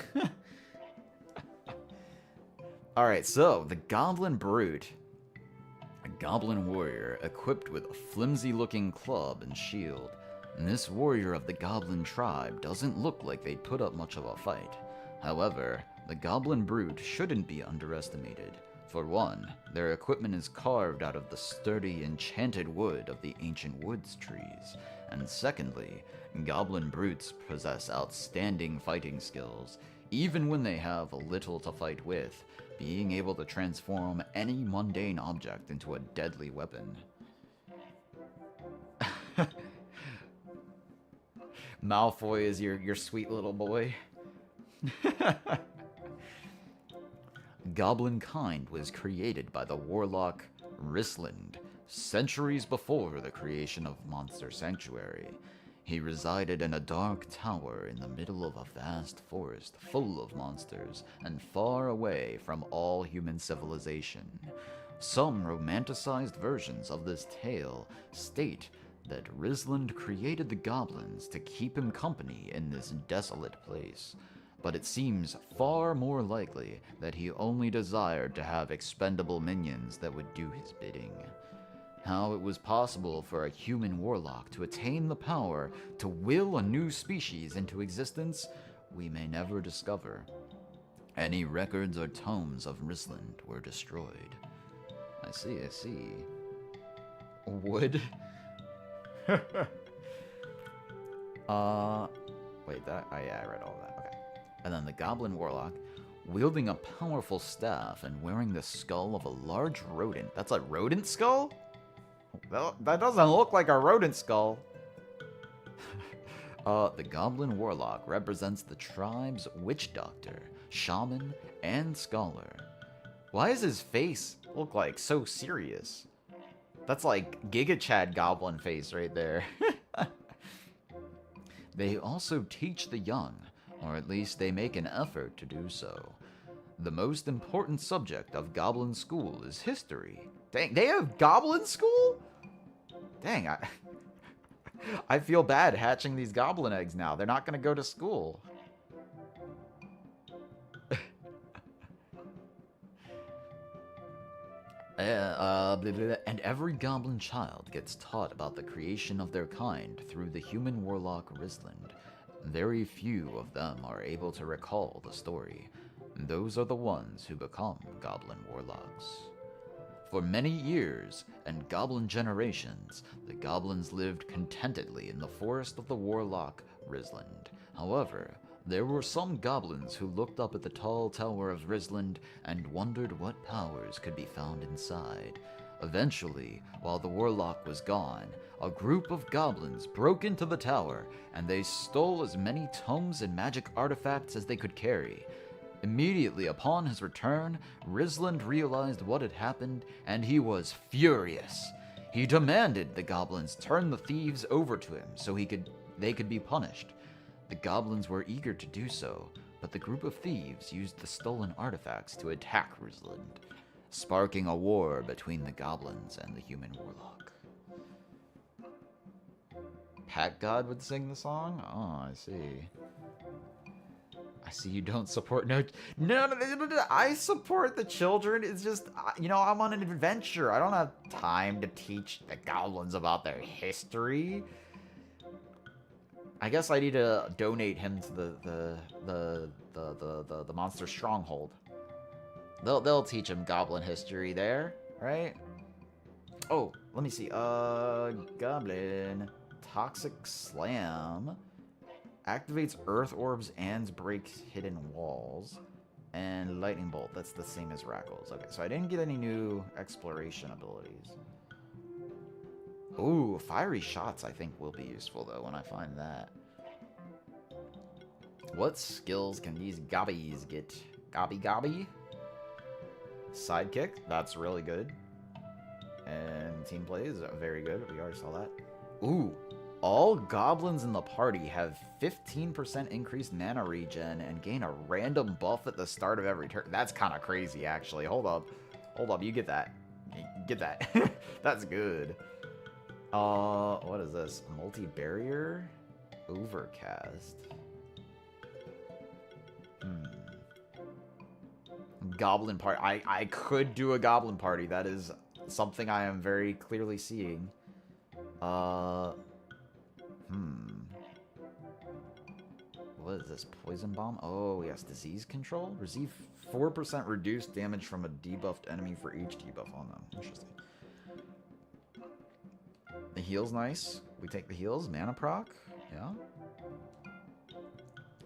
Alright, so, the Goblin Brute. A goblin warrior equipped with a flimsy-looking club and shield. And this warrior of the goblin tribe doesn't look like they'd put up much of a fight. However, the Goblin Brute shouldn't be underestimated. For one, their equipment is carved out of the sturdy, enchanted wood of the ancient woods trees. And secondly, Goblin Brutes possess outstanding fighting skills, even when they have little to fight with, being able to transform any mundane object into a deadly weapon. Malfoy is your sweet little boy. Goblin kind was created by the warlock Risland centuries before the creation of Monster Sanctuary. He resided in a dark tower in the middle of a vast forest full of monsters and far away from all human civilization. Some romanticized versions of this tale state that Risland created the goblins to keep him company in this desolate place, but it seems far more likely that he only desired to have expendable minions that would do his bidding. How it was possible for a human warlock to attain the power to will a new species into existence, we may never discover. Any records or tomes of Risland were destroyed. I see. Wood? Wait, that, yeah, I read all that, okay. And then the Goblin Warlock, wielding a powerful staff and wearing the skull of a large rodent. That's a rodent skull? Well, that doesn't look like a rodent skull. The Goblin Warlock represents the tribe's witch doctor, shaman, and scholar. Why does his face look like so serious? That's like Giga Chad Goblin face right there. They also teach the young, or at least they make an effort to do so. The most important subject of Goblin School is history. Dang, they have Goblin School? Dang, I feel bad hatching these goblin eggs now. They're not going to go to school. Blah, blah, blah. And every goblin child gets taught about the creation of their kind through the human warlock Risland. Very few of them are able to recall the story. Those are the ones who become goblin warlocks. For many years and goblin generations, the goblins lived contentedly in the forest of the warlock Risland. However, there were some goblins who looked up at the tall tower of Risland and wondered what powers could be found inside. Eventually, while the warlock was gone, a group of goblins broke into the tower, and they stole as many tomes and magic artifacts as they could carry. Immediately upon his return, Risland realized what had happened, and he was furious. He demanded the goblins turn the thieves over to him so they could be punished. The goblins were eager to do so, but the group of thieves used the stolen artifacts to attack Risland, sparking a war between the goblins and the human warlock. Pack God would sing the song? Oh, I see. I see you don't support no, I support the children. It's just, you know, I'm on an adventure. I don't have time to teach the goblins about their history. I guess I need to donate him to the monster stronghold. They'll teach him goblin history there, right? Oh, let me see. Goblin Toxic Slam activates earth orbs and breaks hidden walls, and lightning bolt. That's the same as Rackles. Okay, so I didn't get any new exploration abilities. Ooh, fiery shots I think will be useful though when I find that. What skills can these gobbies get? Gobby? Sidekick, that's really good. And team play is very good. We already saw that. Ooh, all goblins in the party have 15% increased mana regen and gain a random buff at the start of every turn. That's kind of crazy, actually. Hold up, you get that. Get that. That's good. What is this? Multi-barrier? Overcast. Goblin party. I could do a goblin party. That is something I am very clearly seeing. What is this? Poison bomb? Oh, yes. Disease control? Receive 4% reduced damage from a debuffed enemy for each debuff on them. Interesting. The heal's nice. We take the heals. Mana proc. Yeah.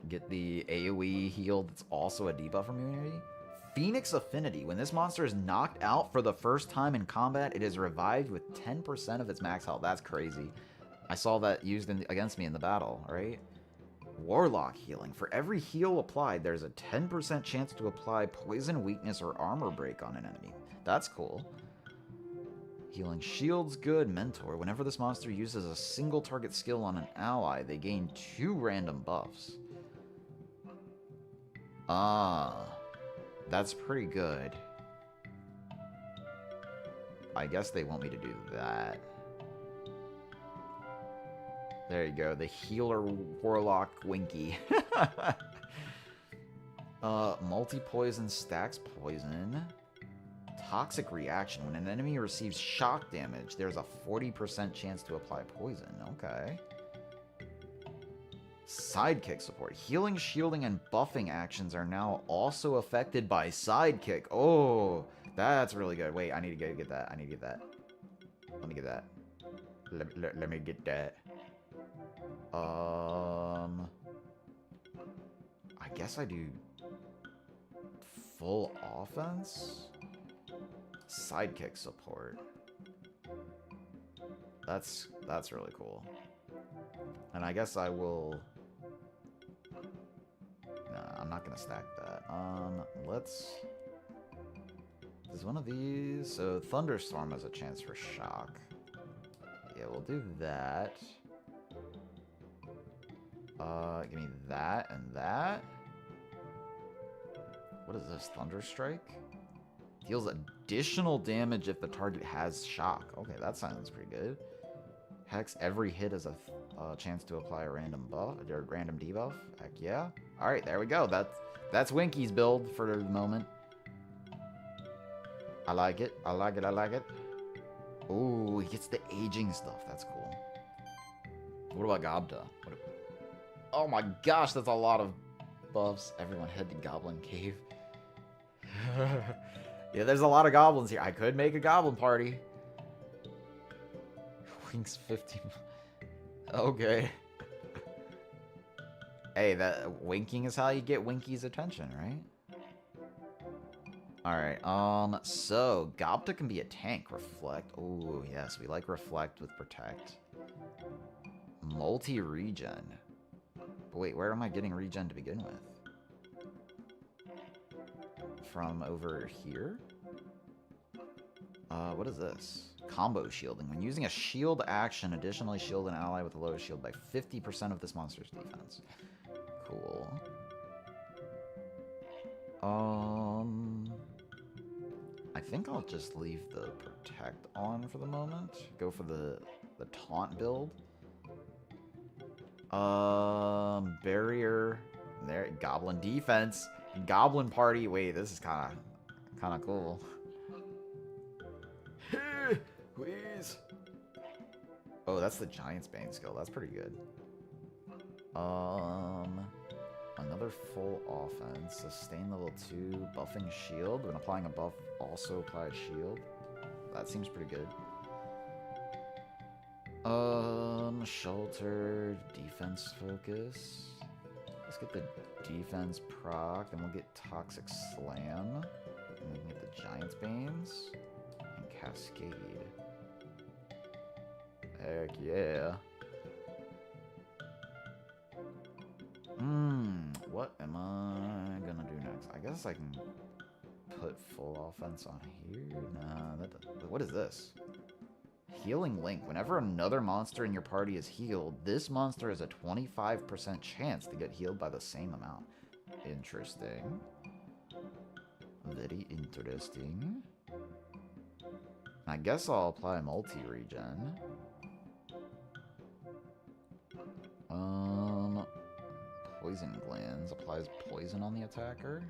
Get the AoE heal that's also a debuff immunity. Phoenix Affinity. When this monster is knocked out for the first time in combat, it is revived with 10% of its max health. That's crazy. I saw that used against me in the battle, right? Warlock healing. For every heal applied, there's a 10% chance to apply poison, weakness, or armor break on an enemy. That's cool. Healing shield's good. Mentor. Whenever this monster uses a single target skill on an ally, they gain 2 random buffs. Ah, that's pretty good. I guess they want me to do that. There you go, the healer warlock Winky. Multi-poison stacks poison. Toxic reaction. When an enemy receives shock damage, there's a 40% chance to apply poison. Okay. Sidekick support. Healing, shielding, and buffing actions are now also affected by sidekick. Oh, that's really good. Wait, I need to get that. I need to get that. Let me get that. Let me get that. I guess I do full offense? Sidekick support. That's really cool. And I guess I will... Nah, I'm not gonna stack that. Let's... Does one of these... So, Thunderstorm has a chance for shock. Yeah, we'll do that. Give me that and that. What is this? Thunderstrike? Deals additional damage if the target has shock. Okay, that sounds pretty good. Hex, every hit is a chance to apply a random buff, or random debuff. Heck yeah. Alright, there we go. That's Winky's build for the moment. I like it. I like it. I like it. Ooh, he gets the aging stuff. That's cool. What about Gobda? Oh my gosh, that's a lot of buffs. Everyone head to Goblin Cave. Yeah, there's a lot of goblins here. I could make a goblin party. Winks 15. Okay. Hey, that winking is how you get Winky's attention, right? Alright, so Gobta can be a tank. Reflect. Oh, yes, we like Reflect with Protect. Multi-regen. But wait, where am I getting regen to begin with? From over here? What is this? Combo shielding. When using a shield action, additionally shield an ally with a low shield by 50% of this monster's defense. Cool. I think I'll just leave the Protect on for the moment. Go for the Taunt build. Barrier. There, Goblin defense. Goblin party. Wait, this is kind of cool. Please. Oh, that's the Giant's Bane skill. That's pretty good. Another full offense. Sustain level 2. Buffing shield. When applying a buff, also apply a shield. That seems pretty good. Shelter. Defense focus. Let's get the defense proc. Then we'll get Toxic Slam. And we can get the Giant's Banes. And Cascade. Heck yeah. What am I gonna do next? I guess I can put full offense on here. Nah, that doesn't. What is this? Healing Link. Whenever another monster in your party is healed, this monster has a 25% chance to get healed by the same amount. Interesting. Very interesting. I guess I'll apply multi-regen. Poison Glands applies poison on the attacker.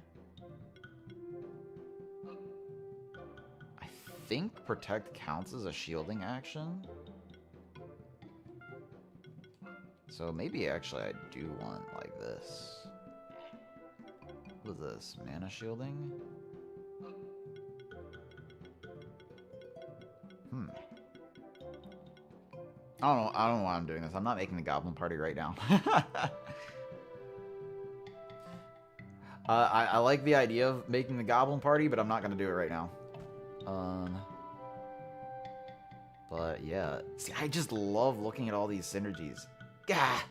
I think Protect counts as a shielding action. So maybe actually I do want like this. What is this? Mana shielding? I don't know why I'm doing this. I'm not making the Goblin party right now. I like the idea of making the Goblin party, but I'm not going to do it right now. But yeah. See, I just love looking at all these synergies. Gah!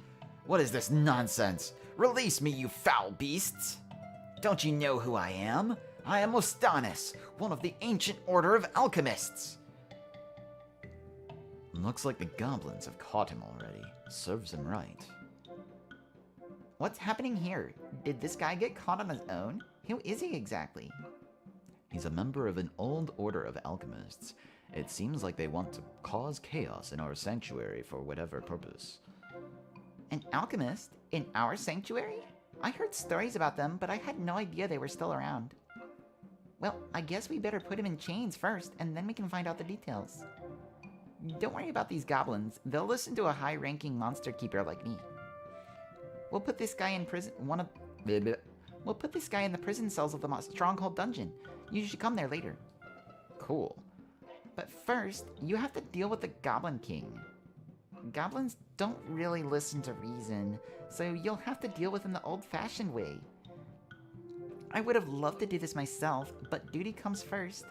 What is this nonsense? Release me, you foul beasts! Don't you know who I am? I am Ostanis, one of the ancient order of alchemists. Looks like the goblins have caught him already. Serves him right. What's happening here? Did this guy get caught on his own? Who is he exactly? He's a member of an old order of alchemists. It seems like they want to cause chaos in our sanctuary for whatever purpose. An alchemist? In our sanctuary? I heard stories about them, but I had no idea they were still around. Well, I guess we better put him in chains first, and then we can find out the details. Don't worry about these goblins. They'll listen to a high-ranking monster keeper like me. We'll put this guy in prison. We'll put this guy in the prison cells of the Stronghold dungeon. You should come there later. Cool. But first, you have to deal with the Goblin King. Goblins don't really listen to reason, so you'll have to deal with him the old-fashioned way. I would have loved to do this myself, but duty comes first.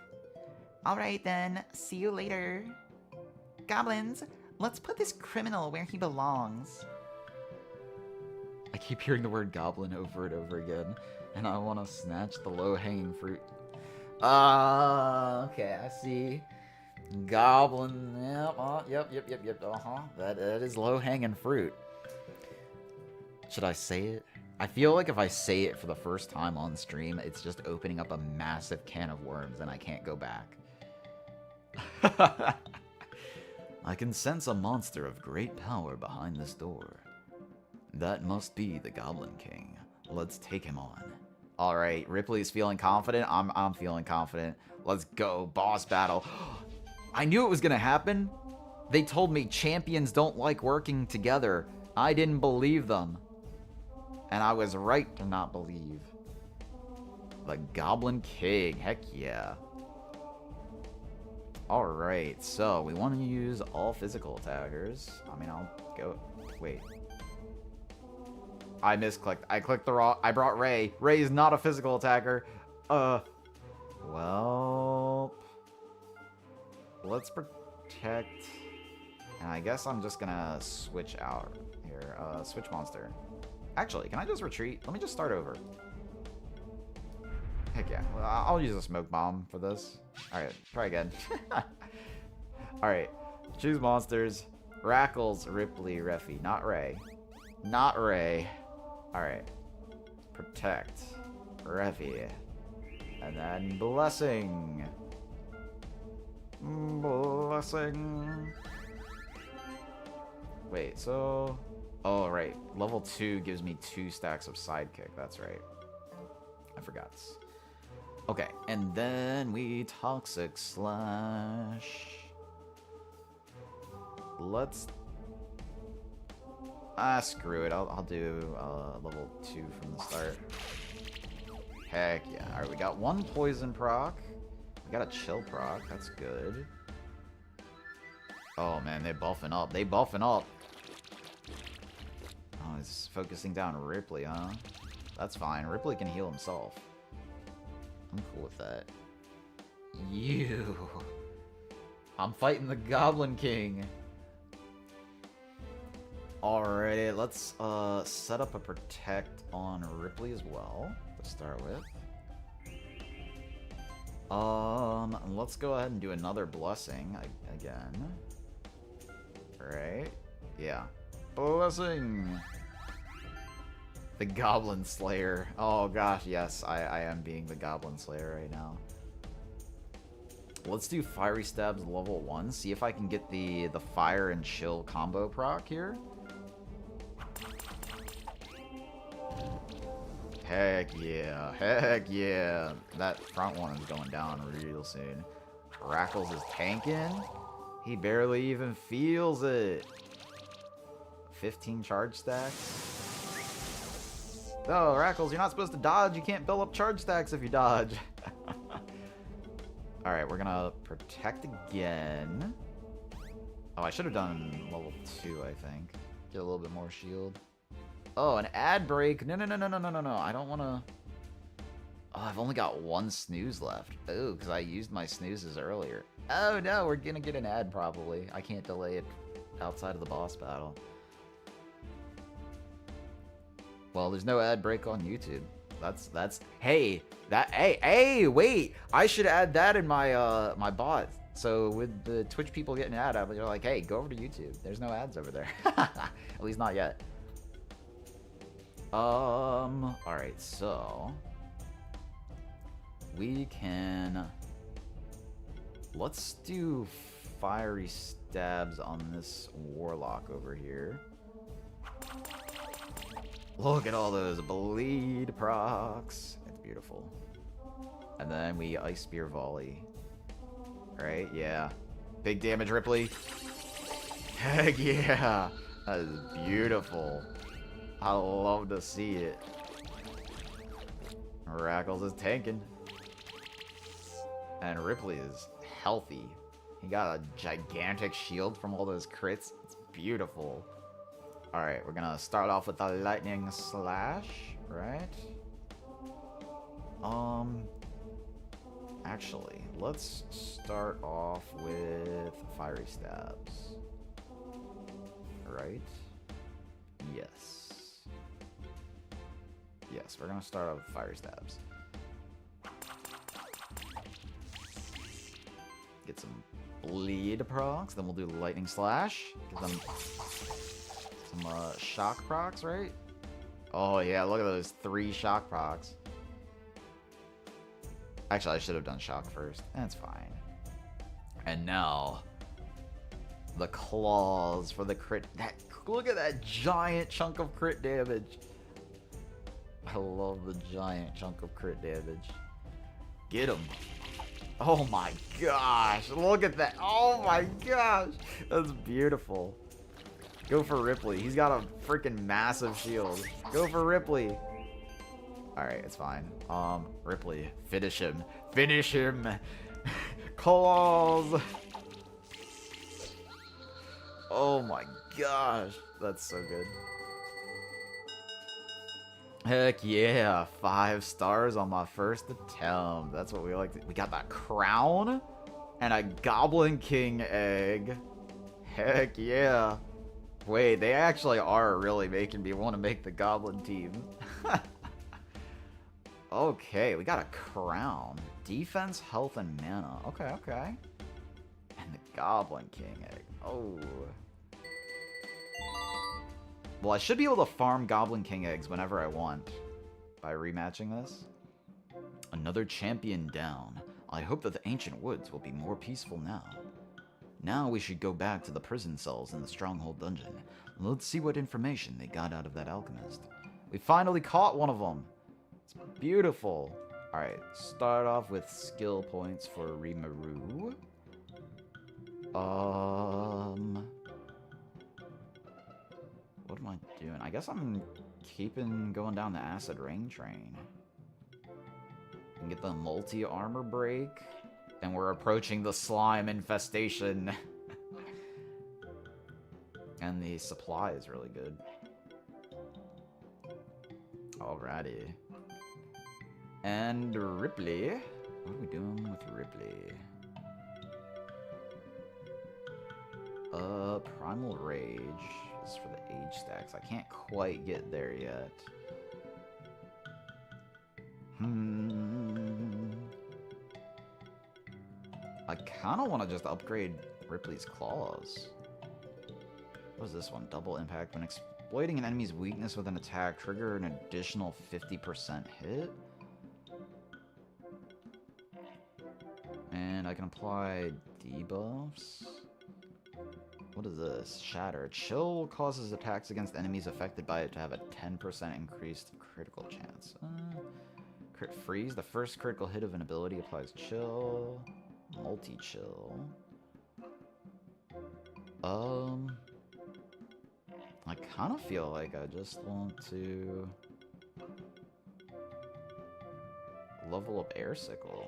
Alright then, see you later. Goblins, let's put this criminal where he belongs. I keep hearing the word goblin over and over again, and I want to snatch the low-hanging fruit. Okay, I see. Goblin, yep, That is low-hanging fruit. Should I say it? I feel like if I say it for the first time on stream, it's just opening up a massive can of worms and I can't go back. I can sense a monster of great power behind this door. That must be the Goblin King. Let's take him on. Alright, Ripley's feeling confident. I'm feeling confident. Let's go. Boss battle. I knew it was gonna happen. They told me champions don't like working together. I didn't believe them. And I was right to not believe. The Goblin King. Heck yeah. Alright, so we want to use all physical attackers. I mean, I'll go... Wait. I misclicked. I clicked the wrong... I brought Ray. Ray is not a physical attacker. Well... Let's protect... And I guess I'm just gonna switch out here. Switch monster. Actually, can I just retreat? Let me just start over. Heck yeah. Well, I'll use a smoke bomb for this. Alright, try again. Alright. Choose monsters. Rackles, Ripley, Reffy. Not Ray. Not Ray. Alright. Protect. Reffy. And then Blessing. Blessing. Wait, so... Oh, right. Level 2 gives me 2 stacks of sidekick. That's right. I forgot. Okay, and then we Toxic Slash. Let's... screw it. I'll do level 2 from the start. Heck yeah. Alright, we got 1 poison proc. We got a chill proc. That's good. Oh man, they're buffing up. They buffing up. Oh, he's focusing down Ripley, huh? That's fine. Ripley can heal himself. I'm cool with that. You. I'm fighting the Goblin King. Alrighty, let's set up a protect on Ripley as well to start with. Let's go ahead and do another blessing again. Right? Yeah. Blessing. The Goblin Slayer. Oh gosh, yes, I am being the Goblin Slayer right now. Let's do Fiery Stabs level 1. See if I can get the Fire and Chill combo proc here. Heck yeah. Heck yeah. That front one is going down real soon. Rackles is tanking. He barely even feels it. 15 charge stacks. Oh, Rackles, you're not supposed to dodge. You can't build up charge stacks if you dodge. Alright, we're gonna protect again. Oh, I should have done level 2, I think. Get a little bit more shield. Oh, an ad break. No. I don't want to... Oh, I've only got 1 snooze left. Oh, because I used my snoozes earlier. Oh, no, we're gonna get an ad probably. I can't delay it outside of the boss battle. Well, there's no ad break on YouTube. Hey, wait! I should add that in my my bot. So with the Twitch people getting an ad, I'll be like, hey, go over to YouTube. There's no ads over there. At least not yet. Alright, so we can... Let's do Fiery Stabs on this Warlock over here. Look at all those bleed procs. It's beautiful. And then we Ice Spear Volley. Right? Yeah. Big damage, Ripley. Heck yeah. That is beautiful. I love to see it. Rackles is tanking. And Ripley is healthy. He got a gigantic shield from all those crits. It's beautiful. Alright, we're gonna start off with the Lightning Slash, right? Actually, let's start off with Fiery Stabs. Right? Yes. Yes, we're gonna start off with Fiery Stabs. Get some bleed procs, then we'll do Lightning Slash. Give them some shock procs, right? Oh yeah, look at those 3 shock procs. Actually, I should have done shock first. That's fine. And now, The claws for the crit. Look at that giant chunk of crit damage. I love the giant chunk of crit damage. Get him. Oh my gosh. Look at that. Oh my gosh. That's beautiful. Go for Ripley. He's got a freaking massive shield. Go for Ripley. Alright, it's fine. Ripley. Finish him. Finish him. Claws. Oh my gosh. That's so good. Heck yeah. 5 stars on my first attempt. That's what we like to... We got that crown and a Goblin King egg. Heck yeah. Wait, they actually are really making me want to make the Goblin team. Okay, we got a crown. Defense, health, and mana. Okay, okay. And the Goblin King egg. Oh. Well, I should be able to farm Goblin King eggs whenever I want by rematching this. Another champion down. I hope that the Ancient Woods will be more peaceful now. Now we should go back to the prison cells in the Stronghold Dungeon. Let's see what information they got out of that alchemist. We finally caught one of them. It's beautiful. Alright, start off with skill points for Rimuru. What am I doing? I guess I'm going down the Acid Rain train. And get the multi-armor break. And we're approaching the slime infestation. And the supply is really good. Alrighty. And Ripley. What are we doing with Ripley? Primal Rage is for the age stacks. I can't quite get there yet. I kind of want to just upgrade Ripley's claws. What is this one? Double impact. When exploiting an enemy's weakness with an attack, trigger an additional 50% hit. And I can apply debuffs. What is this? Shatter. Chill causes attacks against enemies affected by it to have a 10% increased critical chance. Crit freeze. The first critical hit of an ability applies chill. Multi-chill. I kind of feel like I just want to level up Airsicle.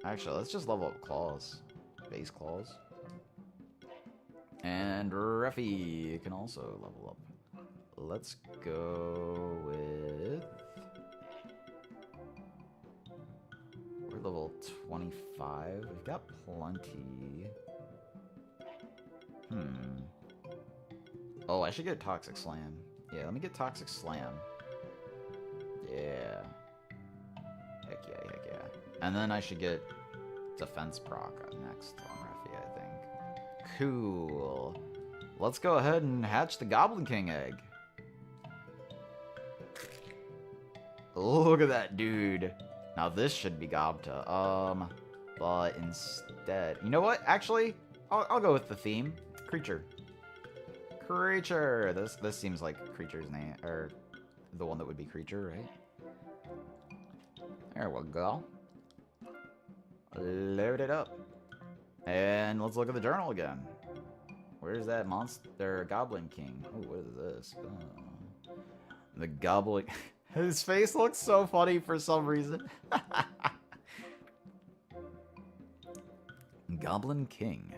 Actually, let's just level up Claws. Base Claws. And Ruffy can also level up. Let's go with... We're level 25. We've got plenty. Oh, I should get Toxic Slam. Yeah, let me get Toxic Slam. Yeah. Heck yeah, heck yeah. And then I should get Defense proc next on Ruffy, I think. Cool. Let's go ahead and hatch the Goblin King egg. Look at that dude. Now this should be Gobta. But instead... You know what? Actually, I'll go with the theme. Creature. Creature! This seems like Creature's name, or the one that would be Creature, right? There we go. Load it up. And let's look at the journal again. Where's that monster Goblin King? Oh, what is this? Oh. The Goblin... His face looks so funny for some reason. Goblin King.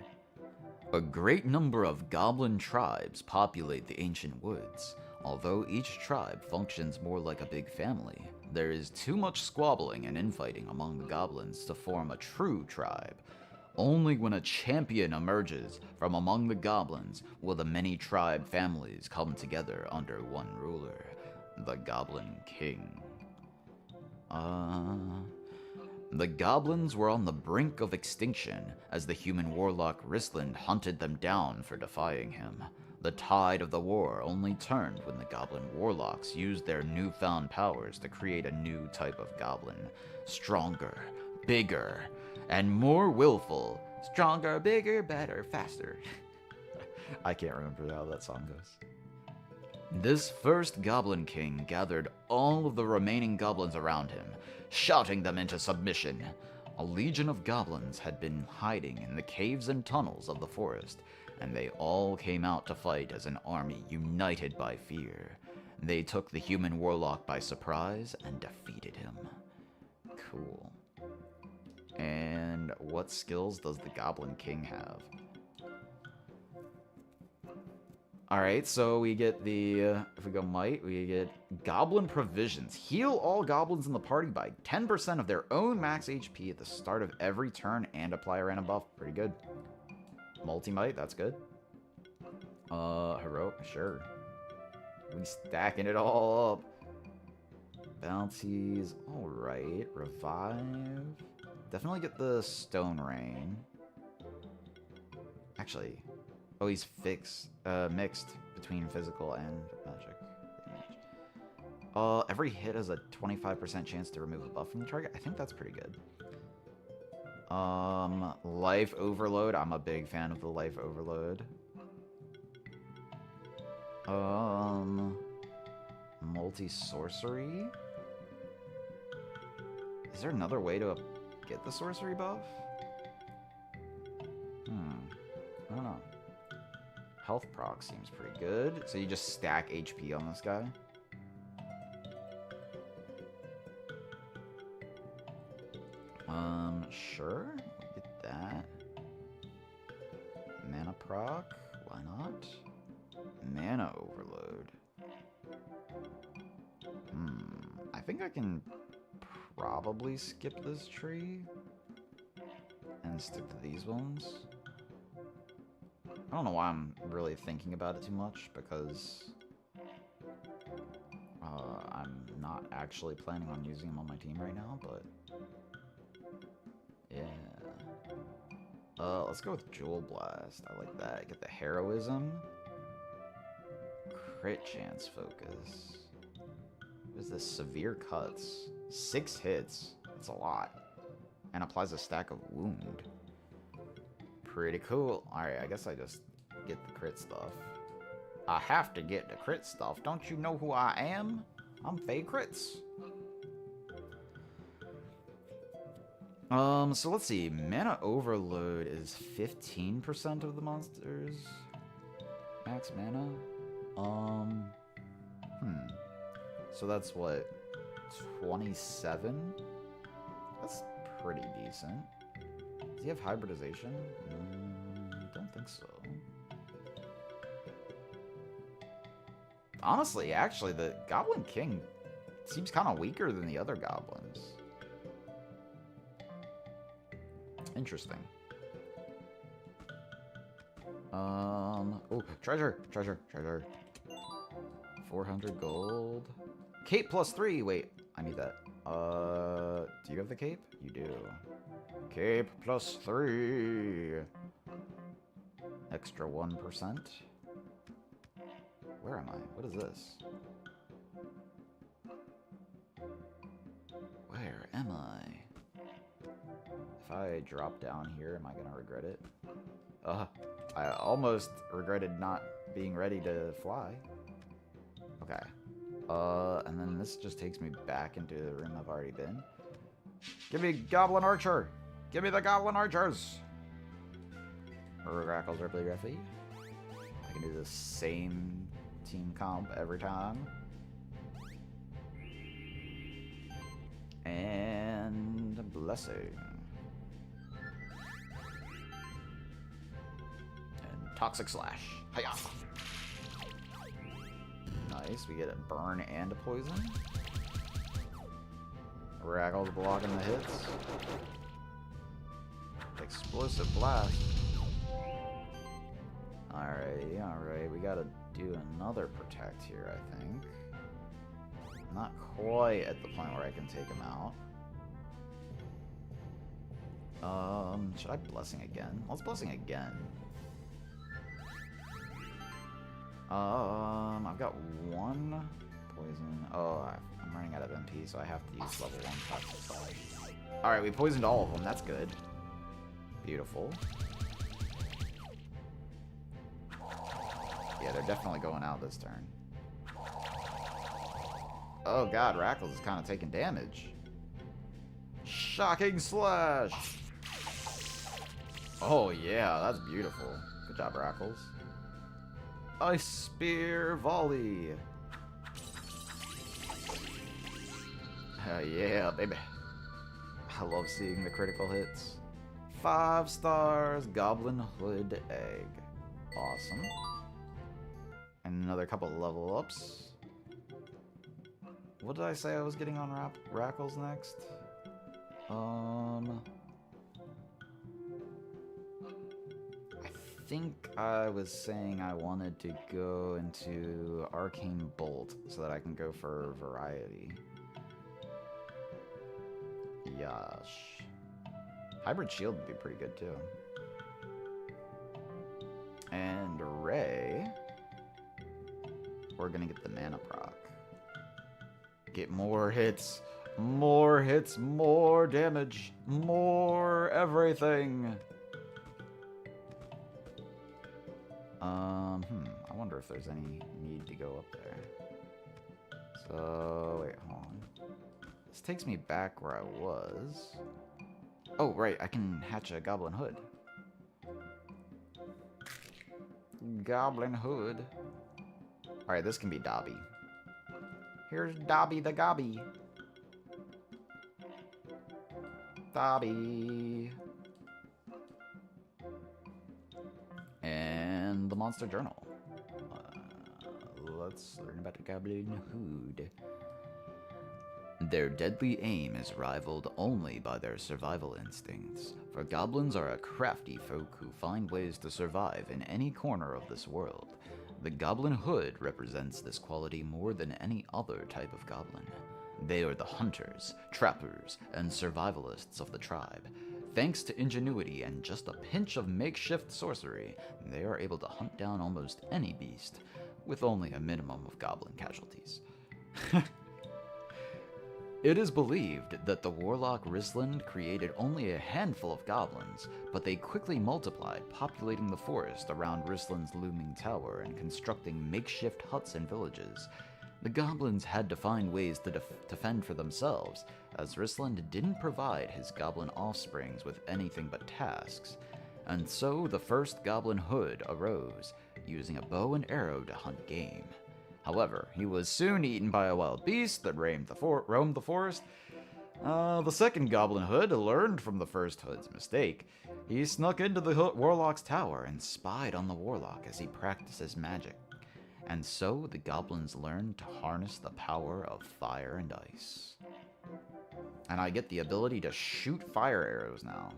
A great number of goblin tribes populate the ancient woods. Although each tribe functions more like a big family, there is too much squabbling and infighting among the goblins to form a true tribe. Only when a champion emerges from among the goblins will the many tribe families come together under one ruler, the Goblin King. The goblins were on the brink of extinction as the human warlock Risland hunted them down for defying him. The tide of the war only turned when the goblin warlocks used their newfound powers to create a new type of goblin. Stronger, bigger, and more willful, Stronger, bigger, better, faster. I can't remember how that song goes. This first Goblin King gathered all of the remaining goblins around him, shouting them into submission. A legion of goblins had been hiding in the caves and tunnels of the forest, and they all came out to fight as an army united by fear. They took the human warlock by surprise and defeated him. Cool. And what skills does the Goblin King have? Alright, so we get the, if we go might, we get Goblin Provisions. Heal all goblins in the party by 10% of their own max HP at the start of every turn and apply a random buff. Pretty good. Multi-might, that's good. Heroic, sure. We stacking it all up. Bounties, alright. Revive. Definitely get the Stone Rain. Actually, oh, he's mixed between physical and magic damage. Every hit has a 25% chance to remove a buff from the target. I think that's pretty good. Life Overload. I'm a big fan of the Life Overload. Multi-sorcery. Is there another way to get the sorcery buff? I don't know. Health proc seems pretty good. So you just stack HP on this guy. Sure. Get that. Mana proc. Why not? Mana overload. I think I can probably skip this tree and stick to these ones. I don't know why I'm really thinking about it too much, because I'm not actually planning on using them on my team right now, but yeah. Let's go with Jewel Blast. I like that. Get the Heroism. Crit chance focus. What is this? Severe Cuts. 6 hits. That's a lot. And applies a stack of wound. Pretty cool. Alright, I guess I just get the crit stuff. I have to get the crit stuff. Don't you know who I am? I'm Faye Crits. So let's see. Mana Overload is 15% of the monsters. Max mana. So that's what? 27? That's pretty decent. Does he have hybridization? Don't think so. Honestly, actually, the Goblin King seems kind of weaker than the other goblins. Interesting. Oh, treasure. 400 gold. Cape +3. Wait, I need that. Do you have the cape? You do. Cape +3. Extra 1%. Where am I? What is this? Where am I? If I drop down here, am I gonna regret it? I almost regretted not being ready to fly. Okay. And then this just takes me back into the room I've already been. Give me Goblin Archer! Give me the Goblin Archers! Grackles Ripley Ruffy. I can do the same team comp every time. And Blessing. And Toxic Slash. Hiya! Nice, we get a burn and a poison. Raggle's blocking the hits. Explosive Blast. Alright, we gotta do another Protect here, I think. Not quite at the point where I can take him out. Should I Blessing again? Let's Blessing again. I've got 1 poison. Oh, I'm running out of MP, so I have to use level 1 Toxic Slash. Alright, we poisoned all of them. That's good. Beautiful. Yeah, they're definitely going out this turn. Oh god, Rackles is kind of taking damage. Shocking Slash! Oh yeah, that's beautiful. Good job, Rackles. Ice Spear Volley. Yeah, baby. I love seeing the critical hits. 5 stars, Goblin Hood Egg. Awesome. And another couple level ups. What did I say I was getting on Rackles next? I think I was saying I wanted to go into Arcane Bolt so that I can go for variety. Yash. Hybrid Shield would be pretty good too. And Ray. We're gonna get the mana proc. Get more hits. More hits, more damage, more everything. I wonder if there's any need to go up there. So, wait, hold on. This takes me back where I was. Oh, right, I can hatch a Goblin Hood. Goblin Hood. Alright, this can be Dobby. Here's Dobby the Gobby. Dobby. And the Monster Journal. Let's learn about the Goblin Hood. Their deadly aim is rivaled only by their survival instincts, for goblins are a crafty folk who find ways to survive in any corner of this world. The Goblin Hood represents this quality more than any other type of goblin. They are the hunters, trappers, and survivalists of the tribe. Thanks to ingenuity and just a pinch of makeshift sorcery, they are able to hunt down almost any beast, with only a minimum of goblin casualties. It is believed that the warlock Risland created only a handful of goblins, but they quickly multiplied, populating the forest around Risland's looming tower and constructing makeshift huts and villages. The goblins had to find ways to defend for themselves, as Risland didn't provide his goblin offsprings with anything but tasks. And so the first Goblin Hood arose, using a bow and arrow to hunt game. However, he was soon eaten by a wild beast that roamed the forest. The second Goblin Hood learned from the first Hood's mistake. He snuck into the warlock's tower and spied on the warlock as he practices magic. And so the goblins learned to harness the power of fire and ice. And I get the ability to shoot fire arrows now.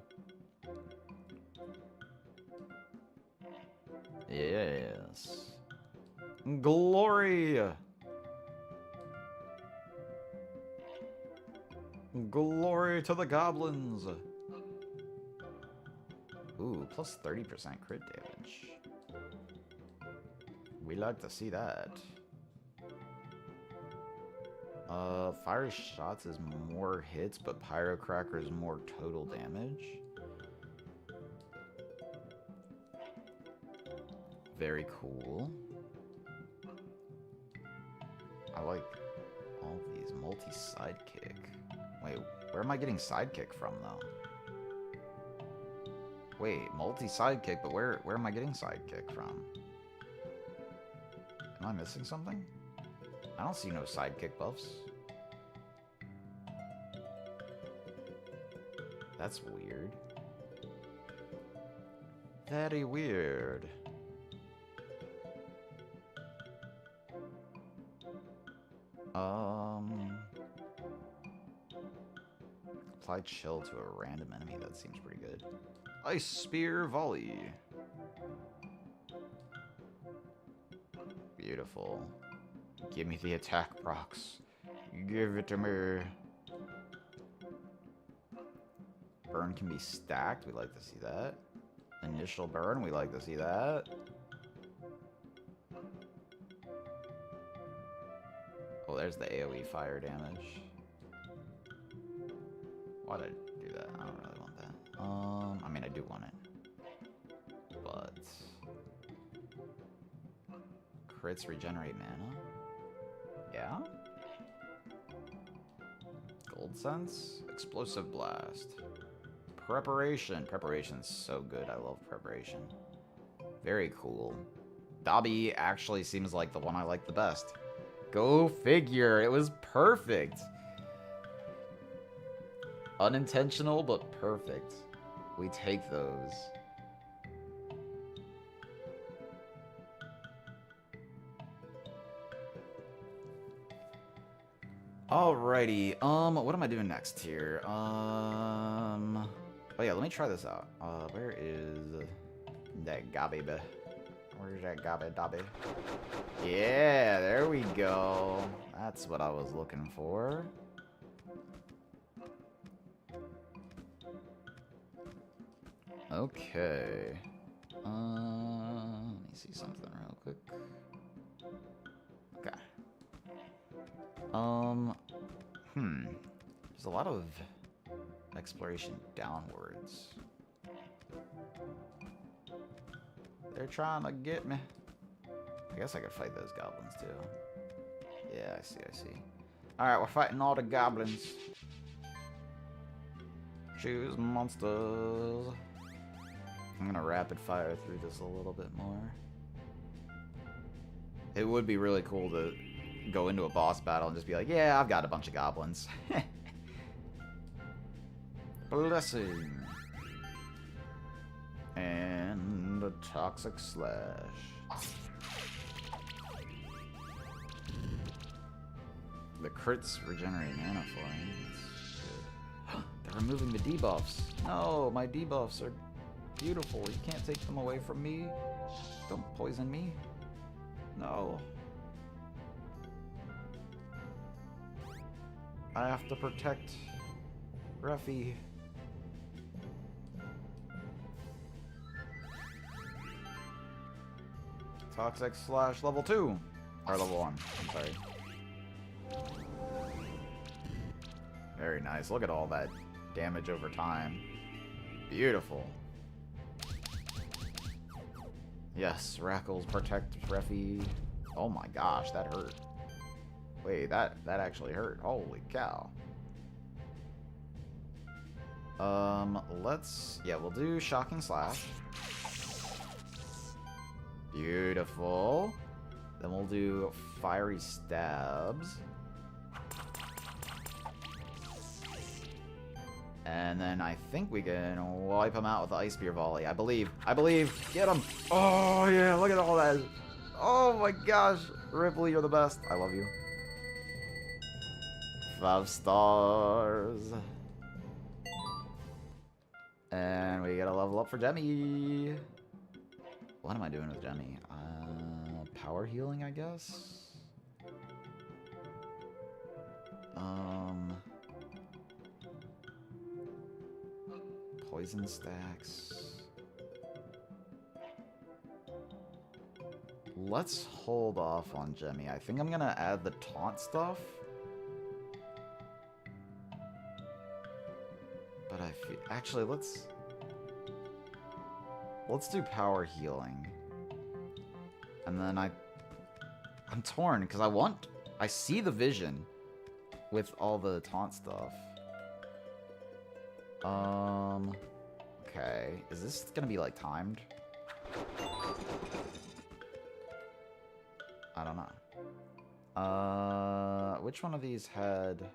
Yes. Glory! Glory to the goblins! Ooh, plus 30% crit damage. We like to see that. Fire shots is more hits, but Pyrocracker is more total damage. Very cool. I like all these. Multi-sidekick. Wait, where am I getting sidekick from, though? Wait, multi-sidekick, but where am I getting sidekick from? Am I missing something? I don't see no sidekick buffs. That's weird. Very weird. Apply chill to a random enemy. That seems pretty good. Ice Spear Volley. Beautiful. Give me the attack procs. Give it to me. Burn can be stacked. We like to see that. Initial burn. We like to see that. Oh, there's the AoE fire damage. Why did I do that? I don't really want that. I mean, I do want it. But... crits regenerate mana? Yeah? Gold Sense? Explosive Blast. Preparation. Preparation's so good. I love Preparation. Very cool. Dobby actually seems like the one I like the best. Go figure. It was perfect. Unintentional, but perfect. We take those. Alrighty. What am I doing next here? Oh yeah, let me try this out. Where is that Gabby? Where's that Gabby Dobby? Yeah, there we go. That's what I was looking for. Okay. Let me see something real quick. Okay. There's a lot of exploration downwards. They're trying to get me. I guess I could fight those goblins too. Yeah, I see. Alright, we're fighting all the goblins. Choose monsters. I'm gonna rapid fire through this a little bit more. It would be really cool to go into a boss battle and just be like, yeah, I've got a bunch of goblins. Blessing. And a Toxic Slash. The crits regenerate mana for him. That's good. They're removing the debuffs. No, my debuffs are beautiful. You can't take them away from me. Don't poison me. No. I have to protect Ruffy. Toxic Slash level 2. Or level 1. I'm sorry. Very nice. Look at all that damage over time. Beautiful. Yes, Rackles protect Reffy. Oh my gosh, that hurt. Wait, that actually hurt. Holy cow. We'll do Shocking Slash. Beautiful. Then we'll do Fiery Stabs. And then I think we can wipe him out with the Ice Spear Volley. I believe. Get him. Oh, yeah. Look at all that. Oh, my gosh. Ripley, you're the best. I love you. 5 stars. And we get a level up for Jemmy. What am I doing with Jemmy? Power healing, I guess? Poison stacks. Let's hold off on Jemmy. I think I'm gonna add the taunt stuff. But I feel... Actually, let's do power healing. And then I'm torn, because I see the vision with all the taunt stuff. Okay. Is this gonna be, like, timed? I don't know. Which one of these had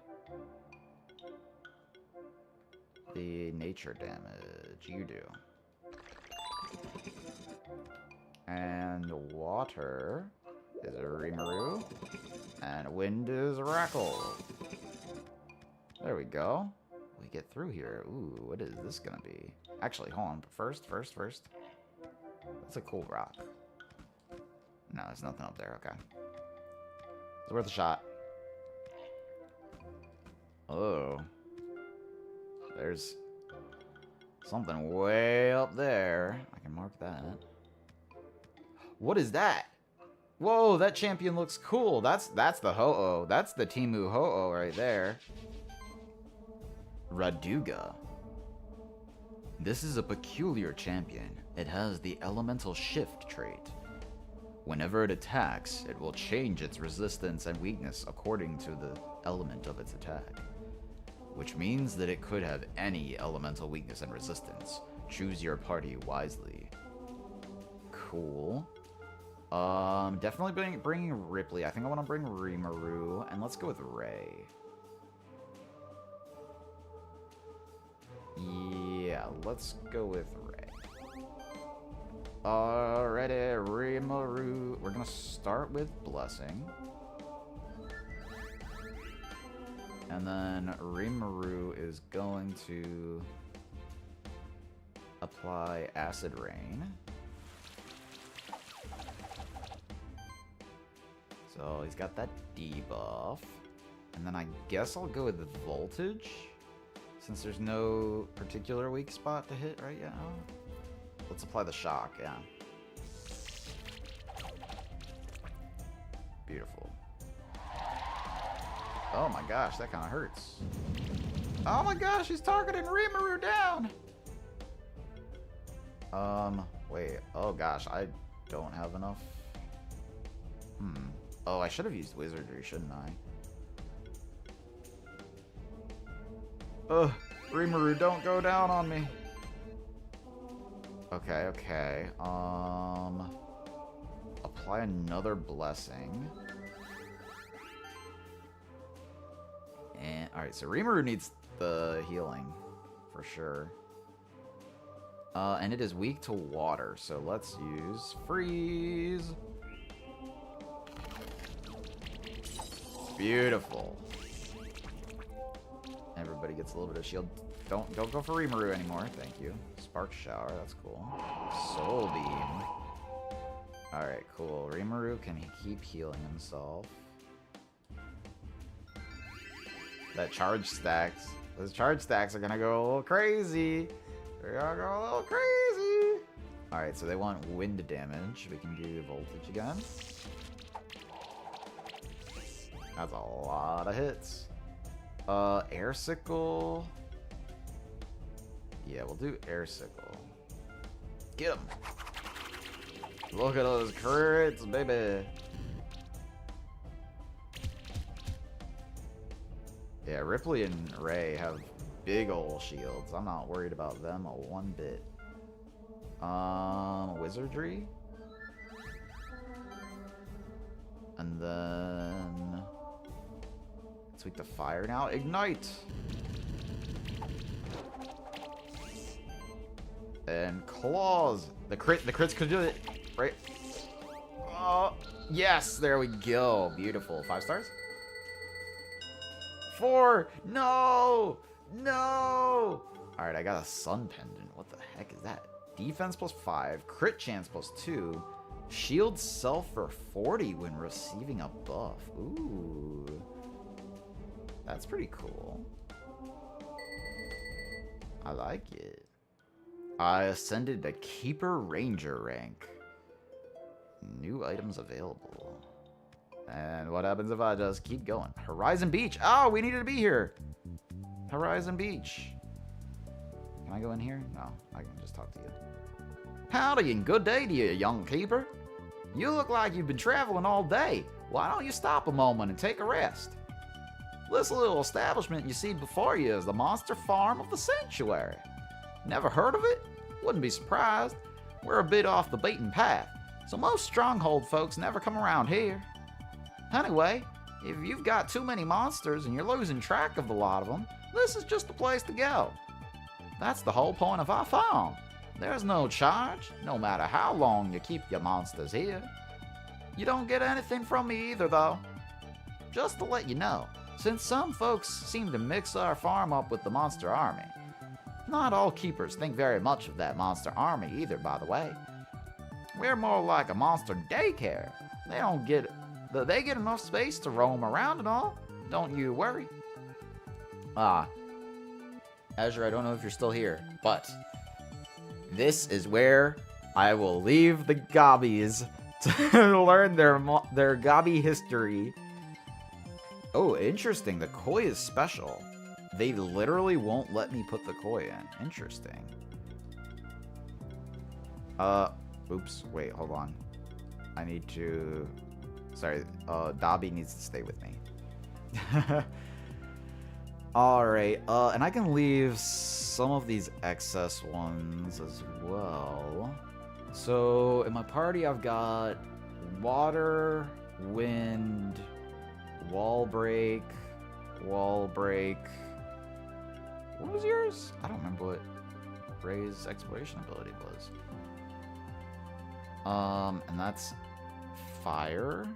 the nature damage? You do. And water is a Rimuru. And wind is Rackle. There we go. We get through here. Ooh, what is this gonna be? Actually, hold on. First. That's a cool rock. No, there's nothing up there. Okay. It's worth a shot. Oh. There's something way up there. I can mark that. What is that? Whoa, that champion looks cool. That's the Ho-Oh. That's the Timu Ho-Oh right there. Raduga. This is a peculiar champion. It has the elemental shift trait. Whenever it attacks, it will change its resistance and weakness according to the element of its attack. Which means that it could have any elemental weakness and resistance. Choose your party wisely. Cool. Definitely bringing Ripley. I think I want to bring Rimuru, and let's go with Ray. Yeah, let's go with Ray. Alrighty, Rimuru. We're gonna start with Blessing. And then Rimuru is going to apply Acid Rain. So he's got that debuff. And then I guess I'll go with Voltage, since there's no particular weak spot to hit right now. Let's apply the shock, yeah. Beautiful. Oh my gosh, that kind of hurts. Oh my gosh, he's targeting Rimuru down! Wait, oh gosh, I don't have enough. Oh, I should have used Wizardry, shouldn't I? Ugh, Rimuru, don't go down on me. Okay, okay. Apply another blessing. And alright, so Rimuru needs the healing for sure. And it is weak to water, so let's use Freeze. Beautiful. Everybody gets a little bit of shield. Don't go for Rimuru anymore. Thank you. Spark Shower. That's cool. Soul Beam. All right, cool. Rimuru can keep healing himself. That charge stacks. Those charge stacks are gonna go a little crazy. They're gonna go a little crazy. All right, so they want wind damage. We can do voltage again. That's a lot of hits. Air Sickle. Yeah, we'll do Air Sickle. Get him. Look at those crits, baby. Yeah, Ripley and Ray have big ol' shields. I'm not worried about them one bit. Wizardry. And then it's weak to fire now. Ignite. And claws. The crits could do it, right? Oh, yes, there we go. Beautiful. 5 stars? 4. No. No. All right, I got a sun pendant. What the heck is that? Defense +5, crit chance +2, shield self for 40 when receiving a buff. Ooh. That's pretty cool. I like it. I ascended to Keeper Ranger rank. New items available. And what happens if I just keep going? Horizon Beach. Oh, we needed to be here. Horizon Beach. Can I go in here? No, I can just talk to you. Howdy and good day to you, young keeper. You look like you've been traveling all day. Why don't you stop a moment and take a rest? This little establishment you see before you is the Monster Farm of the Sanctuary. Never heard of it? Wouldn't be surprised. We're a bit off the beaten path, so most stronghold folks never come around here. Anyway, if you've got too many monsters and you're losing track of a lot of them, this is just the place to go. That's the whole point of our farm. There's no charge, no matter how long you keep your monsters here. You don't get anything from me either, though. Just to let you know, since some folks seem to mix our farm up with the monster army. Not all keepers think very much of that monster army either, by the way. We're more like a monster daycare. They get enough space to roam around and all. Don't you worry. Azure, I don't know if you're still here, but this is where I will leave the gobbies to learn their gobby history. Oh, interesting. The koi is special. They literally won't let me put the koi in. Interesting. Oops. Wait, hold on. I need to... Sorry, Dobby needs to stay with me. Alright, and I can leave some of these excess ones as well. So, in my party I've got water, wind, wall break. What was yours? I don't remember what Ray's exploration ability was. And that's fire.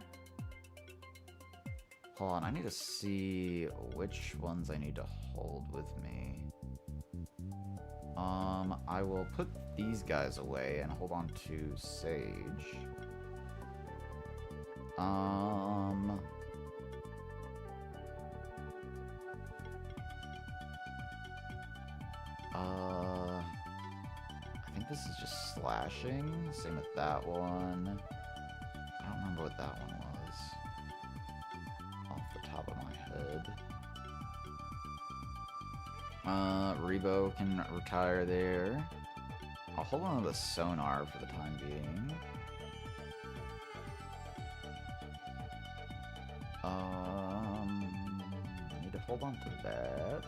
Hold on, I need to see which ones I need to hold with me. I will put these guys away and hold on to Sage. I think this is just slashing. Same with that one. I don't remember what that one was. Off the top of my head. Rebo can retire there. I'll hold on to the sonar for the time being. Need to hold on to that.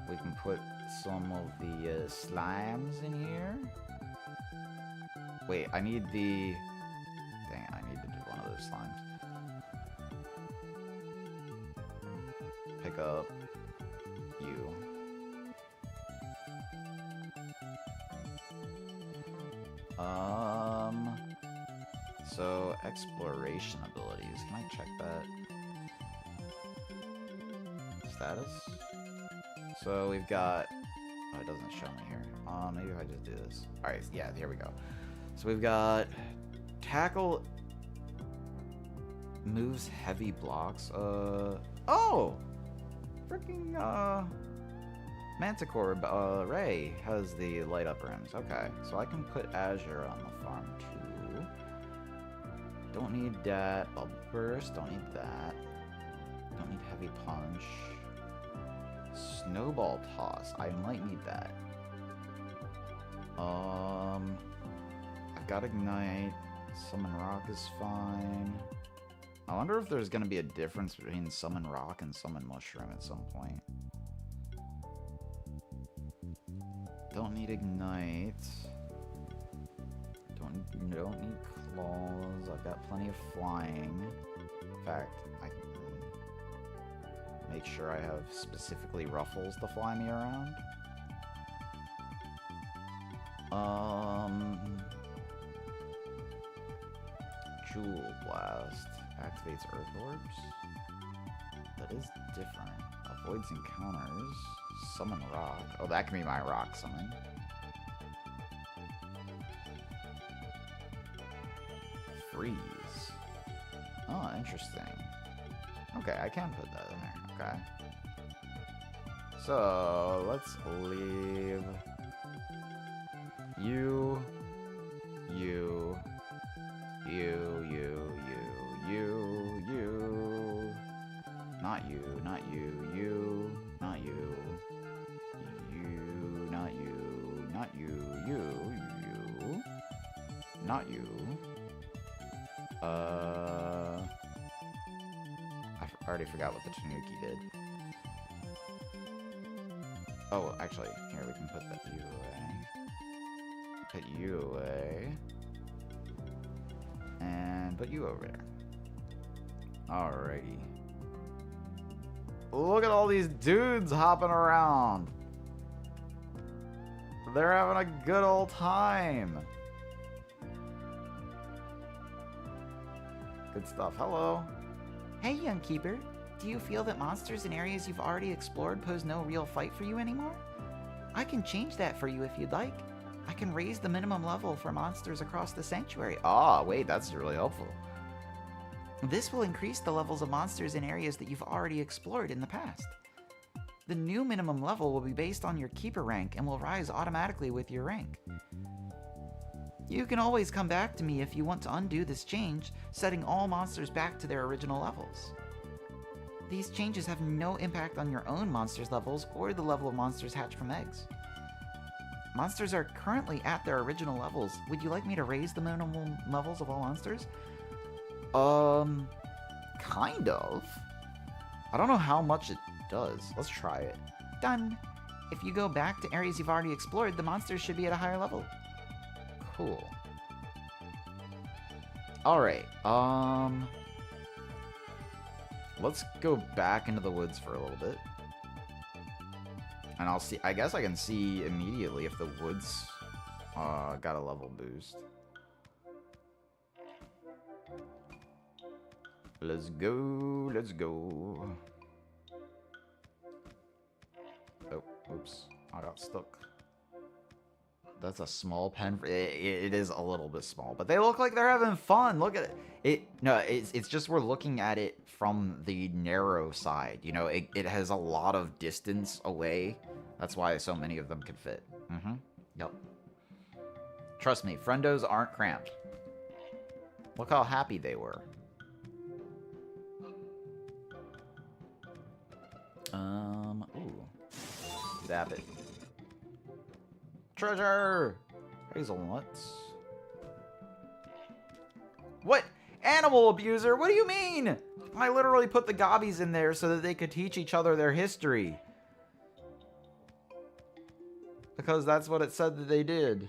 We can put some of the slimes in here. Wait, I need the... Dang it, I need to do one of those slimes. Pick up you. So exploration abilities. Can I check that? Status? So we've got... Oh, it doesn't show me here. Maybe if I just do this. Alright, yeah, here we go. So we've got... Tackle... Moves heavy blocks. Oh! Freaking, Manticore, Ray has the light up rims. Okay, so I can put Azure on the farm too. Don't need that. Bubble Burst, don't need that. Don't need Heavy Punch. Snowball Toss, I might need that. I've got Ignite. Summon Rock is fine. I wonder if there's gonna be a difference between Summon Rock and Summon Mushroom at some point. Don't need Ignite. Don't need Claws. I've got plenty of Flying. In fact, I can make sure I have specifically Ruffles to fly me around. Jewel Blast activates Earth Orbs. That is different. Avoids encounters. Summon Rock. Oh, that can be my Rock summon. Freeze. Oh, interesting. Okay, I can put that in there. Okay. So, let's leave you, not you, not you, you, not you, you, not you, not you, you, not you. I already forgot what the Tanuki did. Oh, actually, here we can put that you away. Put you away. And put you over there. Alrighty. Look at all these dudes hopping around. They're having a good old time. Good stuff. Hello. Hey, young keeper. Do you feel that monsters in areas you've already explored pose no real fight for you anymore? I can change that for you if you'd like. I can raise the minimum level for monsters across the sanctuary. Ah, wait, that's really helpful. This will increase the levels of monsters in areas that you've already explored in the past. The new minimum level will be based on your keeper rank and will rise automatically with your rank. You can always come back to me if you want to undo this change, setting all monsters back to their original levels. These changes have no impact on your own monsters' levels or the level of monsters hatched from eggs. Monsters are currently at their original levels. Would you like me to raise the minimum levels of all monsters? Kind of. I don't know how much it does. Let's try it. Done. If you go back to areas you've already explored, the monsters should be at a higher level. Cool. Alright, let's go back into the woods for a little bit. And I'll see, I guess I can see immediately if the woods, got a level boost. Let's go, let's go. Oh, oops, I got stuck. That's a small pen. It is a little bit small, but they look like they're having fun. Look at it. It's just we're looking at it from the narrow side. You know, it has a lot of distance away. That's why so many of them can fit. Yep. Trust me, friendos aren't cramped. Look how happy they were. Ooh. Zap it. Treasure! Hazelnuts. What? Animal abuser? What do you mean? I literally put the gobbies in there so that they could teach each other their history. Because that's what it said that they did.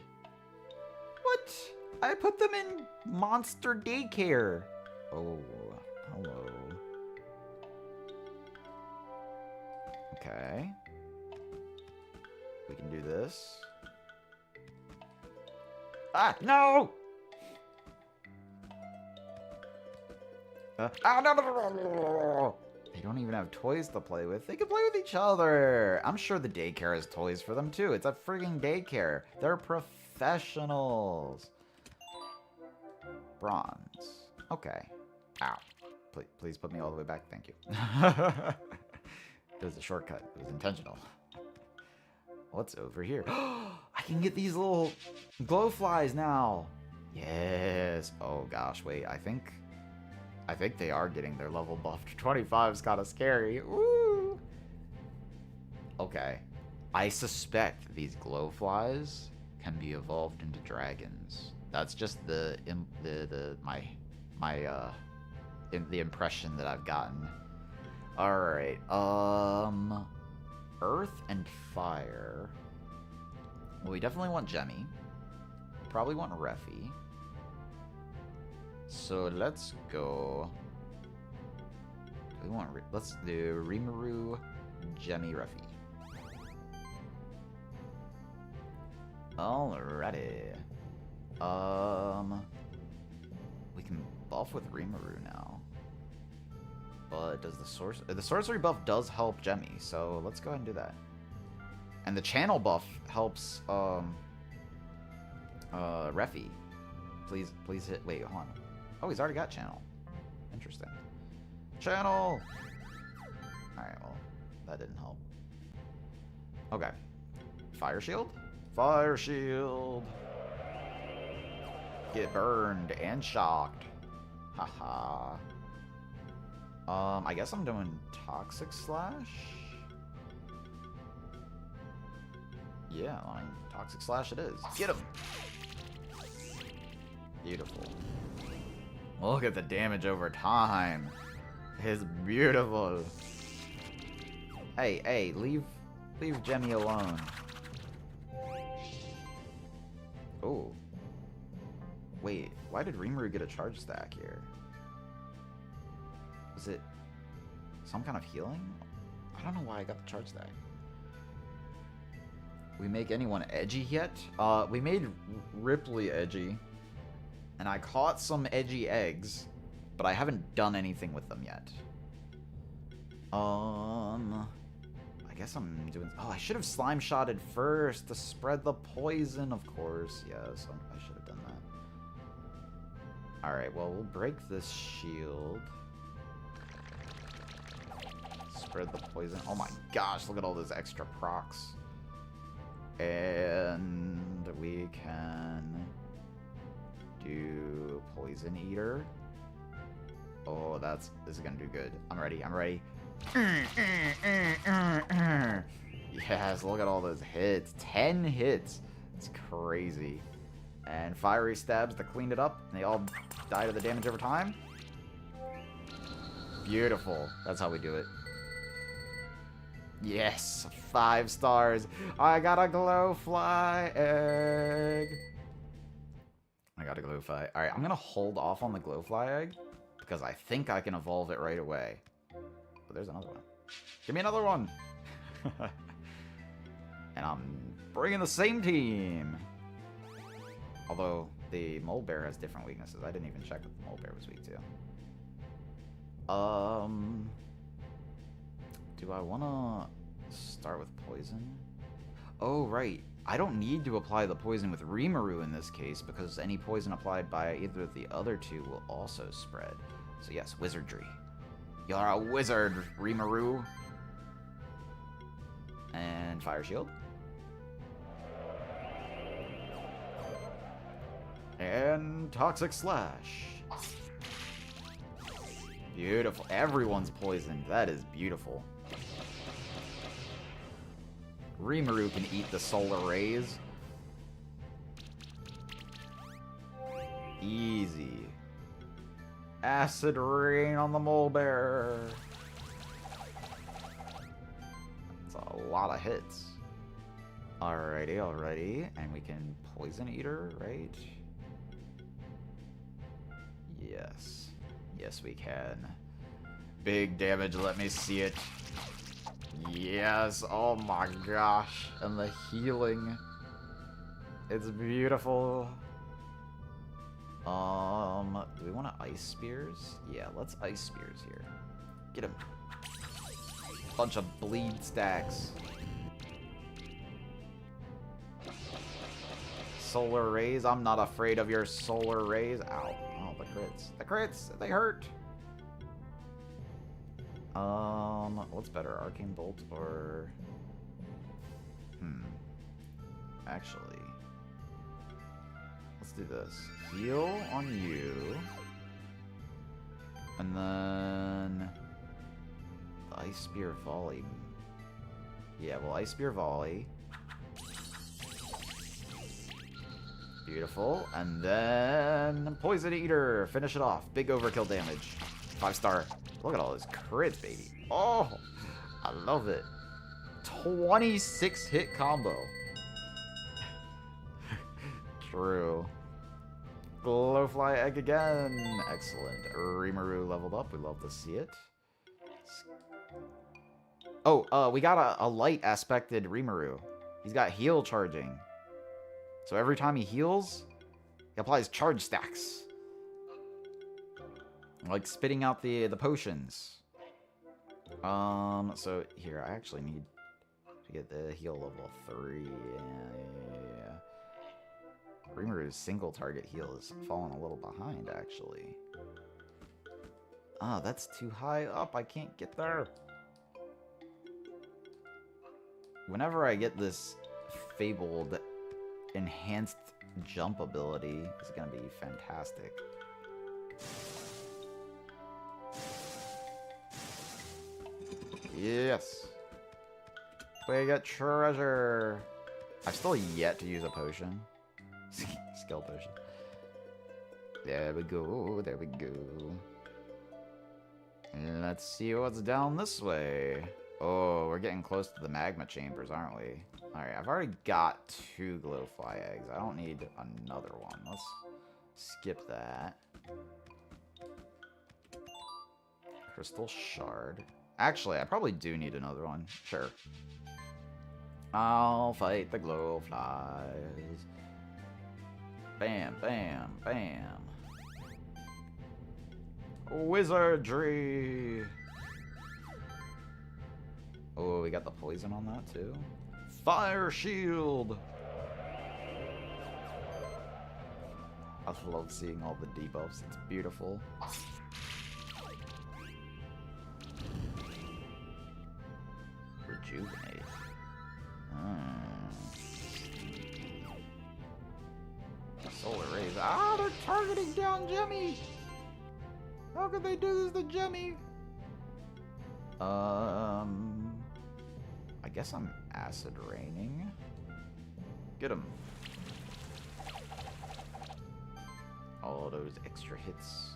What? I put them in monster daycare. Oh, hello. Okay. We can do this. Ah, no! No. They don't even have toys to play with. They can play with each other. I'm sure the daycare has toys for them too. It's a frigging daycare. They're professionals. Bronze. Okay. Ow. Please put me all the way back. Thank you. It was a shortcut. It was intentional. What's over here? I can get these little glow flies now. Yes. Oh gosh, wait. I think they are getting their level buffed. 25 is kind of scary. Woo. Okay. I suspect these glow flies can be evolved into dragons. That's just the impression that I've gotten. All right. Earth and fire. Well, we definitely want Jemmy. Probably want Reffy. So let's go. Let's do Rimuru, Jemmy, Reffy. Alrighty. We can buff with Rimuru now. But does the sorcery buff does help Jemmy, so let's go ahead and do that. And the channel buff helps Reffy. Please hit. Wait, hold on. Oh, he's already got channel. Interesting. Channel. All right, well, that didn't help. Okay. Fire shield. Fire shield. Get burned and shocked. Haha. I guess I'm doing Toxic Slash. Yeah, Toxic Slash it is. Get him! Beautiful. Look at the damage over time. It's beautiful. Hey, leave Jemmy alone. Oh. Wait, why did Rimuru get a charge stack here? Was it some kind of healing? I don't know why I got the charge stack. We make anyone edgy yet? We made Ripley edgy. And I caught some edgy eggs, but I haven't done anything with them yet. I guess I'm doing... Oh, I should have slime shotted first to spread the poison, of course. Yes, I should have done that. Alright, well, we'll break this shield. Spread the poison. Oh my gosh, look at all those extra procs. And we can do Poison Eater. Oh, this is gonna do good. I'm ready. Yes, look at all those hits. 10 hits. It's crazy. And fiery stabs to clean it up. And they all die to the damage over time. Beautiful. That's how we do it. Yes, 5 stars. I got a glowfly egg. I got a glowfly. All right, I'm gonna hold off on the glowfly egg because I think I can evolve it right away. But there's another one. Give me another one. And I'm bringing the same team. Although the mole bear has different weaknesses. I didn't even check what the mole bear was weak to. Do I want to start with poison? Oh, right. I don't need to apply the poison with Rimuru in this case because any poison applied by either of the other two will also spread. So yes, wizardry. You're a wizard, Rimuru. And fire shield. And toxic slash. Beautiful. Everyone's poisoned. That is beautiful. Rimuru can eat the solar rays. Easy. Acid rain on the mole bear. That's a lot of hits. Alrighty, alrighty. And we can poison eater, right? Yes. Yes, we can. Big damage, let me see it. Yes, oh my gosh. And the healing. It's beautiful. Do we want to ice spears? Yeah, let's ice spears here. Get him. Bunch of bleed stacks. Solar rays. I'm not afraid of your solar rays. Ow. Oh, the crits. The crits! They hurt! What's better? Arcane Bolt or... Actually... Let's do this. Heal on you. And then... The Ice Spear Volley. Yeah, well, Ice Spear Volley. Beautiful. And then... Poison Eater. Finish it off. Big overkill damage. 5-star. Look at all those crits, baby. Oh! I love it. 26 hit combo. True. Glowfly egg again. Excellent. Rimuru leveled up. We love to see it. Oh, we got a light aspected Rimuru. He's got heal charging. So every time he heals, he applies charge stacks. Like spitting out the potions. So here, I actually need to get the heal level 3. Yeah. Rimuru's single target heal is falling a little behind, actually. Ah, that's too high up. I can't get there. Whenever I get this fabled enhanced jump ability, it's gonna be fantastic. Yes. We got treasure. I've still yet to use a potion. Skill potion. There we go. There we go. And let's see what's down this way. Oh, we're getting close to the magma chambers, aren't we? Alright, I've already got 2 glowfly eggs. I don't need another one. Let's skip that. Crystal shard. Actually, I probably do need another one. Sure. I'll fight the glowflies. Bam, bam, bam. Wizardry. Oh, we got the poison on that too. Fire shield. I love seeing all the debuffs. It's beautiful. Rejuvenate. Solar rays. Ah, they're targeting down Jemmy. How could they do this to Jemmy? I guess I'm acid raining. Get him. all those extra hits.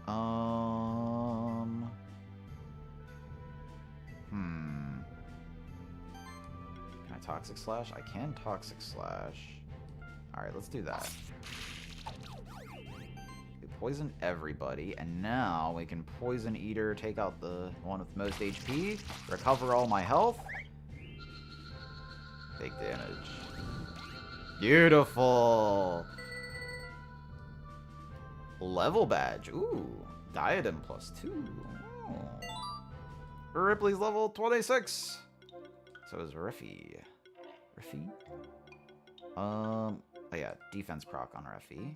Can I Toxic Slash? I can Toxic Slash. Alright, let's do that. We poisoned everybody, and now we can Poison Eater, take out the one with most HP, recover all my health. Big damage. Beautiful! Level badge. Ooh. Diadem +2. Oh. Ripley's level 26. So is Riffy. Riffy? Oh yeah, defense proc on Riffy.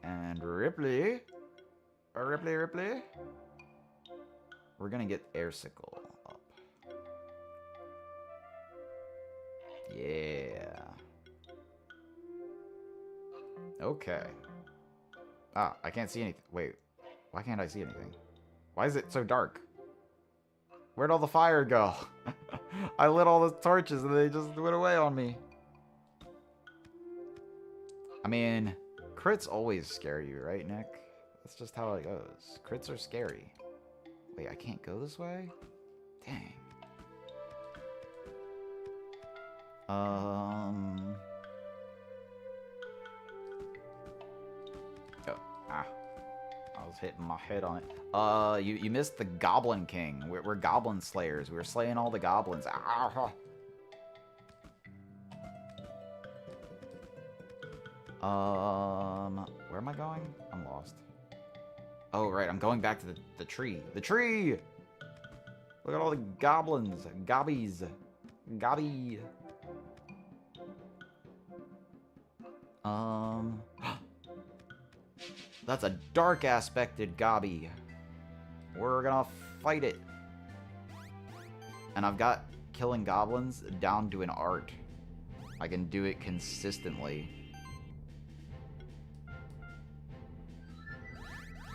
And Ripley. Ripley. We're gonna get Airsicle up. Yeah. Okay. Ah, I can't see anything. Wait, why can't I see anything? Why is it so dark? Where'd all the fire go? I lit all the torches and they just went away on me. I mean, crits always scare you, right, Nick? That's just how it goes. Crits are scary. Wait, I can't go this way? Dang. Oh, I was hitting my head on it. You missed the Goblin King. We're Goblin Slayers. We were slaying all the goblins. Ah. Where am I going? I'm lost. Oh, right. I'm going back to the tree. The tree! Look at all the goblins. Gobbies. Gobby. That's a dark aspected Gobby. We're gonna fight it. And I've got killing goblins down to an art. I can do it consistently.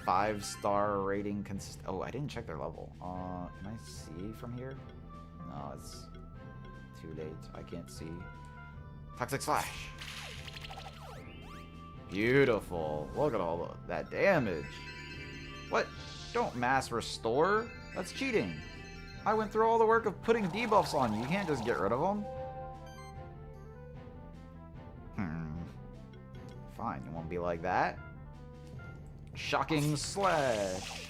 5-star rating Oh, I didn't check their level. Can I see from here? No, it's too late. I can't see. Toxic Slash. Beautiful. Look at all that damage. What? Don't mass restore? That's cheating. I went through all the work of putting debuffs on you. You can't just get rid of them. Fine, you won't be like that. Shocking Slash.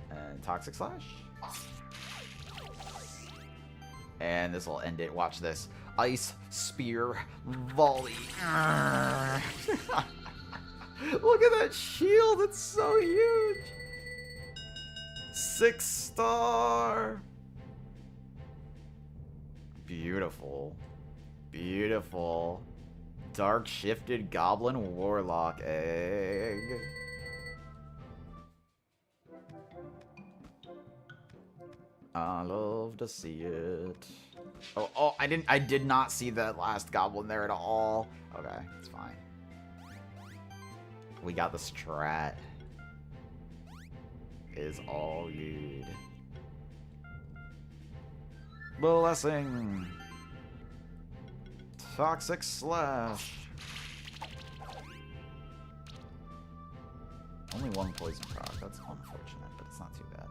And Toxic Slash. And this will end it. Watch this. Ice Spear Volley. Look at that shield. It's so huge. 6-star. Beautiful. Beautiful. Dark Shifted Goblin Warlock Egg. I love to see it. Oh, I did not see that last goblin there at all. Okay, it's fine. We got the strat. Is all good. Blessing. Toxic Slash. Only one poison proc. That's unfortunate, but it's not too bad.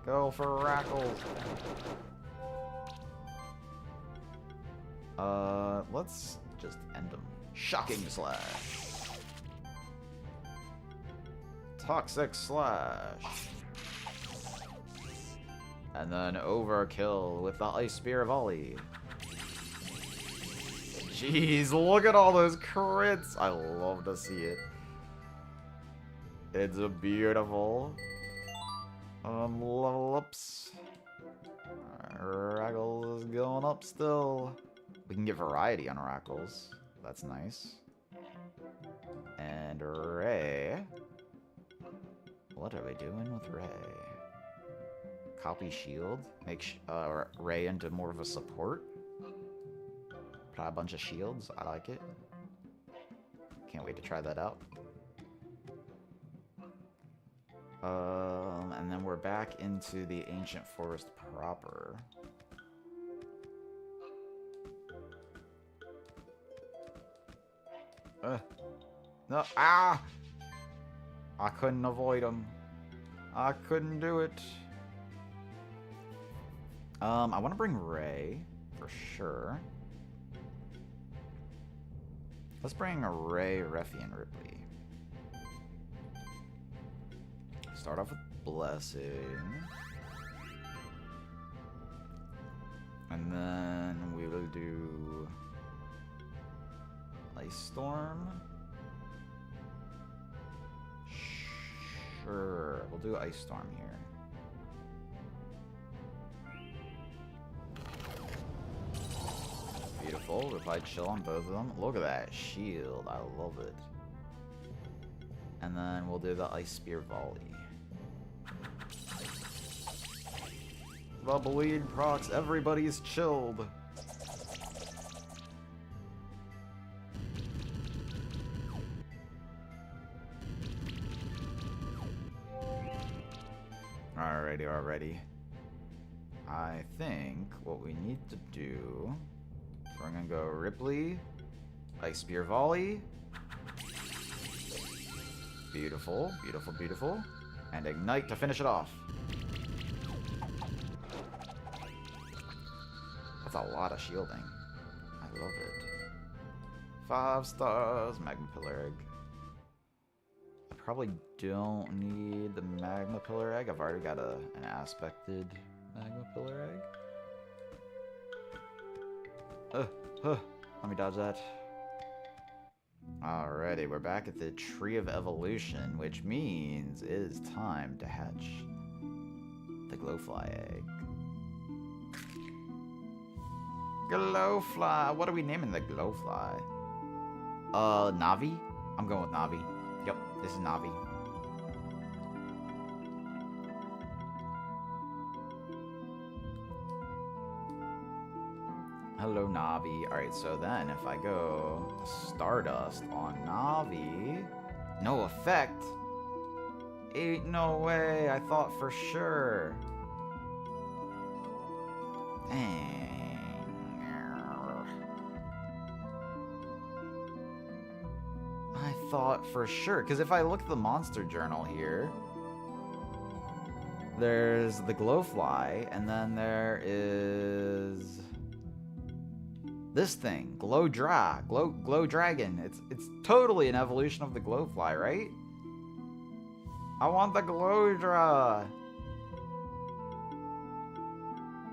Go for Rackles. Let's just end them. Shocking Slash. Toxic Slash. And then Overkill with the Ice Spear Volley. Jeez, look at all those crits. I love to see it. It's a beautiful. Level ups. Rackles is going up still. We can get variety on Rackles. That's nice. And Ray. What are we doing with Ray? Copy shield. Make Ray into more of a support. Try a bunch of shields. I like it. Can't wait to try that out. And then we're back into the ancient forest proper. No, ah! I couldn't avoid him. I couldn't do it. I want to bring Ray, for sure. Let's bring Ray, Reffy, and Ripley. Start off with Blessing. And then we will do Ice Storm. Sure, we'll do Ice Storm here. Beautiful. Reply chill on both of them. Look at that shield. I love it. And then we'll do the Ice Spear Volley. The bleed procs. Everybody's chilled. Alrighty. I think what we need to do... We're gonna go Ripley, Ice Spear Volley. Beautiful. And Ignite to finish it off. That's a lot of shielding. I love it. 5 stars, Magma Pillar Egg. I probably don't need the Magma Pillar Egg. I've already got an aspected Magma Pillar Egg. Let me dodge that. Alrighty, we're back at the Tree of Evolution, which means it is time to hatch the Glowfly egg. Glowfly! What are we naming the Glowfly? Navi? I'm going with Navi. Yep, this is Navi. Hello, Navi. Alright, so then if I go Stardust on Navi... No effect? Ain't no way. I thought for sure. Dang. I thought for sure. Because if I look at the monster journal here... There's the Glowfly, and then there is... This thing, Glow Dragon. It's totally an evolution of the Glowfly, right? I want the Glowdra.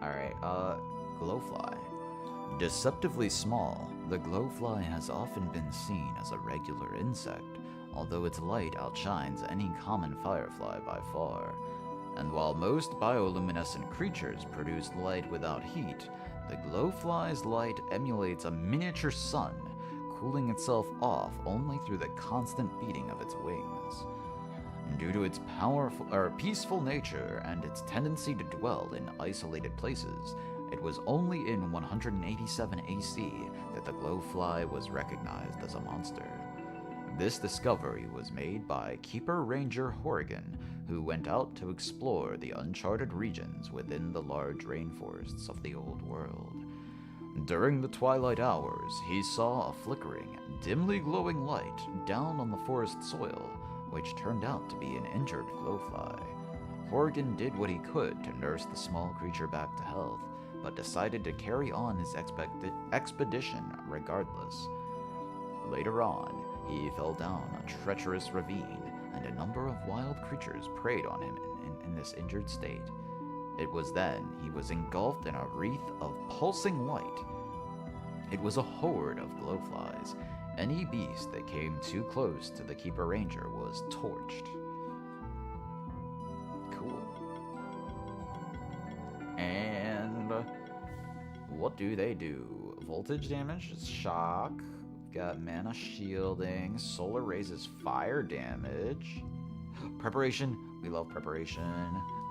Alright, Glowfly. Deceptively small, the Glowfly has often been seen as a regular insect, although its light outshines any common firefly by far. And while most bioluminescent creatures produce light without heat, the Glowfly's light emulates a miniature sun, cooling itself off only through the constant beating of its wings. Due to its peaceful nature and its tendency to dwell in isolated places, it was only in 187 AC that the Glowfly was recognized as a monster. This discovery was made by Keeper Ranger Horrigan, who went out to explore the uncharted regions within the large rainforests of the Old World. During the twilight hours, he saw a flickering, dimly glowing light down on the forest soil, which turned out to be an injured Glowfly. Horrigan did what he could to nurse the small creature back to health, but decided to carry on his expedition regardless. Later on, he fell down a treacherous ravine, and a number of wild creatures preyed on him in this injured state. It was then he was engulfed in a wreath of pulsing light. It was a horde of glowflies. Any beast that came too close to the Keeper Ranger was torched. Cool. And what do they do? Voltage damage is shock. Got mana shielding. Solar raises fire damage. Preparation. We love preparation.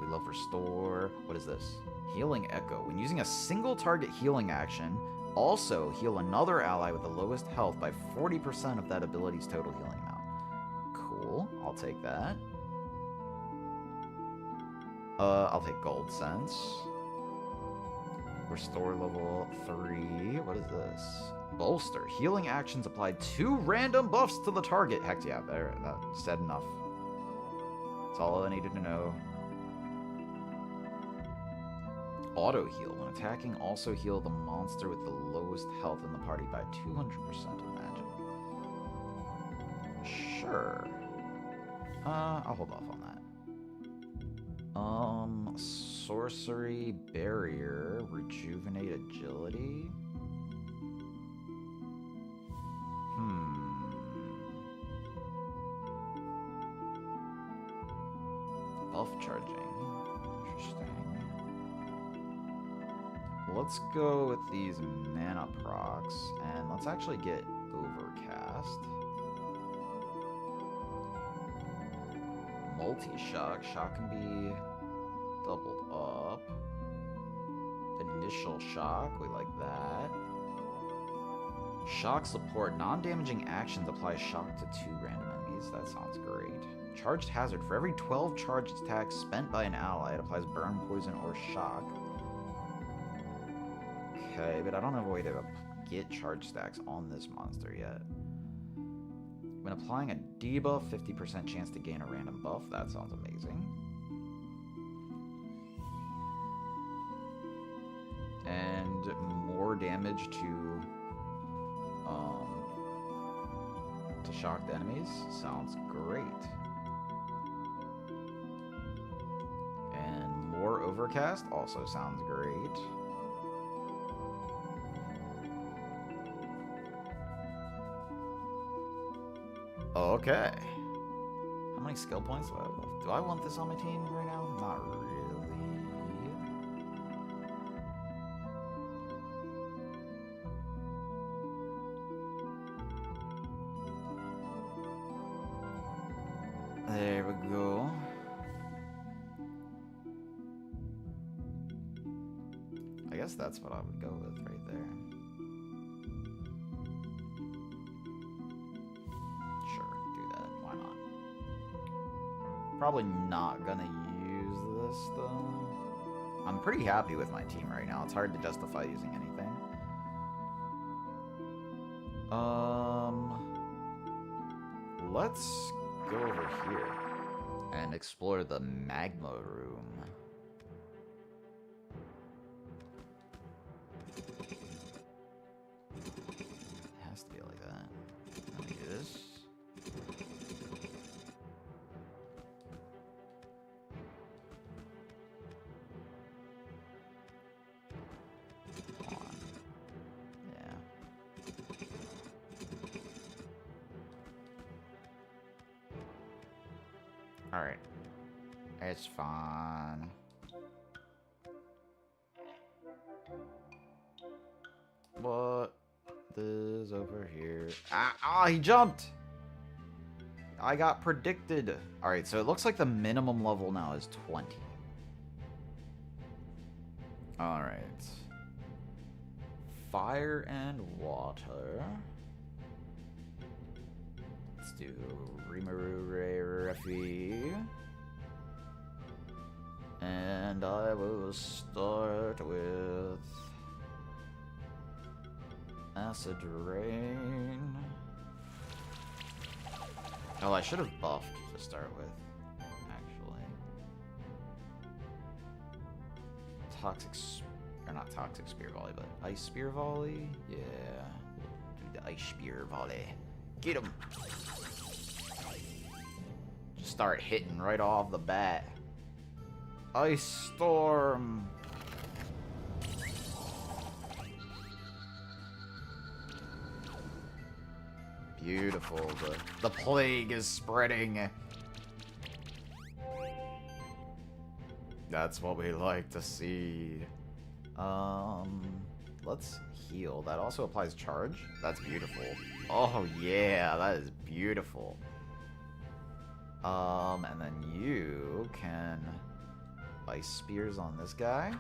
We love restore. What is this? Healing echo. When using a single target healing action, also heal another ally with the lowest health by 40% of that ability's total healing amount. Cool. I'll take that. I'll take gold sense. Restore level 3. What is this? Bolster. Healing actions apply 2 random buffs to the target. Heck yeah, there. That said enough. That's all I needed to know. Auto heal. When attacking, also heal the monster with the lowest health in the party by 200%, imagine. Sure. I'll hold off on that. Sorcery Barrier. Rejuvenate Agility. Buff charging. Interesting. Let's go with these mana procs, and let's actually get Overcast. Multi-shock. Shock can be doubled up. Initial shock, we like that. Shock support. Non-damaging actions apply shock to 2 random enemies. That sounds great. Charged hazard. For every 12 charged attacks spent by an ally, it applies burn, poison, or shock. Okay, but I don't have a way to get charge stacks on this monster yet. When applying a debuff, 50% chance to gain a random buff. That sounds amazing. And more damage to shocked enemies. Sounds great. And more Overcast also sounds great. Okay. How many skill points do I have left? Do I want this on my team right now? Not really. There we go. I guess that's what I would go with right there. Sure, do that. Why not? Probably not gonna use this though. I'm pretty happy with my team right now. It's hard to justify using anything. Let's go over here and explore the magma room. It has to be like that. Let me do this. Come on. Yeah. Alright. It's fine. What is over here? Ah, he jumped! I got predicted. Alright, so it looks like the minimum level now is 20. Alright. Fire and water. Let's do Rimuru Refi. And I will start with Acid Rain. Oh, I should have buffed to start with, actually. Not Toxic Spear Volley, but Ice Spear Volley? Yeah. Do the Ice Spear Volley. Get him! Just start hitting right off the bat. Ice Storm! Beautiful. The plague is spreading. That's what we like to see. Let's heal. That also applies charge. That's beautiful. Oh yeah, that is beautiful. And then you can Ice Spears on this guy.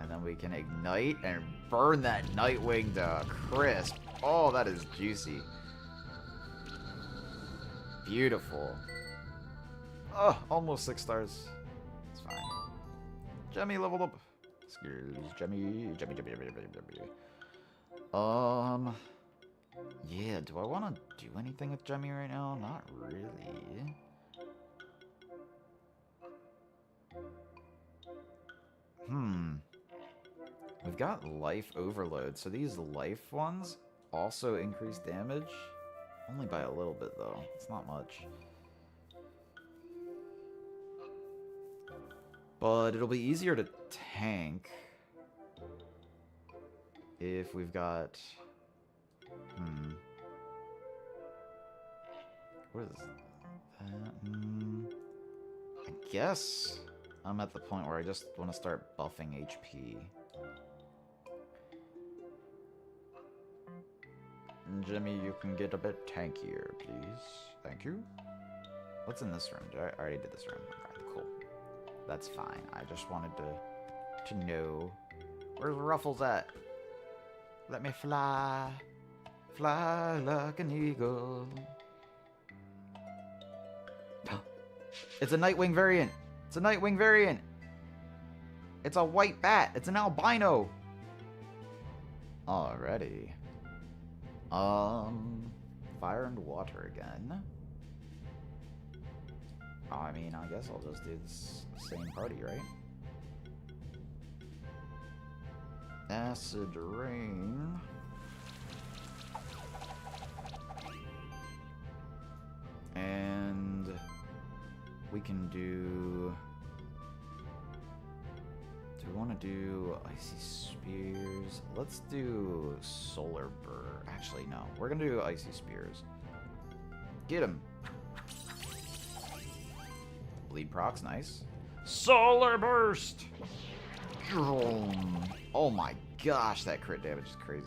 And then we can ignite and burn that Nightwing to crisp. Oh, that is juicy. Beautiful. Oh, almost 6 stars. It's fine. Jemmy leveled up. Skills, Jemmy. Yeah, do I want to do anything with Jemmy right now? Not really. We've got life overload, so these life ones also increase damage. Only by a little bit, though. It's not much. But it'll be easier to tank if we've got... What is that? I guess I'm at the point where I just want to start buffing HP. Jimmy, you can get a bit tankier, please. Thank you. What's in this room? I already did this room. Okay, cool. That's fine. I just wanted to know. Where's Ruffles at? Let me fly. Fly like an eagle. It's a Nightwing variant. It's a Nightwing variant. It's a white bat. It's an albino. Alrighty. Fire and water again. I mean, I guess I'll just do this same party, right? Acid rain. And we can do... Do we want to do icy spears? Let's do solar burr. Actually, no. We're going to do icy spears. Get him. Bleed procs, nice. Solar burst! Oh my gosh, that crit damage is crazy.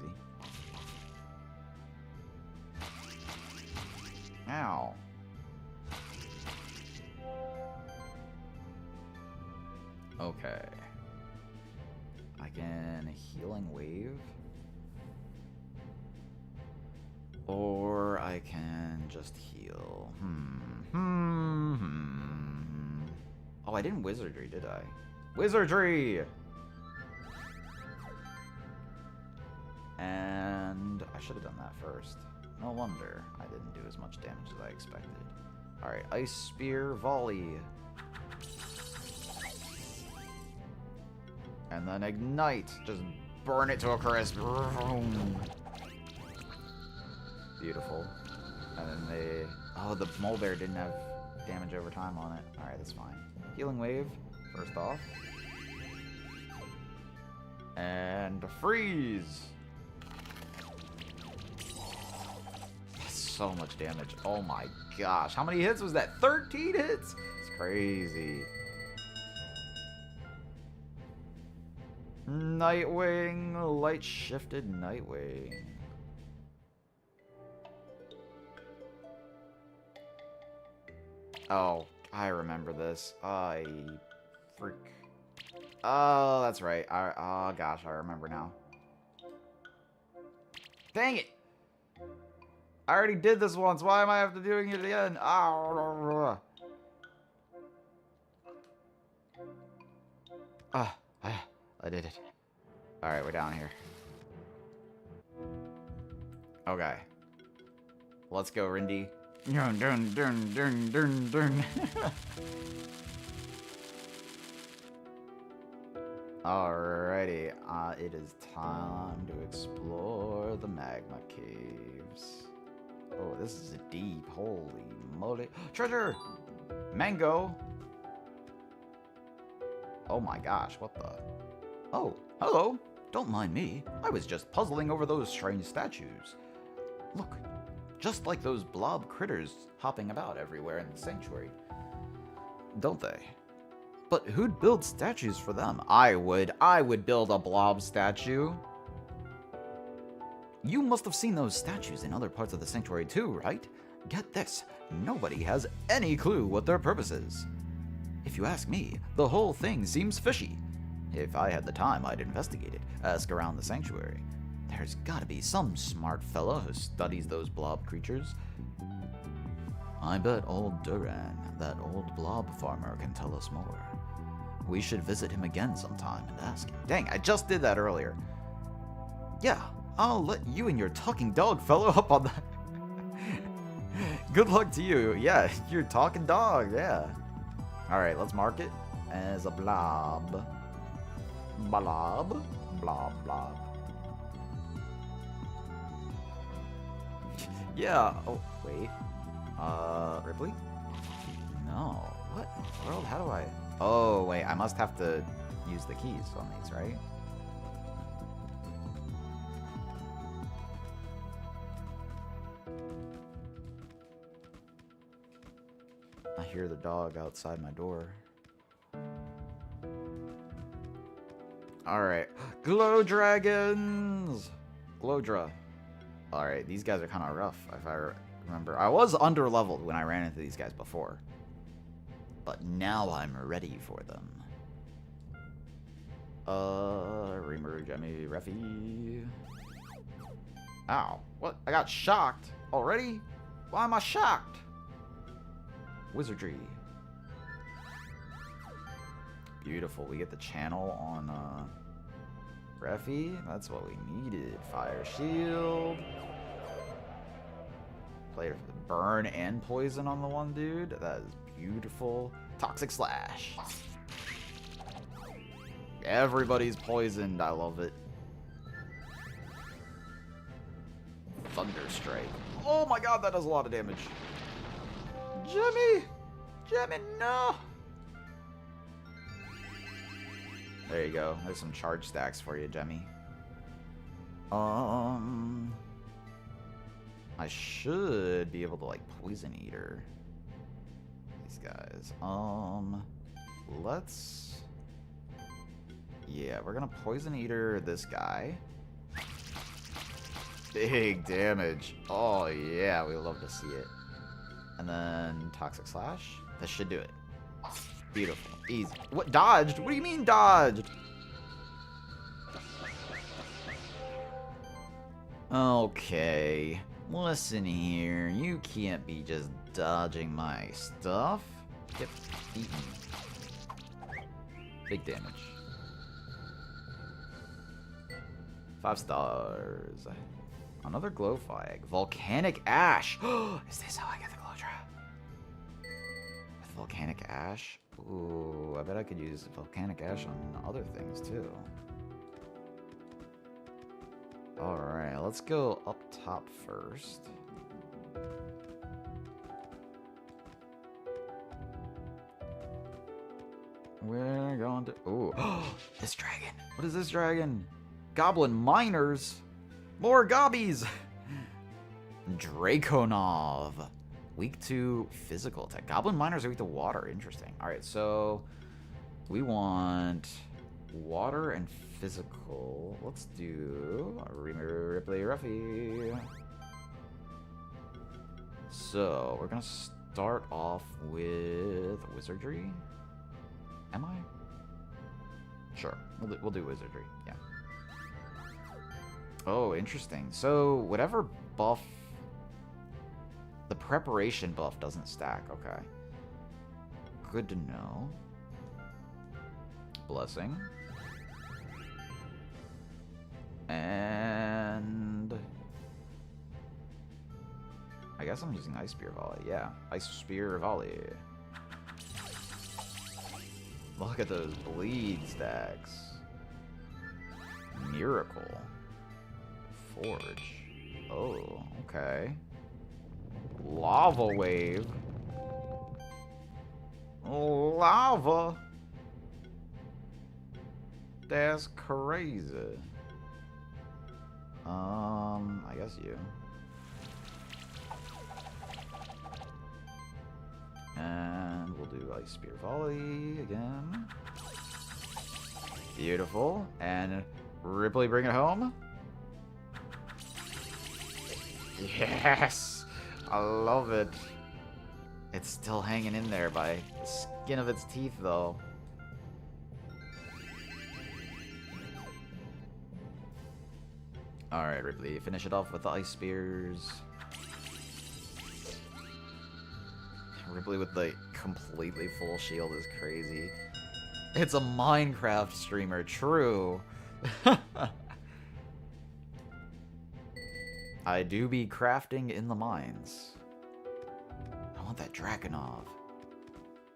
Ow. Okay. I can healing wave. Or I can just heal. Oh, I didn't wizardry, did I? Wizardry! And I should have done that first. No wonder I didn't do as much damage as I expected. Alright, Ice Spear Volley. And then Ignite. Just burn it to a crisp. Beautiful. And then they... Oh, the Mole Bear didn't have damage over time on it. Alright, that's fine. Healing Wave, first off. And Freeze! That's so much damage. Oh my gosh. How many hits was that? 13 hits? It's crazy. Nightwing, light shifted Nightwing. Oh, I remember this. I freak. Oh, that's right. Oh gosh, I remember now. Dang it! I already did this once. Why am I have to doing it again? Oh. I did it. Alright, we're down here. Okay. Let's go, Rindy. Dun, dun, dun, dun, dun, dun. Alrighty. It is time to explore the magma caves. Oh, this is deep. Holy moly. Treasure! Mango! Oh my gosh, what the... Oh, hello. Don't mind me. I was just puzzling over those strange statues. Look, just like those blob critters hopping about everywhere in the sanctuary. Don't they? But who'd build statues for them? I would build a blob statue. You must have seen those statues in other parts of the sanctuary too, right? Get this, nobody has any clue what their purpose is. If you ask me, the whole thing seems fishy. If I had the time, I'd investigate it, ask around the sanctuary. There's gotta be some smart fella who studies those blob creatures. I bet old Duran, that old blob farmer, can tell us more. We should visit him again sometime and ask him. Dang, I just did that earlier. Yeah, I'll let you and your talking dog follow up on that. Good luck to you. Yeah, your talking dog, yeah. Alright, let's mark it as a blob. Blob. Blob, blob. Yeah. Oh, wait. Ripley? No. What in the world? How do I... Oh, wait. I must have to use the keys on these, right? I hear the dog outside my door. Alright. Glow dragons! Glowdra. Alright, these guys are kind of rough, if I remember. I was under-leveled when I ran into these guys before. But now I'm ready for them. Reamer, Jemmy, Reffy. Ow. What? I got shocked already? Why am I shocked? Wizardry. Beautiful. We get the channel on Reffy. That's what we needed. Fire shield. Play burn and poison on the one dude. That is beautiful. Toxic slash. Everybody's poisoned. I love it. Thunder strike. Oh my god, that does a lot of damage. Jimmy! Jimmy, no! There you go. There's some charge stacks for you, Jemmy. I should be able to, like, Poison Eater these guys. Let's... Yeah, we're gonna Poison Eater this guy. Big damage. Oh, yeah, we love to see it. And then Toxic Slash. That should do it. Beautiful. Easy. What? Dodged? What do you mean dodged? Okay. Listen here. You can't be just dodging my stuff. Get eaten. Big damage. 5 stars. Another glow flag. Volcanic ash. Is this how I get the glow trap? With volcanic ash? Ooh, I bet I could use volcanic ash on other things too. Alright, let's go up top first. We're going to... Ooh. This dragon. What is this dragon? Goblin miners. More gobbies. Draconov. Weak to physical attack. Goblin miners are weak to water. Interesting. Alright, so... We want... water and physical. Let's do... Ripley Ruffy. So, we're gonna start off with wizardry. Am I? Sure. We'll do wizardry. Yeah. Oh, interesting. So, whatever buff... The preparation buff doesn't stack. Okay. Good to know. Blessing. And... I guess I'm using Ice Spear Volley. Yeah. Ice Spear Volley. Look at those bleed stacks. Miracle. Forge. Oh, okay. Lava wave. Lava. That's crazy. I guess you. And we'll do Ice Spear Volley again. Beautiful. And Ripley, bring it home. Yes! I love it. It's still hanging in there by the skin of its teeth, though. Alright, Ripley, finish it off with the Ice Spears. Ripley with the completely full shield is crazy. It's a Minecraft streamer, true. I do be crafting in the mines. I want that Dragonov.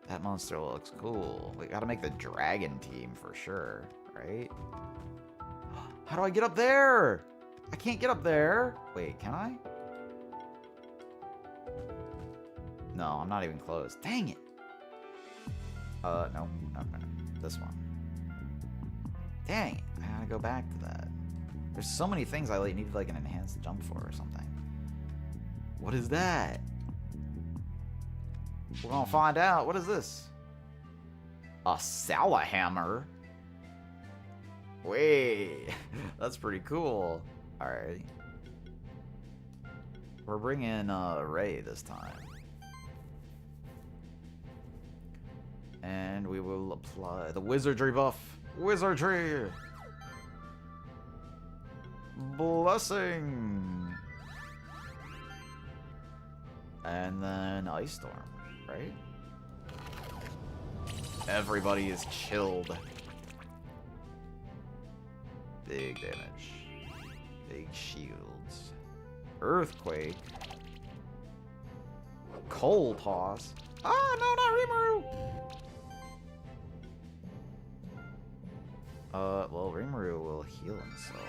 That monster looks cool. We gotta make the dragon team for sure, right? How do I get up there? I can't get up there. Wait, can I? No, I'm not even close. Dang it. No. This one. Dang it. I gotta go back to that. There's so many things I need like an enhanced jump for or something. What is that? We're gonna find out. What is this? A Salahammer? Wait. That's pretty cool. Alright. We're bringing Ray this time. And we will apply the wizardry buff. Wizardry! Blessing! And then Ice Storm, right? Everybody is chilled. Big damage. Big shields. Earthquake. Coal Toss. Ah, no, not Rimuru! Well, Rimuru will heal himself.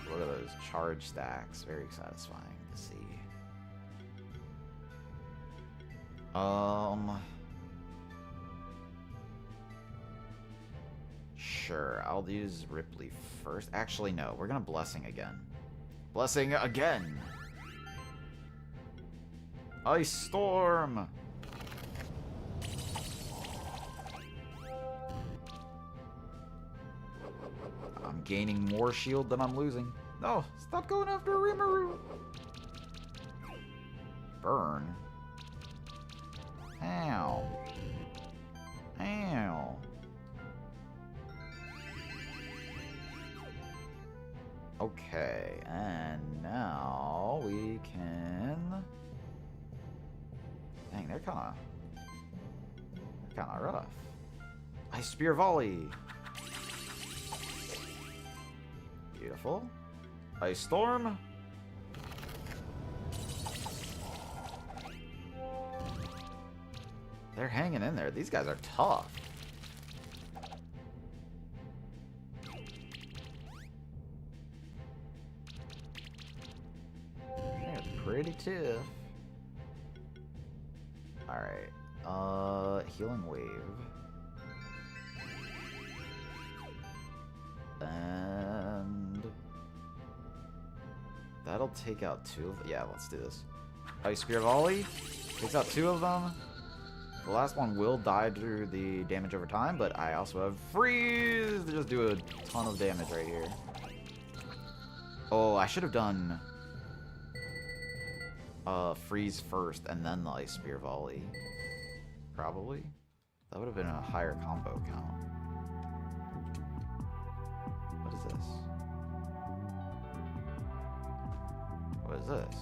Look at those charge stacks. Very satisfying to see. Sure, I'll use Ripley first. Actually, no. We're gonna Blessing again. Blessing again! Ice Storm! I'm gaining more shield than I'm losing. No, stop going after Rimuru! Burn. Ow. Ow. Okay, and now we can... Dang, they're kinda rough. Ice Spear Volley. Beautiful. Ice Storm. They're hanging in there. These guys are tough. They're pretty tough. Alright. Healing Wave. And that'll take out two of them. Yeah, let's do this. Ice Spear Volley. Takes out two of them. The last one will die to the damage over time, but I also have Freeze to just do a ton of damage right here. Oh, I should have done Freeze first and then the Ice Spear Volley. Probably. That would have been a higher combo count. What is this? What is this?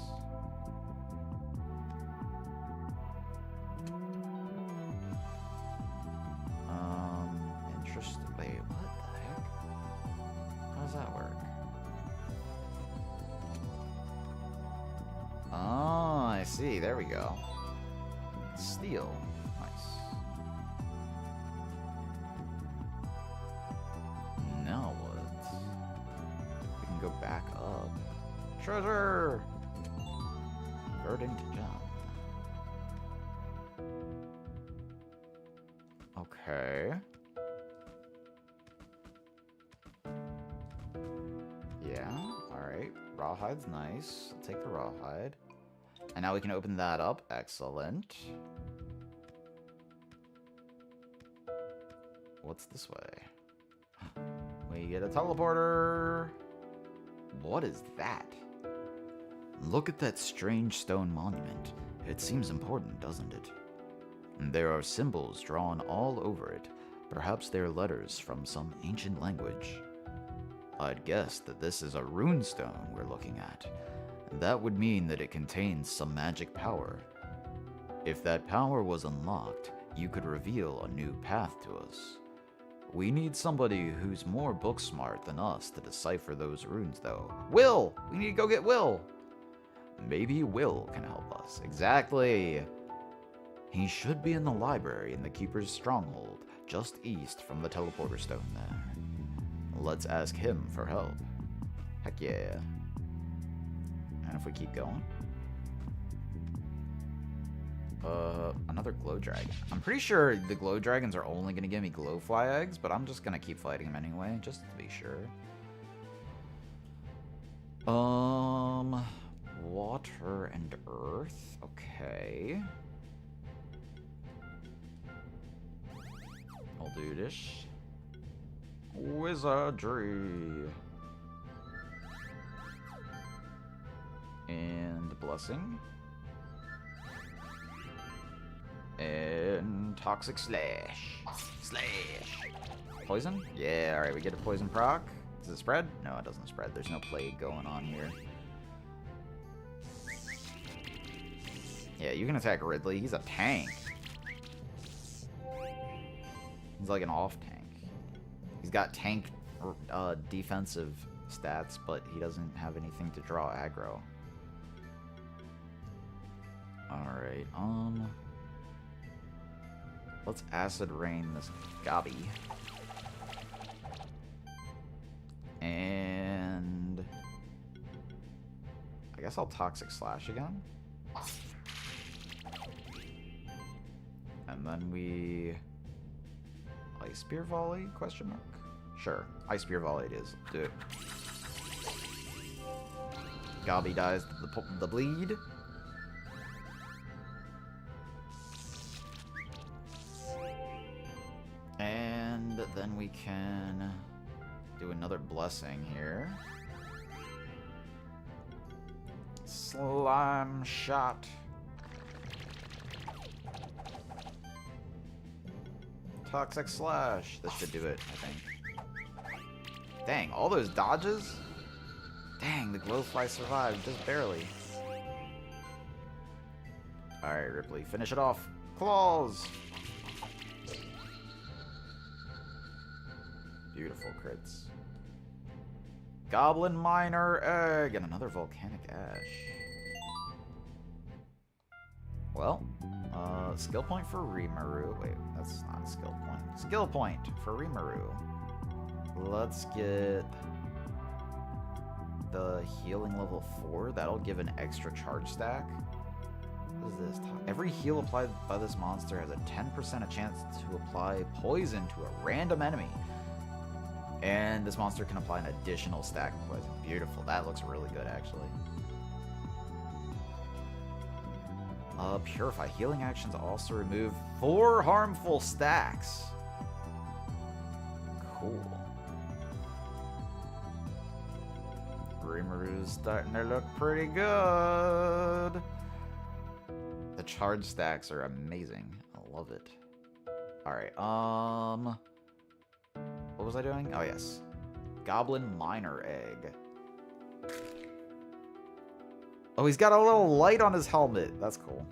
Interesting. Wait, what the heck? How does that work? Oh, I see. There we go. Steel. Nice. Now what? We can go back up. Treasure! Verdant Gem. Okay. Yeah, alright. Rawhide's nice. I'll take the rawhide. And now we can open that up. Excellent. What's this way? We get a teleporter. What is that? Look at that strange stone monument. It seems important, doesn't it? There are symbols drawn all over it. Perhaps they're letters from some ancient language. I'd guess that this is a runestone we're looking at. That would mean that it contains some magic power. If that power was unlocked, you could reveal a new path to us. We need somebody who's more book smart than us to decipher those runes, though. Will! We need to go get Will! Maybe Will can help us. Exactly! He should be in the library in the Keeper's Stronghold, just east from the teleporter stone there. Let's ask him for help. Heck yeah. And if we keep going? Another glow dragon. I'm pretty sure the glow dragons are only going to give me glowfly eggs, but I'm just going to keep fighting them anyway, just to be sure. Water and earth. Okay. I'll do this. Wizardry. And blessing. And toxic slash. Poison? Yeah, alright, we get a poison proc. Does it spread? No, it doesn't spread. There's no plague going on here. Yeah, you can attack Ridley. He's a tank. He's like an off tank. He's got tank defensive stats, but he doesn't have anything to draw aggro. Alright, let's acid rain this Gobby. And I guess I'll toxic slash again. And then we Ice Spear Volley, question mark? Sure, Ice Spear Volley it is. Do it. Gobby dies to the bleed. And then we can do another blessing here. Slime shot. Toxic slash. This should do it, I think. Dang, all those dodges? Dang, the glowfly survived just barely. Alright, Ripley, finish it off. Claws! Beautiful crits. Goblin Miner Egg and another volcanic ash. Well, skill point for Rimuru. Wait, that's not a skill point. Skill point for Rimuru. Let's get the healing level 4. That'll give an extra charge stack. What is this? Every heal applied by this monster has a 10% chance to apply poison to a random enemy. And this monster can apply an additional stack of poison. Beautiful. That looks really good, actually. Purify. Healing actions also remove 4 harmful stacks. Cool. Rimuru's starting to look pretty good. The charge stacks are amazing. I love it. Alright, what was I doing? Oh, yes. Goblin Miner Egg. Oh, he's got a little light on his helmet. That's cool.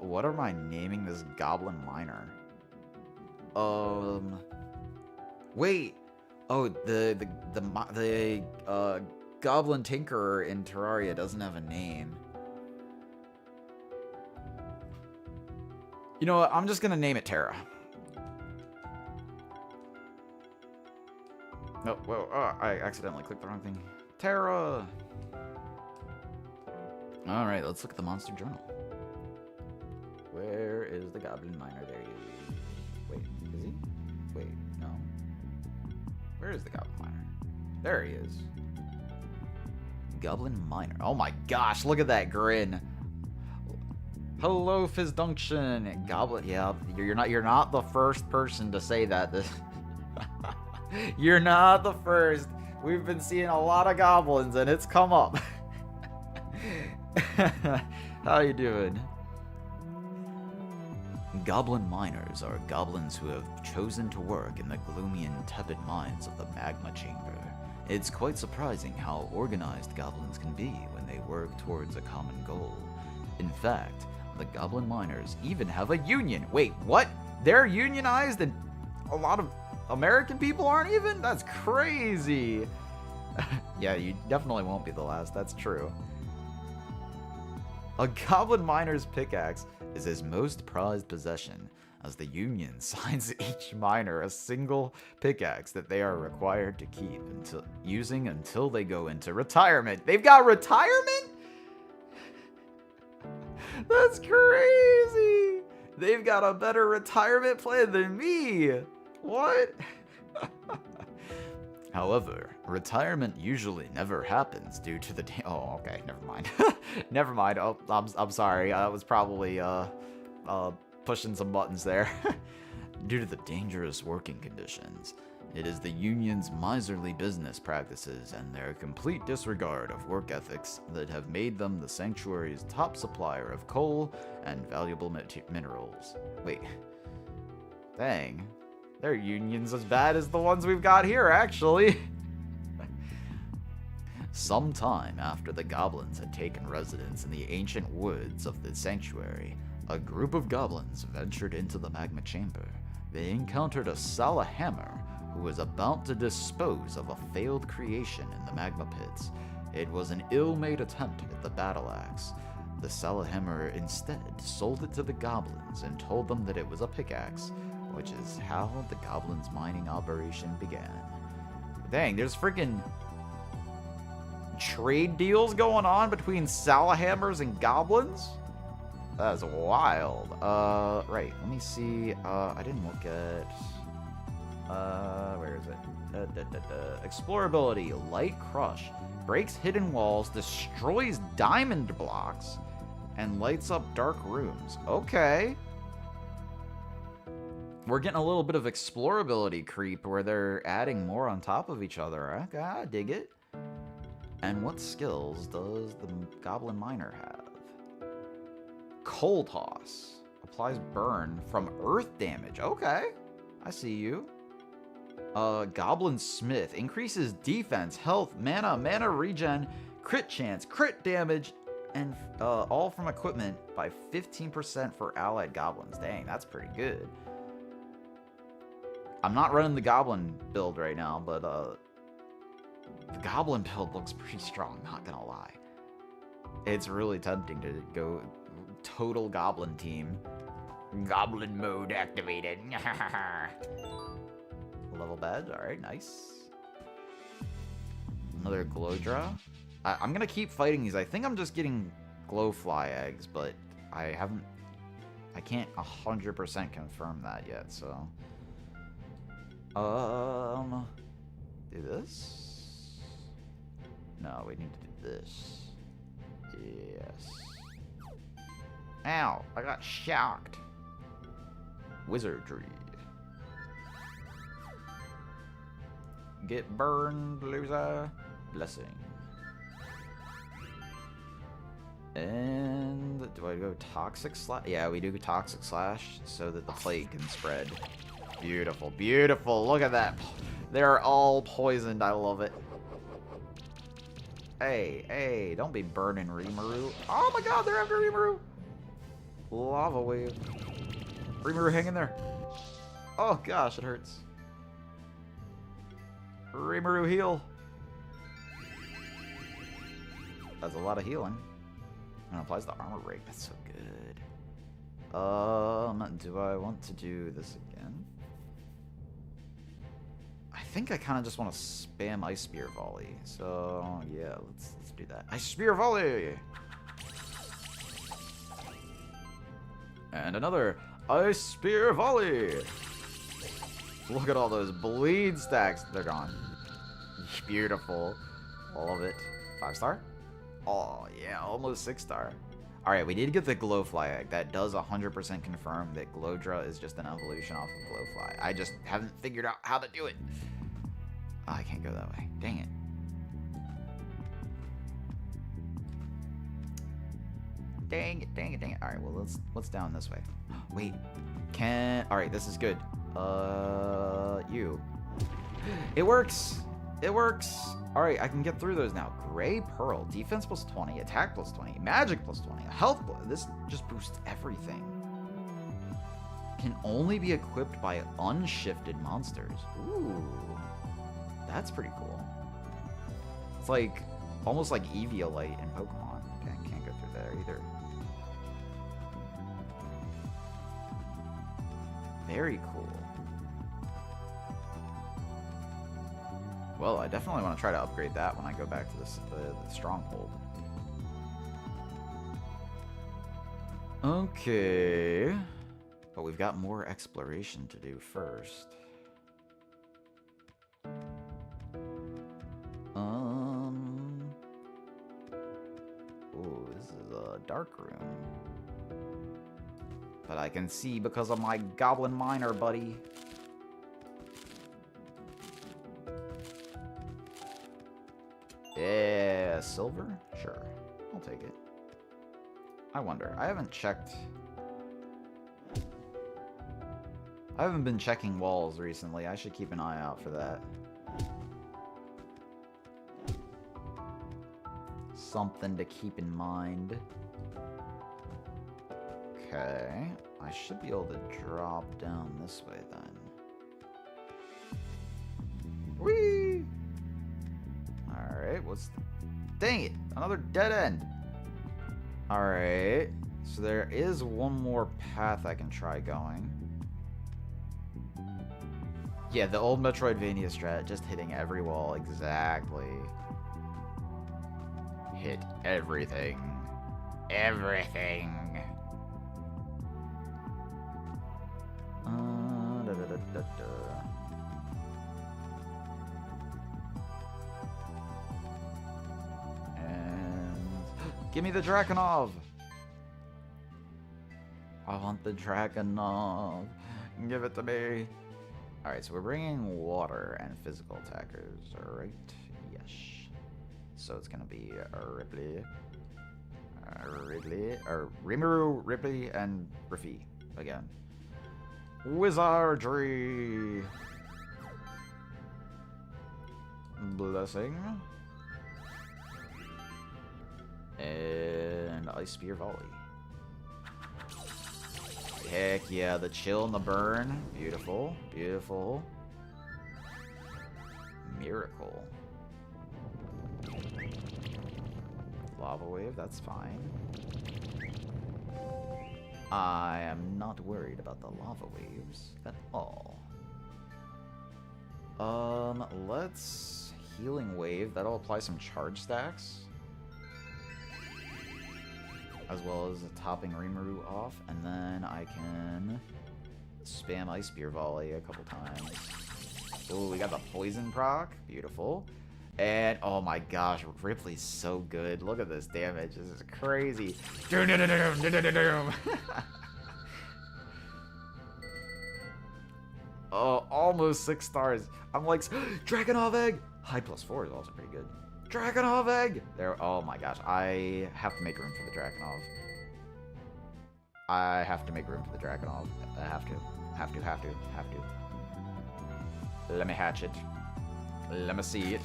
What am I naming this Goblin Miner? Wait. Oh, the Goblin Tinkerer in Terraria doesn't have a name. You know what? I'm just gonna name it Terra. No, whoa, I accidentally clicked the wrong thing. Terra! Alright, let's look at the monster journal. Where is the Goblin Miner? There he is. Wait, is he? Wait, no. Where is the Goblin Miner? There he is. Goblin Miner. Oh my gosh, look at that grin. Hello, Fizdunction. Goblin, yeah, you're not the first person to say that. You're not the first. We've been seeing a lot of goblins and it's come up. How you doing? Goblin miners are goblins who have chosen to work in the gloomy and tepid mines of the magma chamber. It's quite surprising how organized goblins can be when they work towards a common goal. In fact, the goblin miners even have a union. Wait, what? they're unionized and a lot of American people aren't even? That's crazy. Yeah, you definitely won't be the last. That's true. A goblin miner's pickaxe is his most prized possession, as the Union assigns each miner a single pickaxe that they are required to keep until they go into retirement. They've got retirement? That's crazy. They've got a better retirement plan than me. What? However, retirement usually never happens due to the oh, okay, never mind. Never mind. Oh, I'm sorry. I was probably pushing some buttons there. Due to the dangerous working conditions, it is the union's miserly business practices and their complete disregard of work ethics that have made them the sanctuary's top supplier of coal and valuable minerals. Wait. Dang. Their union's as bad as the ones we've got here, actually. Sometime after the goblins had taken residence in the ancient woods of the sanctuary, a group of goblins ventured into the magma chamber. They encountered a Salahammer who was about to dispose of a failed creation in the magma pits. It was an ill-made attempt at the battle axe. The Salahammer instead sold it to the goblins and told them that it was a pickaxe, which is how the goblins' mining operation began. Dang, there's freaking trade deals going on between Salahammers and goblins? That's wild. Right, let me see. I didn't look at... where is it? Explorability, Light Crush. Breaks hidden walls, destroys diamond blocks, and lights up dark rooms. Okay. We're getting a little bit of explorability creep where they're adding more on top of each other. Okay, I dig it. And what skills does the Goblin Miner have? Coal Toss. Applies burn from earth damage. Okay, I see you. Goblin Smith. Increases defense, health, mana regen, crit chance, crit damage, and all from equipment by 15% for allied goblins. Dang, that's pretty good. I'm not running the goblin build right now, but the goblin build looks pretty strong, not gonna lie. It's really tempting to go total goblin team. Goblin mode activated. Level badge, alright, nice. Another glow draw. I'm gonna keep fighting these. I think I'm just getting glowfly eggs, but I can't 100% confirm that yet, so. Do this? No, we need to do this. Yes. Ow, I got shocked. Wizardry. Get burned, loser. Blessing. And do I go Toxic Slash? Yeah, we do Toxic Slash so that the plague can spread. Beautiful, beautiful. Look at that. They're all poisoned. I love it. Hey, don't be burning Rimuru. Oh my god, they're after Rimuru. Lava wave. Rimuru, hang in there. Oh gosh, it hurts. Rimuru, heal. That's a lot of healing. And it applies the armor rate. That's so good. Do I want to do this again? I think I kind of just want to spam Ice Spear Volley. So yeah, let's do that. Ice Spear Volley. And another Ice Spear Volley. Look at all those bleed stacks. They're gone. Beautiful. Love it. 5-star? Oh, yeah, almost 6-star. Alright, we did get the Glowfly egg. That does 100% confirm that Glowdra is just an evolution off of Glowfly. I just haven't figured out how to do it. Oh, I can't go that way. Dang it. Dang it. Alright, well, let's down this way. Wait. Alright, this is good. You. It works! It works! Alright, I can get through those now. Gray Pearl. Defense plus 20, attack plus 20, magic plus 20, health plus... This just boosts everything. can only be equipped by unshifted monsters. Ooh. That's pretty cool. It's like almost like Eviolite in Pokemon. Can't go through there either. Very cool. Well, I definitely want to try to upgrade that when I go back to the stronghold. Okay. But we've got more exploration to do first. Ooh, this is a dark room. But I can see because of my goblin miner, buddy. Yeah, silver? Sure. I'll take it. I wonder. I haven't checked. I haven't been checking walls recently. I should keep an eye out for that. Something to keep in mind. Okay. I should be able to drop down this way then. Whee! Alright, what's the... Dang it! Another dead end! Alright. So there is one more path I can try going. Yeah, the old Metroidvania strat, just hitting every wall exactly. Hit everything. Everything. Da, da, da, da, da. Give me the Drakenov! I want the Drakenov. Give it to me. Alright, so we're bringing water and physical attackers, right? Yes. So it's gonna be Ripley, Rimuru, Ripley, and Riffy again. Wizardry! Blessing. And Ice Spear Volley. Heck yeah, the chill and the burn. Beautiful, beautiful. Miracle. Lava wave, that's fine. I am not worried about the lava waves at all. Let's healing wave. That'll apply some charge stacks. As well as topping Rimuru off, and then I can spam Ice Spear Volley a couple times. Ooh, we got the poison proc. Beautiful. And, oh my gosh, Ripley's so good. Look at this damage. This is crazy. Oh, almost 6 stars. I'm like, Drakenov Egg! High +4 is also pretty good. Drakenov Egg! There, oh my gosh, I have to make room for the Drakenov. I have to make room for the Drakenov. I have to. Have to. Let me hatch it. Let me see it.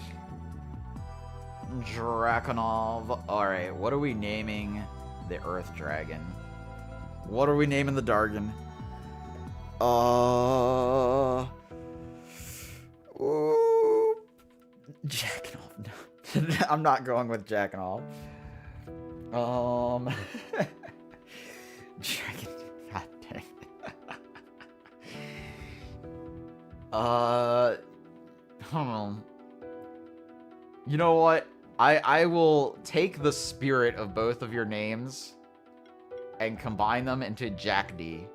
Drakenov. Alright, what are we naming the Earth Dragon? What are we naming the Dargon? Ooh. Drakenov, no. I'm not going with Drakenov. Dragon. God dang. Hold on. You know what? I will take the spirit of both of your names and combine them into Jack D.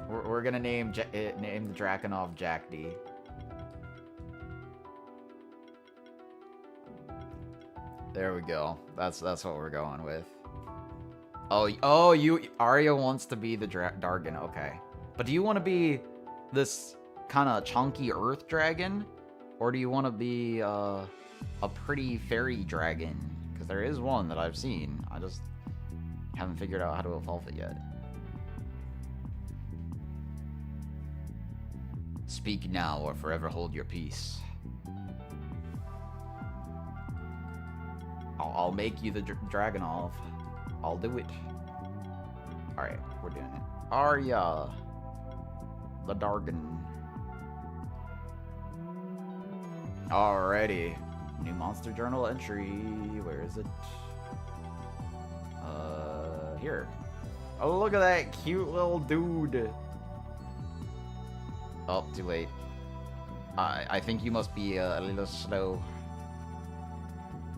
We're gonna name the Drakenov Jack D. There we go. That's what we're going with. Oh, Arya wants to be the Dargon. Okay, but do you want to be this kind of chunky Earth Dragon, or do you want to be a pretty fairy dragon? Because there is one that I've seen. I just haven't figured out how to evolve it yet. Speak now or forever hold your peace. I'll make you the Dragonov. I'll do it. Alright, we're doing it. Arya. The Dargan. Alrighty. New monster journal entry. Where is it? Here. Oh, look at that cute little dude. Oh, too late. I think you must be a little slow.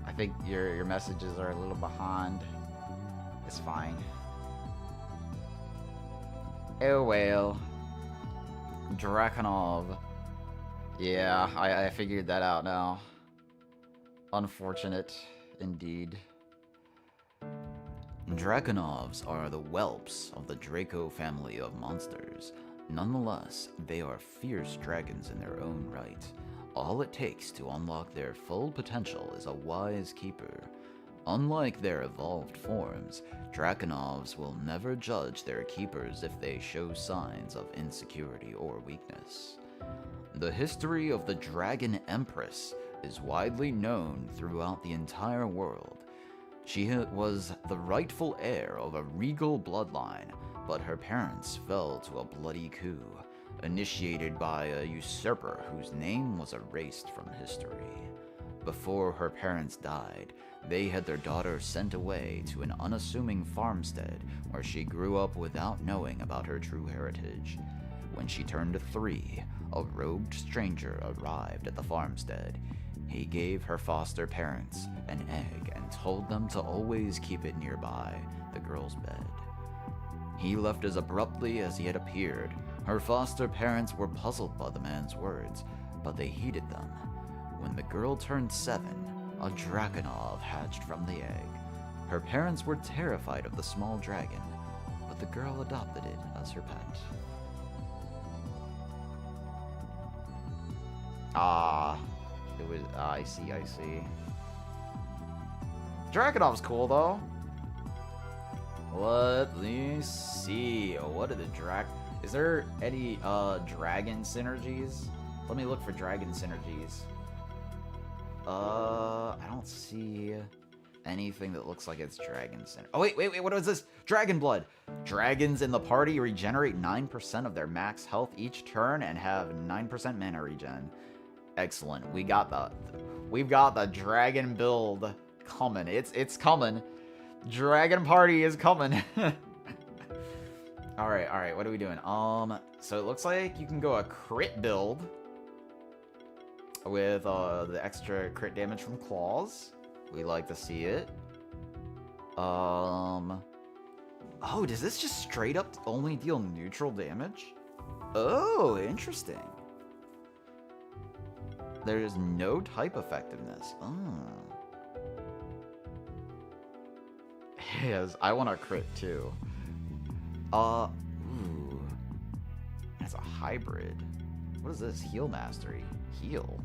I think your messages are a little behind. It's fine. Oh well. Drakonov. Yeah, I figured that out now. Unfortunate, indeed. Drakonovs are the whelps of the Draco family of monsters. Nonetheless, they are fierce dragons in their own right. All it takes to unlock their full potential is a wise keeper. Unlike their evolved forms, Drakonovs will never judge their keepers if they show signs of insecurity or weakness. The history of the Dragon Empress is widely known throughout the entire world. She was the rightful heir of a regal bloodline, but her parents fell to a bloody coup, initiated by a usurper whose name was erased from history. Before her parents died, they had their daughter sent away to an unassuming farmstead where she grew up without knowing about her true heritage. When she turned 3, a robed stranger arrived at the farmstead. He gave her foster parents an egg and told them to always keep it nearby the girl's bed. He left as abruptly as he had appeared. Her foster parents were puzzled by the man's words, but they heeded them. When the girl turned 7, a Drakonov hatched from the egg. Her parents were terrified of the small dragon, but the girl adopted it as her pet. I see. Drakonov's cool, though. Let me see. What are the is there any, dragon synergies? Let me look for dragon synergies. I don't see anything that looks like it's dragon synergy. Oh, wait, what is this? Dragon blood. Dragons in the party regenerate 9% of their max health each turn and have 9% mana regen. Excellent. We've got the dragon build coming. It's coming. Dragon party is coming. All right. What are we doing? So it looks like you can go a crit build with the extra crit damage from claws. We like to see it. Oh, does this just straight up only deal neutral damage? Oh, interesting. There is no type effectiveness. Yes, I want a crit too. Ooh. That's a hybrid. What is this? Heal mastery. Heal?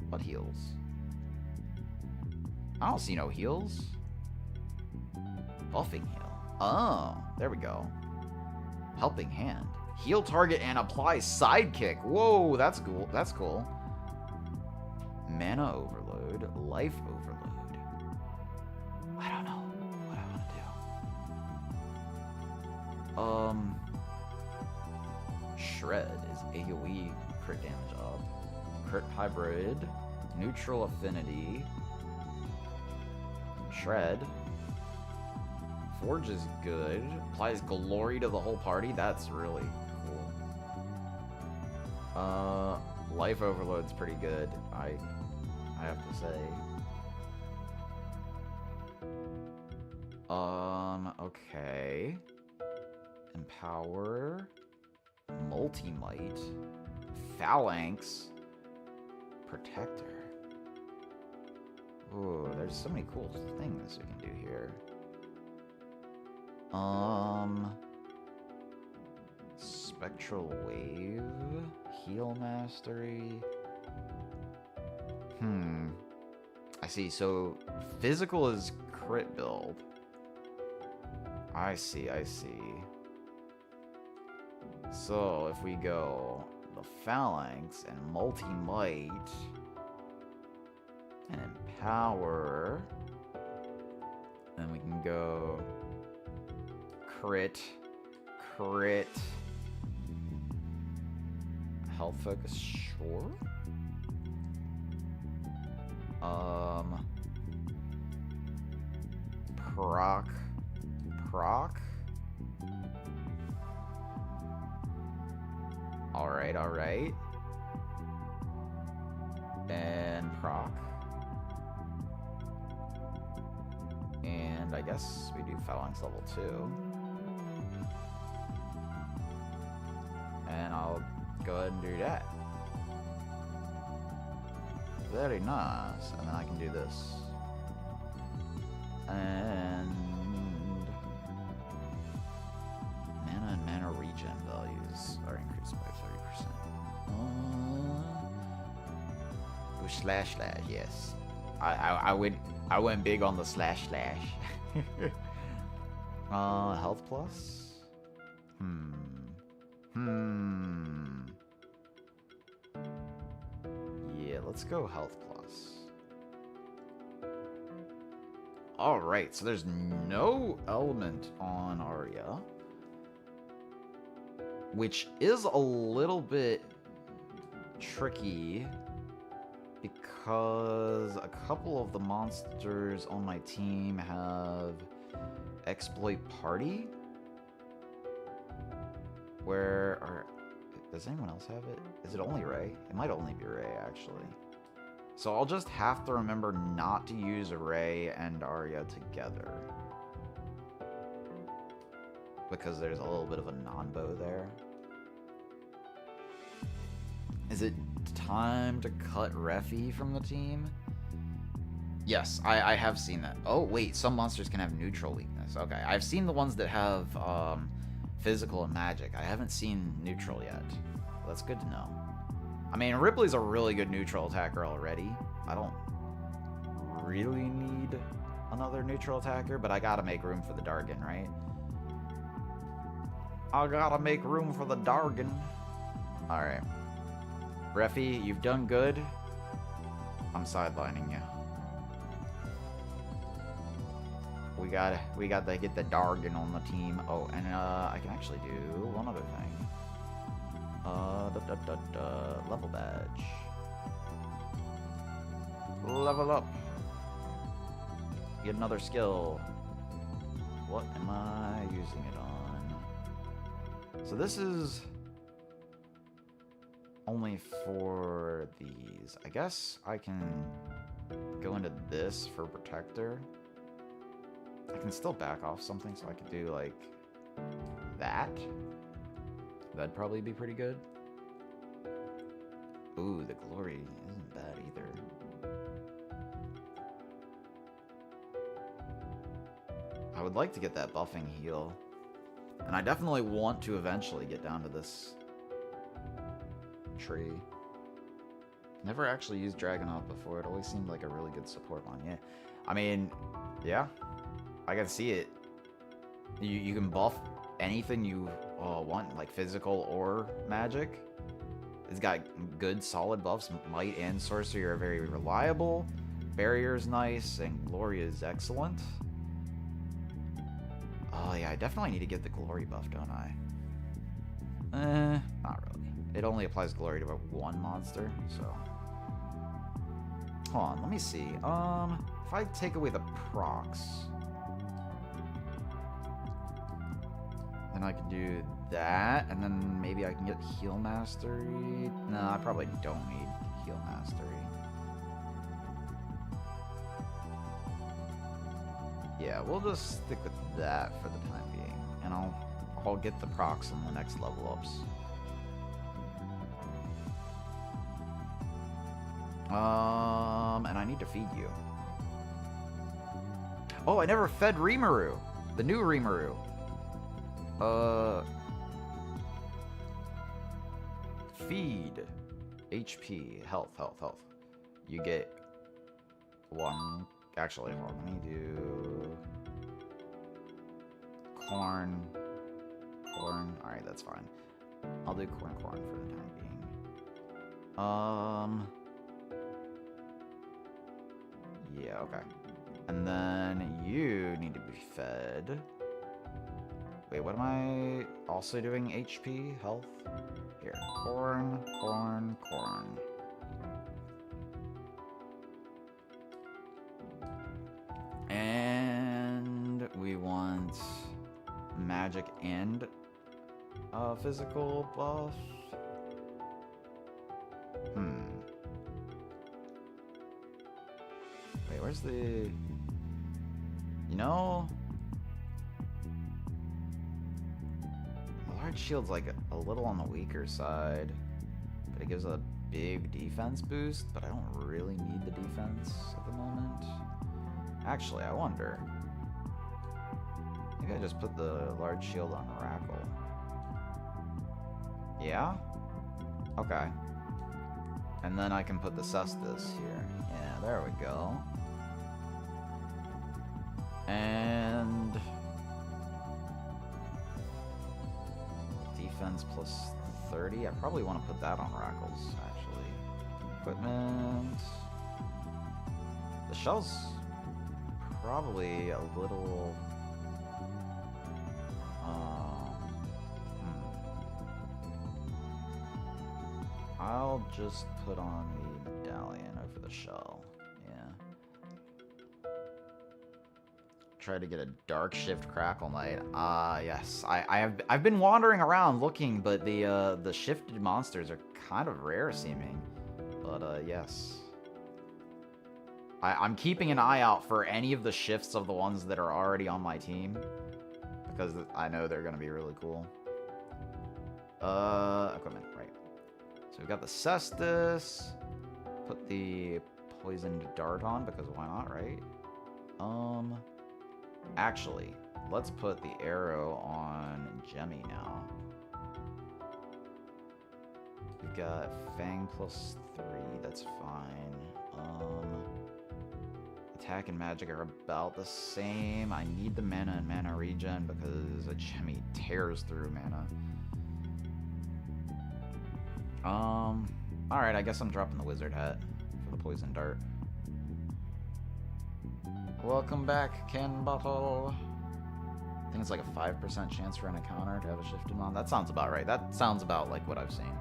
What heals? I don't see no heals. Buffing heal. Oh, there we go. Helping hand. Heal target and apply sidekick. Whoa, that's cool. That's cool. Mana overload. Life overload. I don't know what I want to do. Shred is AoE crit damage up. Crit hybrid. Neutral affinity. Shred. Forge is good. Applies glory to the whole party. That's really cool. Life overload's pretty good. I have to say. Okay. Empower. Multi-might. Phalanx. Protector. Ooh, there's so many cool things we can do here. Spectral wave. Heal mastery. I see. So physical is crit build. I see. So if we go the phalanx and multi-might and empower, then we can go crit crit. Health focus, sure. Proc. Alright. And proc. And I guess we do Phalanx level 2. And I'll go ahead and do that. Very nice. And then I can do this. And mana regen values are increased by 30%. Oh, slash, yes. I went big on the slash. Health plus? Yeah, let's go health plus. Alright, so there's no element on Arya. Which is a little bit tricky because a couple of the monsters on my team have exploit party. Does anyone else have it? Is it only Ray? It might only be Ray, actually. So I'll just have to remember not to use Ray and Arya together. Because there's a little bit of a non-bow there. Is it time to cut Refi from the team? Yes, I have seen that. Oh, wait, some monsters can have neutral weakness. Okay, I've seen the ones that have physical and magic. I haven't seen neutral yet. That's good to know. I mean, Ripley's a really good neutral attacker already. I don't really need another neutral attacker, but I gotta make room for the Dargan, right? I gotta make room for the Dargan. Alright. Refi, you've done good. I'm sidelining you. We gotta get the Dargan on the team. Oh, and I can actually do one other thing. Level badge. Level up. Get another skill. What am I using it on? So this is only for these. I guess I can go into this for protector. I can still back off something, so I could do like that. That'd probably be pretty good. Ooh, the glory isn't bad either. I would like to get that buffing heal. And I definitely want to eventually get down to this tree. Never actually used Dragonov before. It always seemed like a really good support one. Yeah. I mean, yeah. I can see it. You can buff anything you want, like physical or magic. It's got good solid buffs. Might and Sorcery are very reliable. Barrier's nice, and Glory is excellent. Oh yeah, I definitely need to get the Glory buff, don't I? Not really. It only applies Glory to one monster, so... Hold on, let me see. If I take away the procs... then I can do that, and then maybe I can get Heal Mastery. No, I probably don't need Heal Mastery. Yeah, we'll just stick with that for the time being, and I'll get the procs on the next level ups. And I need to feed you. Oh, I never fed Rimuru, the new Rimuru. Feed. HP. Health. You get one. Actually, hold on. Let me do corn. Alright, that's fine. I'll do corn for the time being. Yeah, okay. And then you need to be fed Wait, what am I also doing? HP? Health? Here. Corn, corn, corn. And we want magic and physical buff. Wait, where's the... You know... The large shield's like a little on the weaker side. But it gives a big defense boost, but I don't really need the defense at the moment. Actually, I wonder. Maybe I just put the large shield on Rackle. Yeah? Okay. And then I can put the Cestus here. Yeah, there we go. And... defense plus 30? I probably want to put that on Rackles, actually. Equipment... The shell's probably a little... I'll just put on the medallion over the shell. Yeah. Try to get a Dark Shift Crackle Knight. Yes. I've been wandering around looking, but the shifted monsters are kind of rare seeming. But yes. I'm keeping an eye out for any of the shifts of the ones that are already on my team, because I know they're gonna be really cool. Equipment, right. So we've got the Cestus. Put the poisoned dart on, because why not, right? Actually, let's put the arrow on Jemmy now. We've got Fang plus 3, that's fine. Attack and magic are about the same. I need the mana and mana regen because a Jemmy tears through mana. Alright, I guess I'm dropping the wizard hat for the poison dart. Welcome back, Ken Bottle. I think it's like a 5% chance for an encounter to have a shifted mon. That sounds about right. That sounds about like what I've seen.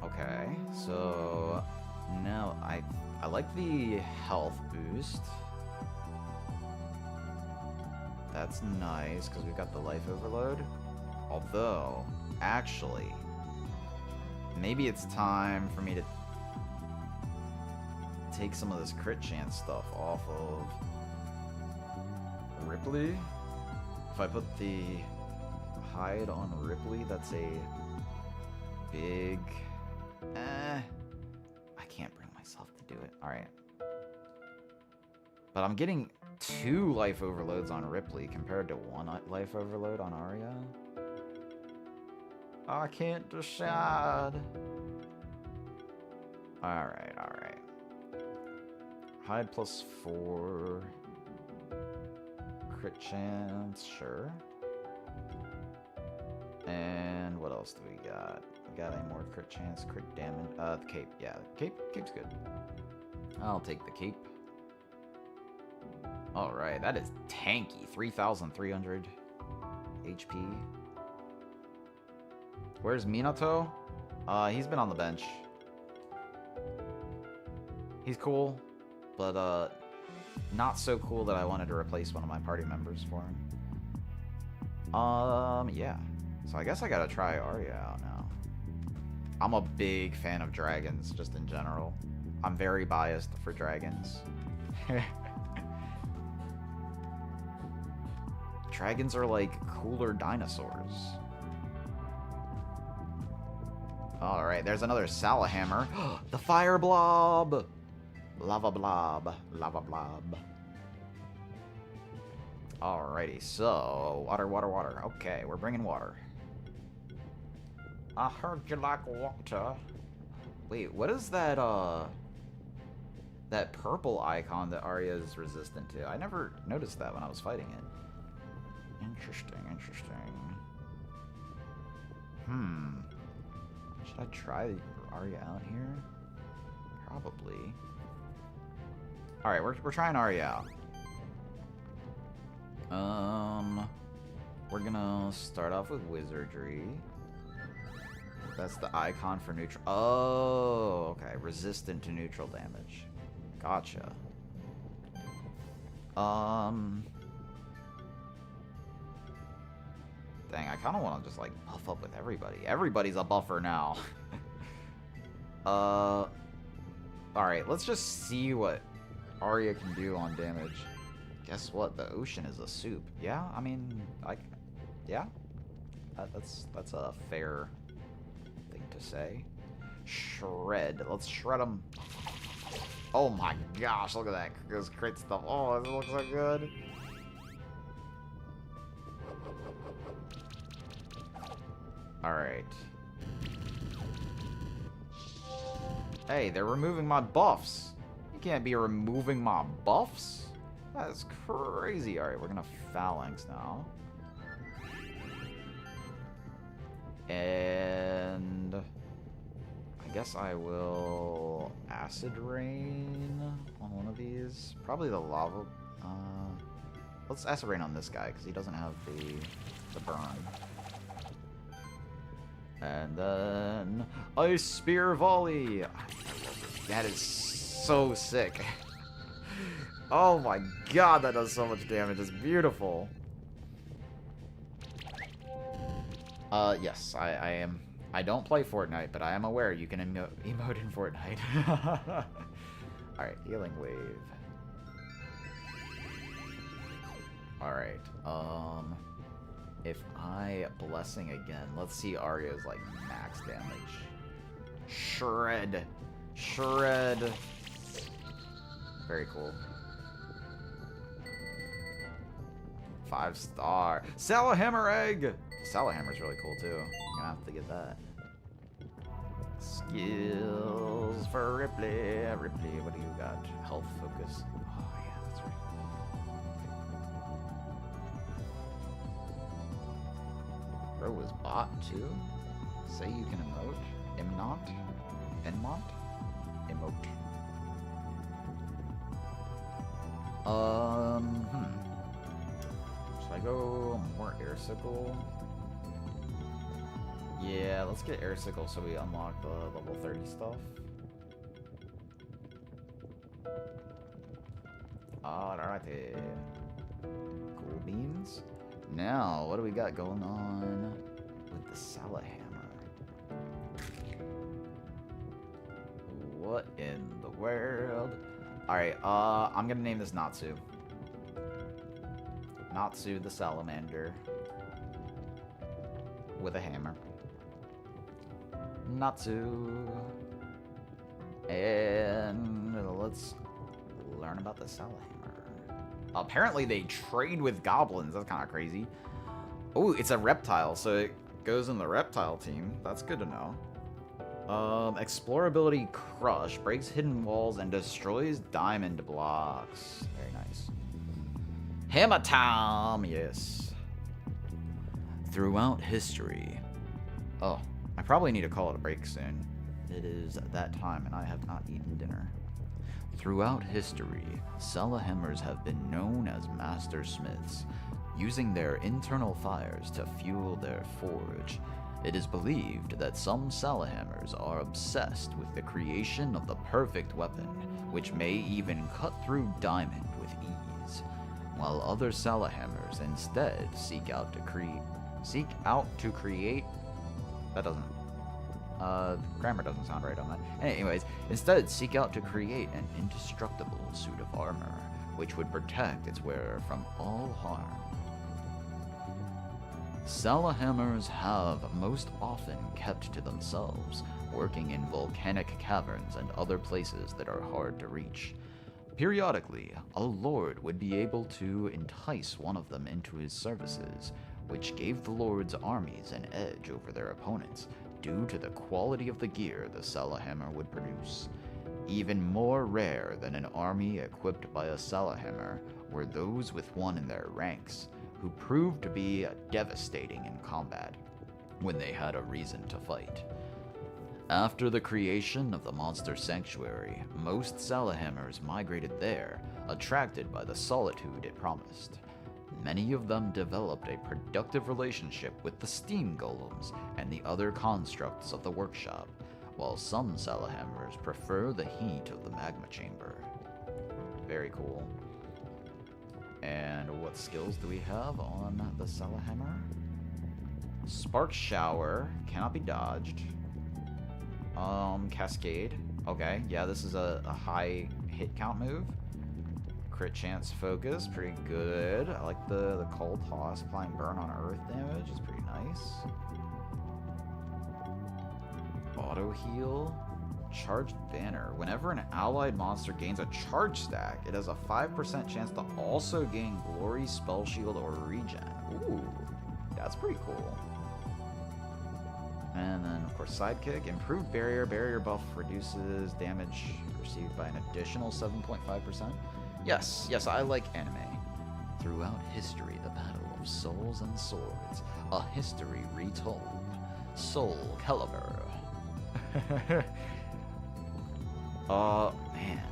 Okay, so now I like the health boost. That's nice, because we've got the life overload. Although, actually, maybe it's time for me to take some of this crit chance stuff off of Ripley. If I put the hide on Ripley, that's a big... I can't bring myself to do it. Alright. But I'm getting 2 life overloads on Ripley compared to 1 life overload on Arya. I can't decide. Alright, alright. Hide plus 4. Crit chance, sure. And what else do we got? We got any more crit chance, crit damage? The cape, yeah. Cape's good. I'll take the cape. Alright, that is tanky. 3,300 HP. Where's Minato? He's been on the bench. He's cool, but not so cool that I wanted to replace one of my party members for him. Yeah. So I guess I gotta try Arya out now. I'm a big fan of dragons, just in general. I'm very biased for dragons. Dragons are like cooler dinosaurs. Alright, there's another Salahammer. The fire blob! Lava blob. Lava blob. Alrighty, so... Water. Okay, we're bringing water. I heard you like water. Wait, what is that, that purple icon that Arya is resistant to? I never noticed that when I was fighting it. Interesting. Should I try Arya out here? Probably. Alright, we're trying Arya out. We're gonna start off with wizardry. That's the icon for neutral. Oh, okay. Resistant to neutral damage. Gotcha. Dang, I kind of want to just, like, buff up with everybody. Everybody's a buffer now. Alright, let's just see what Arya can do on damage. Guess what? The ocean is a soup. Yeah, I mean, yeah. That's a fair thing to say. Shred. Let's shred them. Oh my gosh, look at that. Those crit stuff. Oh, it looks so good. Alright. Hey, they're removing my buffs. You can't be removing my buffs? That's crazy. Alright, we're gonna phalanx now. And I guess I will acid rain on one of these. Probably the lava. Let's acid rain on this guy because he doesn't have the burn. And then ice spear volley. That is so sick. Oh my god, that does so much damage. It's beautiful. Yes, I am. I don't play Fortnite, but I am aware you can emote in Fortnite. Alright, healing wave. Alright, if I blessing again, let's see Arya's, like, max damage. Shred. Shred. Very cool. 5-star. Salahammer egg! Salahammer's really cool, too. I'm gonna have to get that. Skills for Ripley. Ripley, what do you got? Health focus. Oh, yeah, that's right. Bro was bot, too? Say you can emote? Emnot? Enmont? Emote. Should I go more airsicle? Yeah, let's get airsicle so we unlock the level 30 stuff. Alrighty. Cool beans. Now, what do we got going on with the Salahammer? What in the world? Alright, I'm gonna name this Natsu. Natsu the Salamander. With a hammer. Natsu. And let's learn about the Salahammer. Apparently they trade with goblins. That's kind of crazy. Oh, it's a reptile, so it goes in the reptile team. That's good to know. Explorability Crush. Breaks hidden walls and destroys diamond blocks. Very nice. Hammer time, yes. Throughout history. Oh, I probably need to call it a break soon. It is that time and I have not eaten dinner. Throughout history, Salahammers have been known as master smiths, using their internal fires to fuel their forge. It is believed that some Salahammers are obsessed with the creation of the perfect weapon, which may even cut through diamond with ease, while other Salahammers instead seek out to create. That doesn't. Grammar doesn't sound right on that. Anyways, instead seek out to create an indestructible suit of armor, which would protect its wearer from all harm. Salahammers have most often kept to themselves, working in volcanic caverns and other places that are hard to reach. Periodically, a lord would be able to entice one of them into his services, which gave the lord's armies an edge over their opponents, due to the quality of the gear the Salahammer would produce. Even more rare than an army equipped by a Salahammer were those with one in their ranks, who proved to be devastating in combat when they had a reason to fight. After the creation of the Monster Sanctuary, most Salahammers migrated there, attracted by the solitude it promised. Many of them developed a productive relationship with the steam golems and the other constructs of the workshop, while some Salahammers prefer the heat of the magma chamber. Very cool. And what skills do we have on the Salahammer? Spark Shower, cannot be dodged. Cascade. Okay, yeah, this is a high hit count move. Crit Chance Focus, pretty good. I like the Cold Toss, applying burn on earth damage, is pretty nice. Auto Heal. Charged Banner. Whenever an allied monster gains a charge stack, it has a 5% chance to also gain Glory, Spell Shield, or Regen. Ooh, that's pretty cool. And then, of course, Sidekick. Improved Barrier. Barrier buff reduces damage received by an additional 7.5%. Yes, yes, I like anime. Throughout history, the battle of souls and swords. A history retold. Soul Calibur. Man.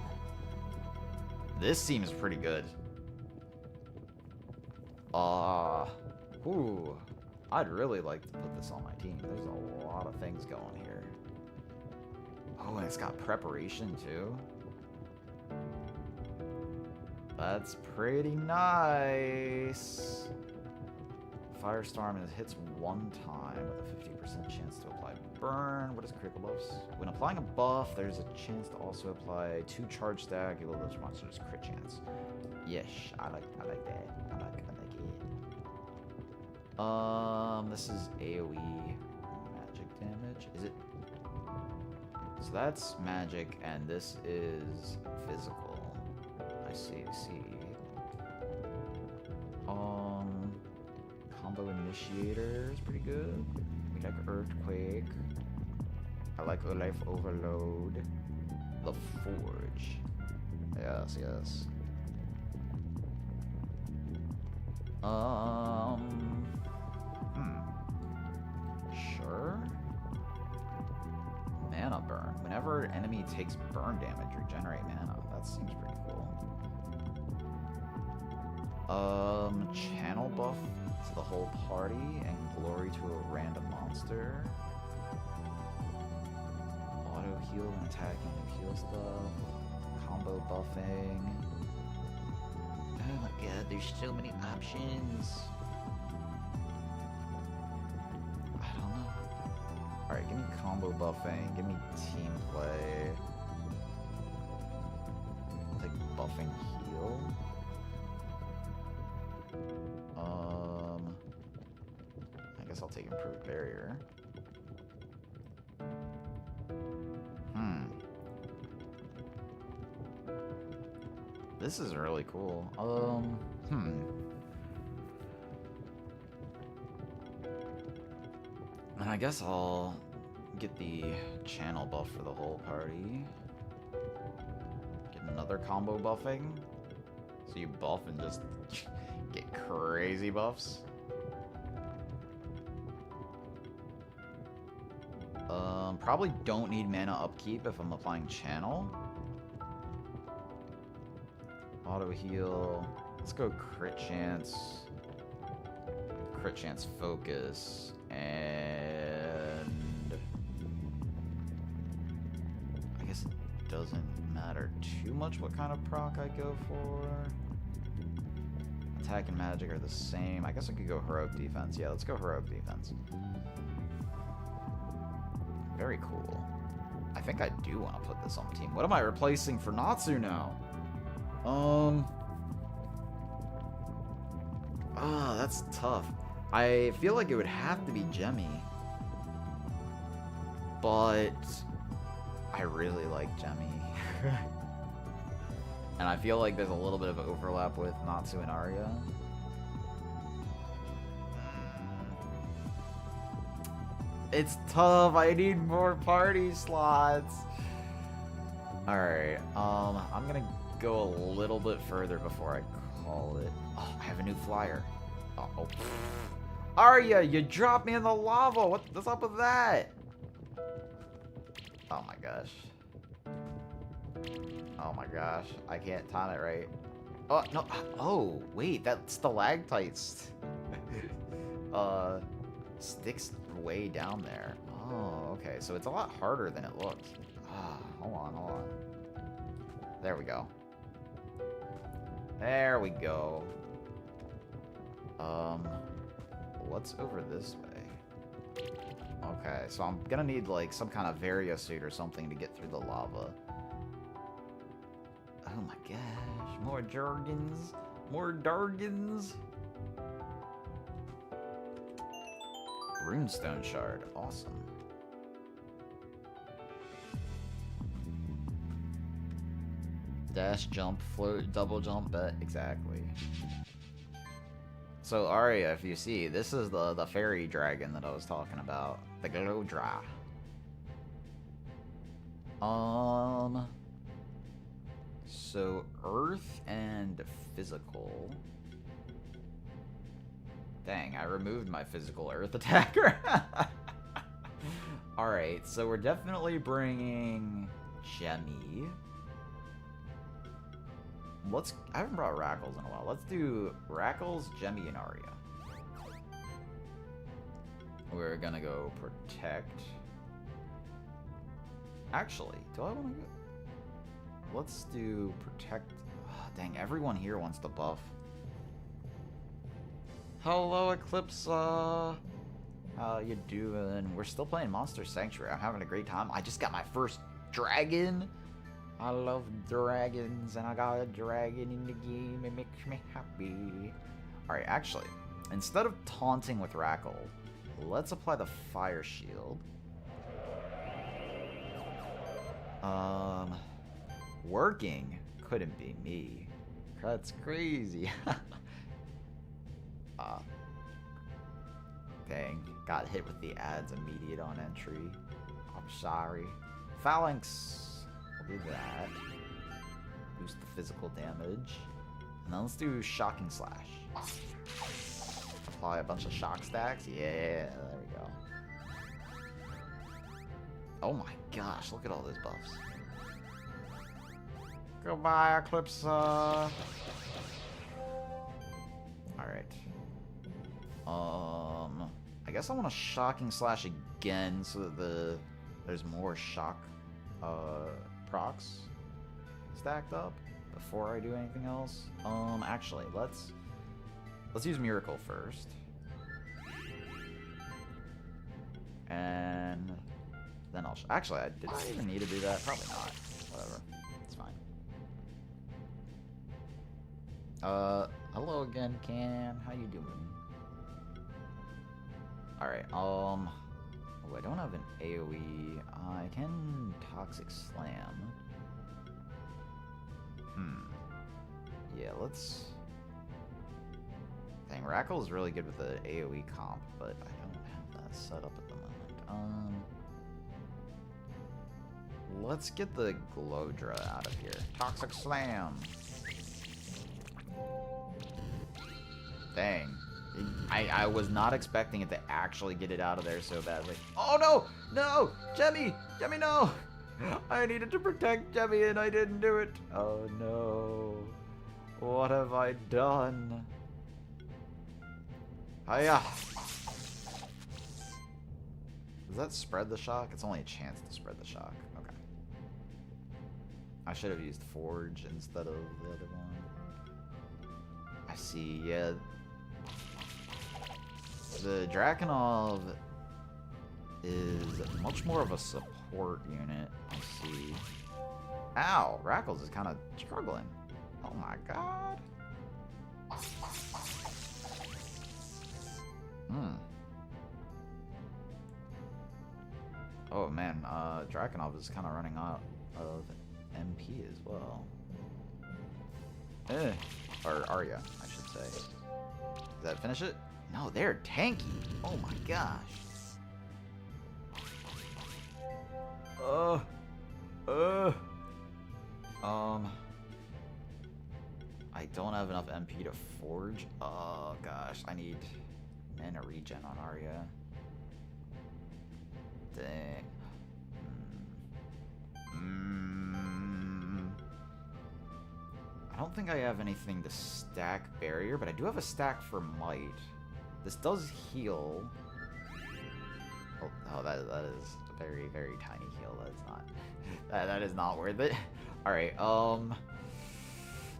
This seems pretty good. Ooh. I'd really like to put this on my team. There's a lot of things going here. Oh, and it's got preparation too. That's pretty nice. Firestorm hits one time with a 50% chance to apply burn. What is critical buffs? When applying a buff, there's a chance to also apply 2 charge stack. You will those monsters crit chance. Yes, I like that. I like it. This is AoE magic damage. Is it? So that's magic, and this is physical. I see. Combo Initiator is pretty good. We like Earthquake. I like Life Overload. The Forge. Yes. Sure. Mana Burn. Whenever an enemy takes burn damage, regenerate mana. That seems pretty cool. Channel buff to the whole party and glory to a random monster. Auto heal and attacking and heal stuff. Combo buffing. Oh my god, there's so many options. I don't know. Alright, give me combo buffing, give me team play. I'll take buffing heal. I guess I'll take improved barrier. This is really cool. And I guess I'll get the channel buff for the whole party. Get another combo buffing. So you buff and just get crazy buffs. Probably don't need mana upkeep if I'm applying channel. Auto heal. Let's go crit chance. Crit chance focus. And I guess it doesn't matter too much what kind of proc I go for. Attack and magic are the same. I guess I could go heroic defense. Yeah, let's go heroic defense. Very cool. I think I do want to put this on the team. What am I replacing for Natsu now? That's tough. I feel like it would have to be Jemmy. But I really like Jemmy. And I feel like there's a little bit of overlap with Natsu and Arya. It's tough. I need more party slots. Alright, I'm gonna go a little bit further before I call it. Oh, I have a new flyer. Uh-oh. Arya, you dropped me in the lava. What's up with that? Oh my gosh. Oh my gosh. I can't time it right. Oh, no. Oh, wait. That's stalactites. Sticks way down there. Oh, okay. So it's a lot harder than it looks. Ah, hold on. There we go. There we go. What's over this way? Okay, so I'm gonna need, like, some kind of variosuit or something to get through the lava. Oh my gosh, more jargons. More dargons. Runestone shard, awesome. Dash, jump, float, double jump, bet, exactly. So Arya, if you see, this is the fairy dragon that I was talking about. The Glowdra. So earth and physical. Dang, I removed my physical earth attacker. Alright, so we're definitely bringing Jemmy. I haven't brought Rackles in a while. Let's do Rackles, Jemmy, and Arya. We're gonna go protect. Actually, do I want to go? Let's do protect. Oh, dang, everyone here wants to buff. Hello, Eclipse. How you doing? We're still playing Monster Sanctuary. I'm having a great time. I just got my first dragon. I love dragons, and I got a dragon in the game. It makes me happy. Alright, actually, instead of taunting with Rackle, let's apply the Fire Shield. Working couldn't be me. That's crazy. Dang, got hit with the ads immediate on entry. I'm sorry. Phalanx. We'll do that. Boost the physical damage. And then let's do Shocking Slash. Apply a bunch of shock stacks. Yeah, there we go. Oh my gosh, look at all those buffs. Goodbye, Eclipse. Alright. I guess I want to Shocking Slash again so that there's more shock procs stacked up before I do anything else. Actually, let's use Miracle first. And then I'll actually, did I even need to do that? Probably not. Whatever. It's fine. Hello again, Can. How you doing? Alright, oh, I don't have an AoE. I can Toxic Slam. Yeah, let's... Dang, Rackle is really good with the AoE comp, but I don't have that set up at the moment. Let's get the Glowdra out of here. Toxic Slam! Dang. I was not expecting it to actually get it out of there so badly. Oh no! No! Jemmy! Jemmy, no! I needed to protect Jemmy and I didn't do it. Oh no. What have I done? Hiya! Does that spread the shock? It's only a chance to spread the shock. Okay. I should have used Forge instead of the other one. I see, yeah. The Drakenov is much more of a support unit, I see. Ow! Rackles is kind of struggling. Oh my god. Oh man, Drakenov is kind of running out of MP as well. Or Arya, I should say. Does that finish it? No, they're tanky. Oh my gosh. I don't have enough MP to forge. Oh gosh, I need mana regen on Arya. Dang. I don't think I have anything to stack barrier, but I do have a stack for might. This does heal. Oh, that is a very, very tiny heal. That is not... that is not worth it. Alright,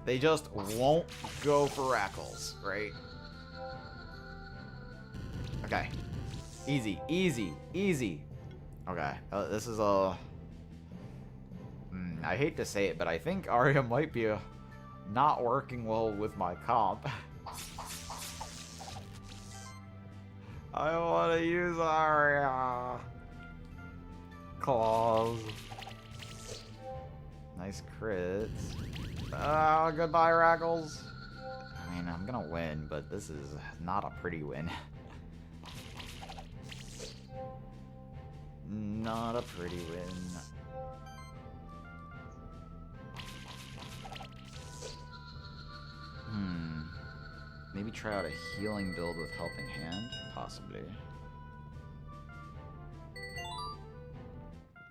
they just won't go for Rackles, right? Okay. Easy, easy, easy. Okay, this is a... I hate to say it, but I think Arya might be not working well with my comp. I want to use Arya. Claws. Nice crits. Oh, goodbye, Rackles. I mean, I'm gonna win, but this is not a pretty win. Not a pretty win. Maybe try out a healing build with Helping Hand? Possibly.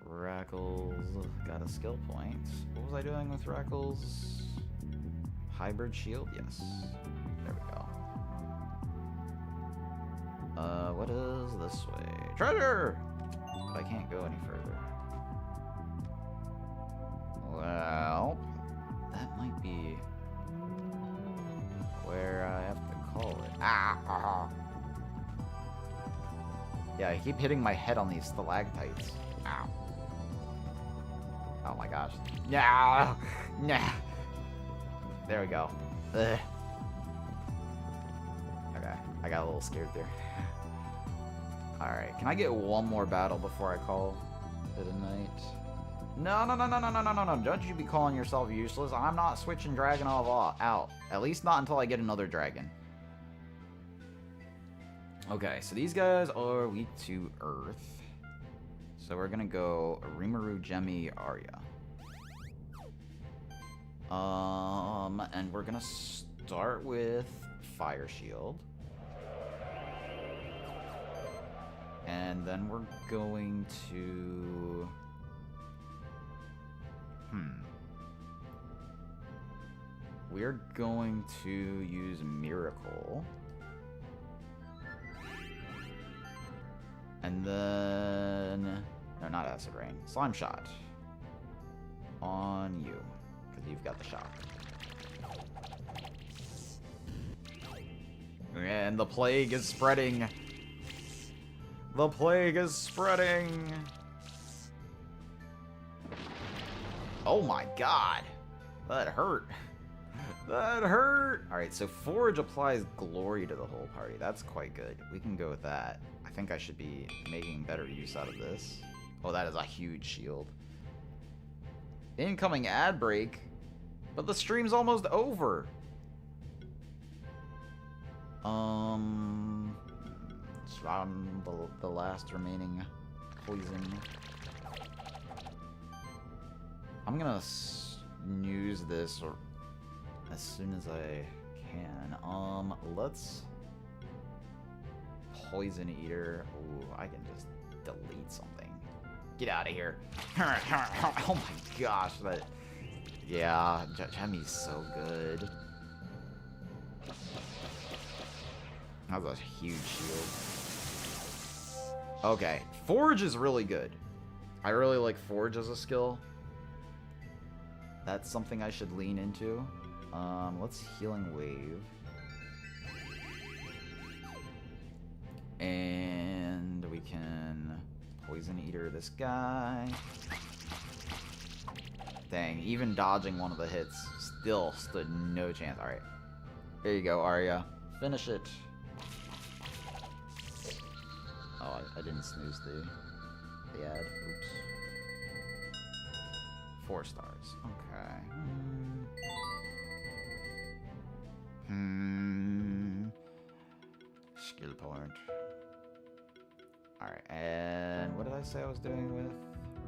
Rackles got a skill point. What was I doing with Rackles? Hybrid shield? Yes. There we go. What is this way? Treasure! But I can't go any further. Well, that might be where I have to call it. Yeah, I keep hitting my head on these stalactites. Ow. Oh my gosh. No! Nah. There we go. Ugh. Okay, I got a little scared there. Alright, can I get one more battle before I call it a night? No, no, no, no, no, no, no, no, no. Don't you be calling yourself useless. I'm not switching Dragonov out. At least not until I get another dragon. Okay, so these guys are weak to Earth. So we're gonna go Rimuru, Gemi, Arya. And we're gonna start with Fire Shield. And then we're going to... We're going to use Miracle. And then... No, not Acid Rain. Slime Shot. On you. Because you've got the shock. And the plague is spreading. The plague is spreading. Oh my god. That hurt. That hurt. Alright, so Forge applies glory to the whole party. That's quite good. We can go with that. I think I should be making better use out of this. Oh, that is a huge shield. Incoming ad break. But the stream's almost over. The last remaining poison. I'm gonna snooze this or as soon as I can. Let's Poison Eater. Ooh, I can just delete something. Get out of here. Oh my gosh, that... Yeah, Gemi's so good. That was a huge shield. Okay, Forge is really good. I really like Forge as a skill. That's something I should lean into. Let's Healing Wave. And we can Poison Eater this guy. Dang, even dodging one of the hits still stood no chance. Alright. There you go, Arya. Finish it. Oh, I didn't snooze the ad. Oops. 4 stars. Okay. Skill point. Alright, and what did I say I was doing with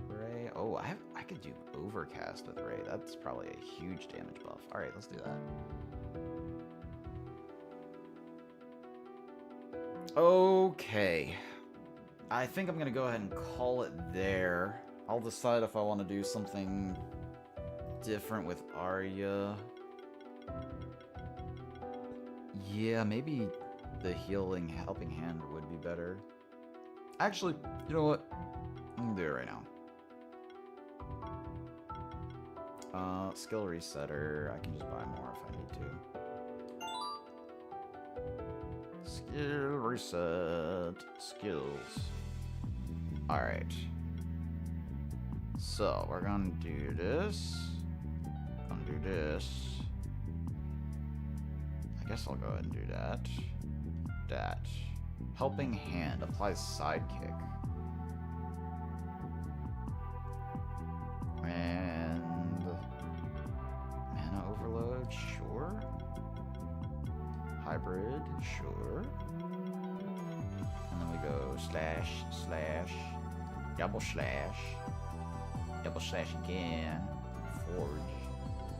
Ray? Oh, I could do Overcast with Ray. That's probably a huge damage buff. Alright, let's do that. Okay. I think I'm gonna go ahead and call it there. I'll decide if I want to do something different with Arya. Yeah, maybe the healing helping hand would be better. Actually, you know what? I'm gonna do it right now. Skill resetter. I can just buy more if I need to. Skill reset. Skills. Alright. So, we're gonna do this. Gonna do this. I guess I'll go ahead and do that. That. Helping hand applies sidekick. And mana overload, sure. Hybrid, sure. And then we go slash, slash, double slash again, forge.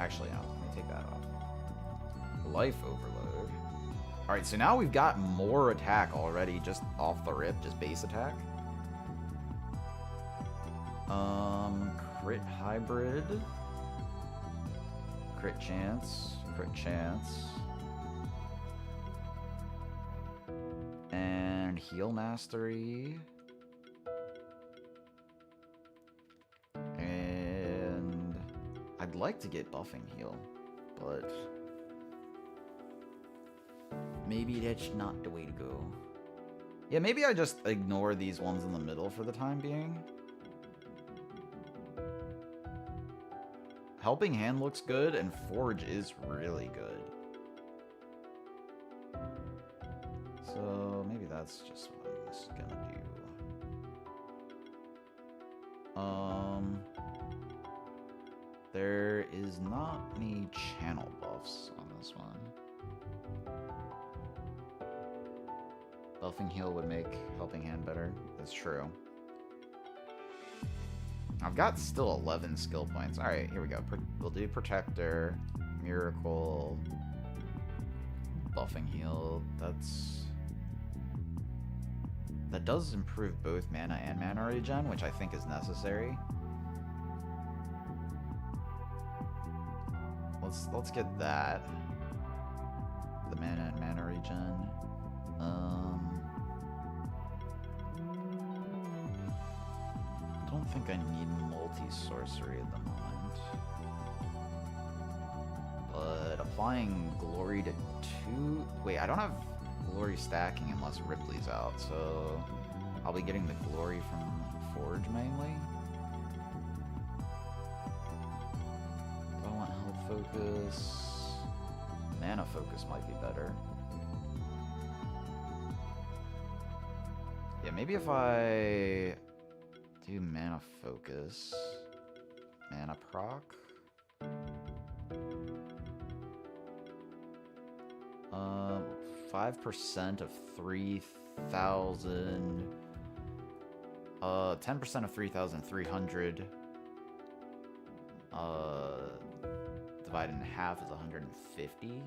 Actually, no, let me take that off. Life overload. Alright, so now we've got more attack already, just off the rip, just base attack. Crit hybrid. Crit chance. Crit chance. And heal mastery. And I'd like to get buffing heal, but maybe that's not the way to go. Yeah, maybe I just ignore these ones in the middle for the time being. Helping Hand looks good, and Forge is really good. So maybe that's just what I'm just gonna do. There is not any channel buffs on this one. Buffing Heal would make Helping Hand better. That's true. I've got still 11 skill points. Alright, here we go. We'll do Protector, Miracle, Buffing Heal. That does improve both mana and mana regen, which I think is necessary. Let's get that. The mana and mana regen. I don't think I need multi-sorcery at the moment. But applying glory to 2... Wait, I don't have glory stacking unless Ripley's out, so I'll be getting the glory from Forge mainly. Do I want health focus? Mana focus might be better. Yeah, maybe if I do mana focus, mana proc. 5% of 3,000. 10% of 3,300. Divided in half is 150.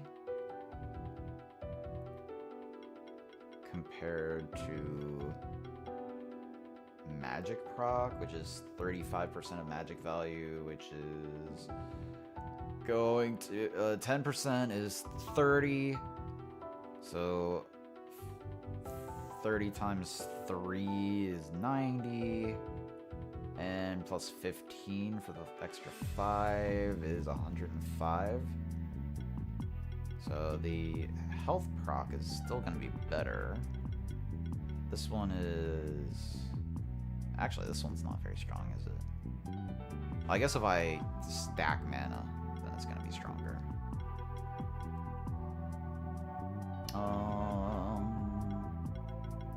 Compared to magic proc, which is 35% of magic value, which is going to 10% is 30, so 30 times 3 is 90, and plus 15 for the extra 5 is 105. So the health proc is still going to be better. This one is... Actually, this one's not very strong, is it? I guess if I stack mana, then it's going to be stronger.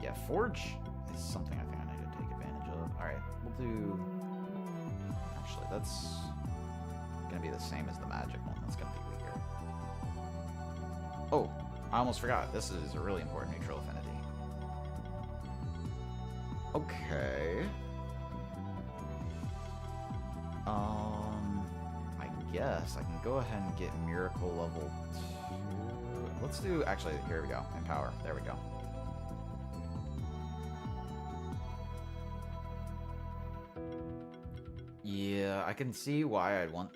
Yeah, Forge is something I think I need to take advantage of. Alright, we'll do... Actually, that's going to be the same as the magic one. That's going to be weaker. Oh, I almost forgot. This is a really important neutral affinity. Okay. I guess I can go ahead and get Miracle level 2. Let's do, actually, here we go. Empower. There we go. Yeah, I can see why I'd want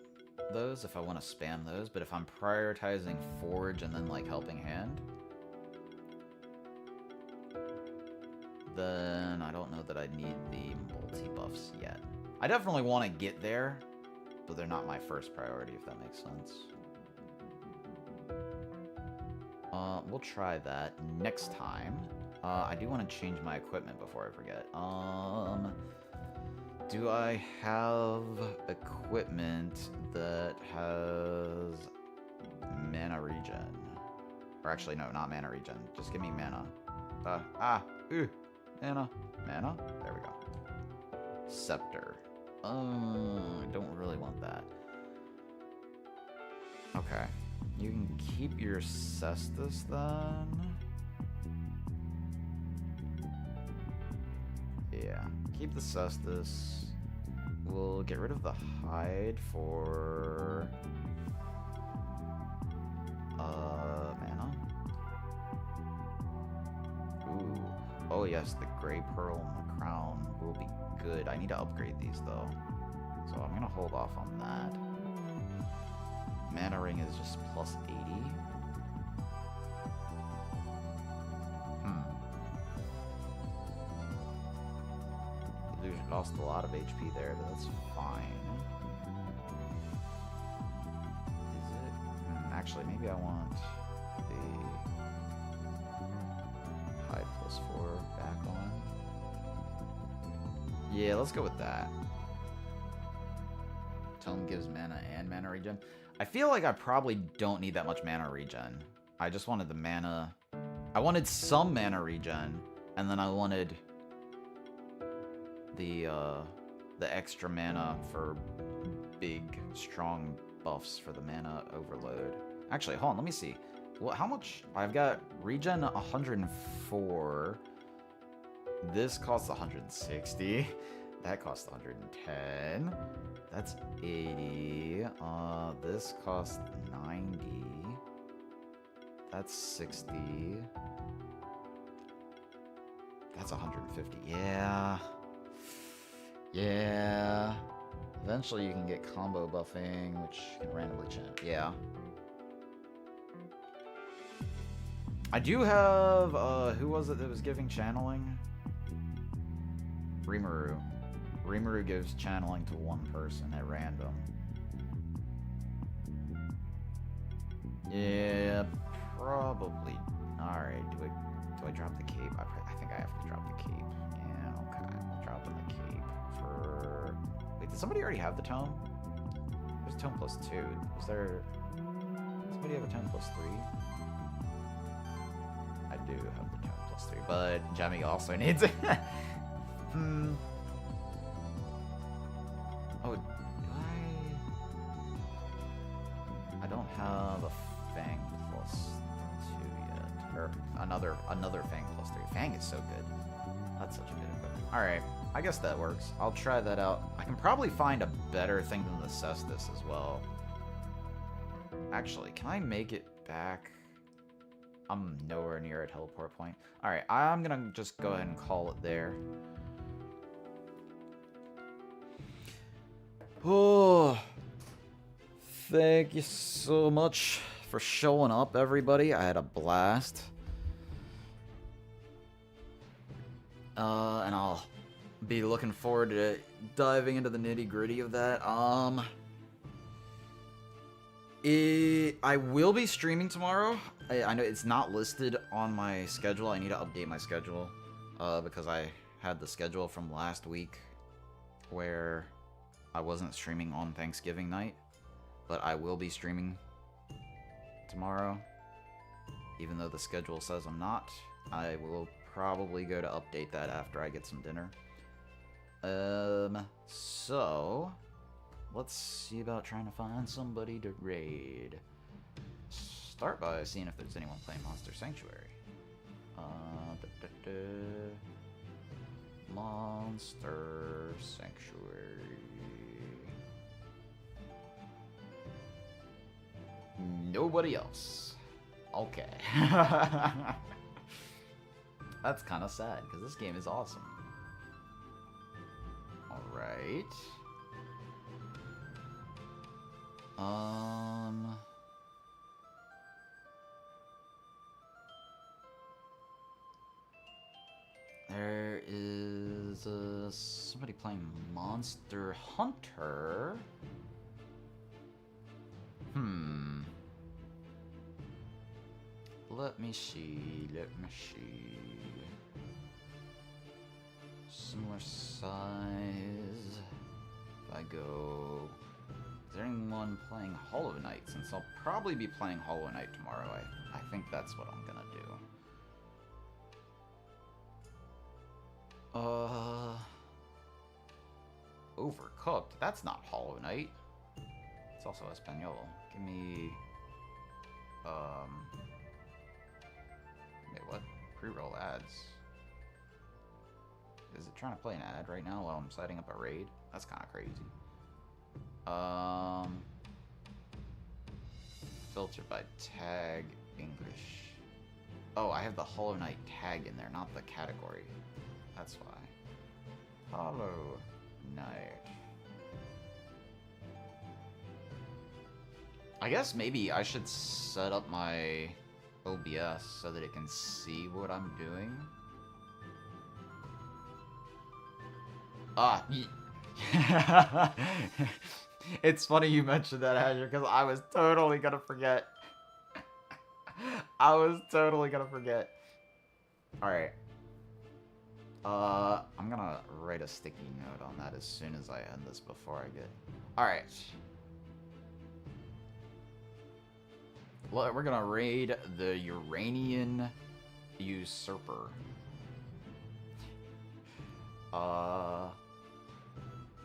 those if I want to spam those, but if I'm prioritizing Forge and then, like, Helping Hand, then I don't know that I need the multi-buffs yet. I definitely want to get there, but they're not my first priority, if that makes sense. We'll try that next time. I do want to change my equipment before I forget. Do I have equipment that has mana regen? Or actually, no, not mana regen. Just give me mana. Mana. Mana? There we go. Scepter. I don't really want that. Okay. You can keep your Cestus then. Yeah. Keep the Cestus. We'll get rid of the hide for mana. Ooh. Oh yes, the Gray Pearl and the Crown will be good. I need to upgrade these though. So I'm gonna hold off on that. Mana Ring is just plus 80. Lost a lot of HP there, but that's fine. Is it? Actually, maybe I want the Hide plus 4 back on. Yeah, let's go with that. Tome gives mana and mana regen. I feel like I probably don't need that much mana regen. I just wanted the mana. I wanted some mana regen, and then I wanted the extra mana for big, strong buffs for the mana overload. Actually, hold on, let me see. Well, how much? I've got regen 104. This costs 160. That costs 110. That's 80. This costs 90. That's 60. That's 150. Yeah. Yeah. Eventually you can get combo buffing, which can randomly change. Yeah. I do have, who was it that was giving channeling? Rimuru. Rimuru gives channeling to one person at random. Yeah, probably. Alright, do I drop the cape? I think I have to drop the cape. Yeah, okay. I'm dropping the cape for... Wait, did somebody already have the tome? There's tome plus 2. Was there... Does somebody have a tome plus 3? I do have the tome plus 3, but Jamie also needs it. Oh, do I don't have a Fang plus 2 yet. Or another Fang plus 3. Fang is so good. That's such a good equipment. Alright, I guess that works. I'll try that out. I can probably find a better thing than the Cestus as well. Actually, can I make it back? I'm nowhere near a teleport point. Alright, I'm gonna just go ahead and call it there. Oh, thank you so much for showing up, everybody. I had a blast. And I'll be looking forward to diving into the nitty-gritty of that. I will be streaming tomorrow. I know it's not listed on my schedule. I need to update my schedule because I had the schedule from last week where I wasn't streaming on Thanksgiving night, but I will be streaming tomorrow. Even though the schedule says I'm not, I will probably go to update that after I get some dinner. So let's see about trying to find somebody to raid. Start by seeing if there's anyone playing Monster Sanctuary. Monster Sanctuary. Nobody else. Okay. That's kind of sad, because this game is awesome. Alright. There is somebody playing Monster Hunter. Let me see. Similar size. If I go... Is there anyone playing Hollow Knight? Since I'll probably be playing Hollow Knight tomorrow, I think that's what I'm gonna do. Overcooked? That's not Hollow Knight. It's also Espanol. Give me... Wait, what? Pre-roll ads. Is it trying to play an ad right now while I'm setting up a raid? That's kind of crazy. Filter by tag English. Oh, I have the Hollow Knight tag in there, not the category. That's why. Hollow Knight. I guess maybe I should set up my OBS so that it can see what I'm doing. It's funny you mentioned that, Azure, because I was totally gonna forget. Alright. I'm gonna write a sticky note on that as soon as I end this before I get... Alright. We're gonna raid the Uranian Usurper.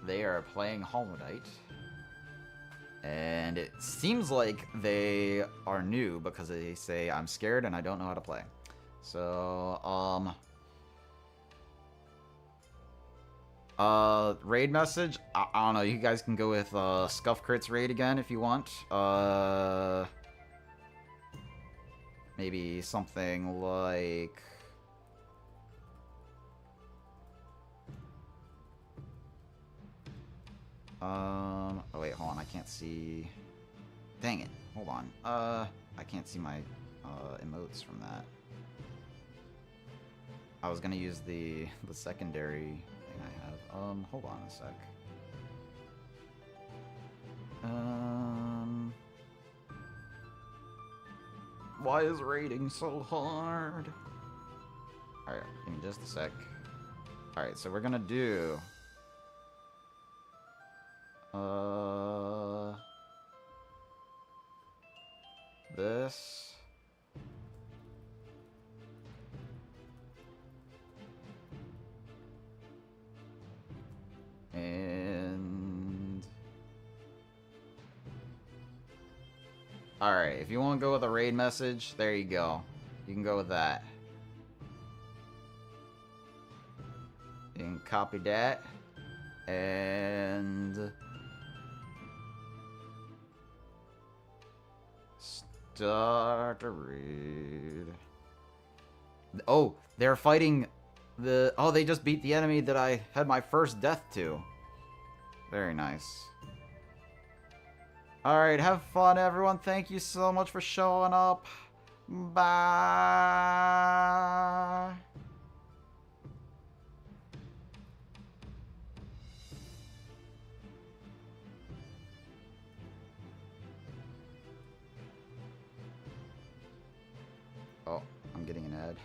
They are playing Hollow Knight. And it seems like they are new because they say, I'm scared and I don't know how to play. So, raid message? I don't know, you guys can go with, Scuff Crits raid again if you want. Maybe something like... Oh wait, hold on, I can't see... Dang it, hold on. I can't see my, emotes from that. I was gonna use the secondary thing I have. Hold on a sec. Why is raiding so hard? Alright, give me just a sec. Alright, so we're gonna do... this. And... Alright, if you want to go with a raid message, there you go. You can go with that. You can copy that. And... start a raid. Oh, they're fighting the... Oh, they just beat the enemy that I had my first death to. Very nice. Alright, have fun, everyone. Thank you so much for showing up. Bye. Oh, I'm getting an ad.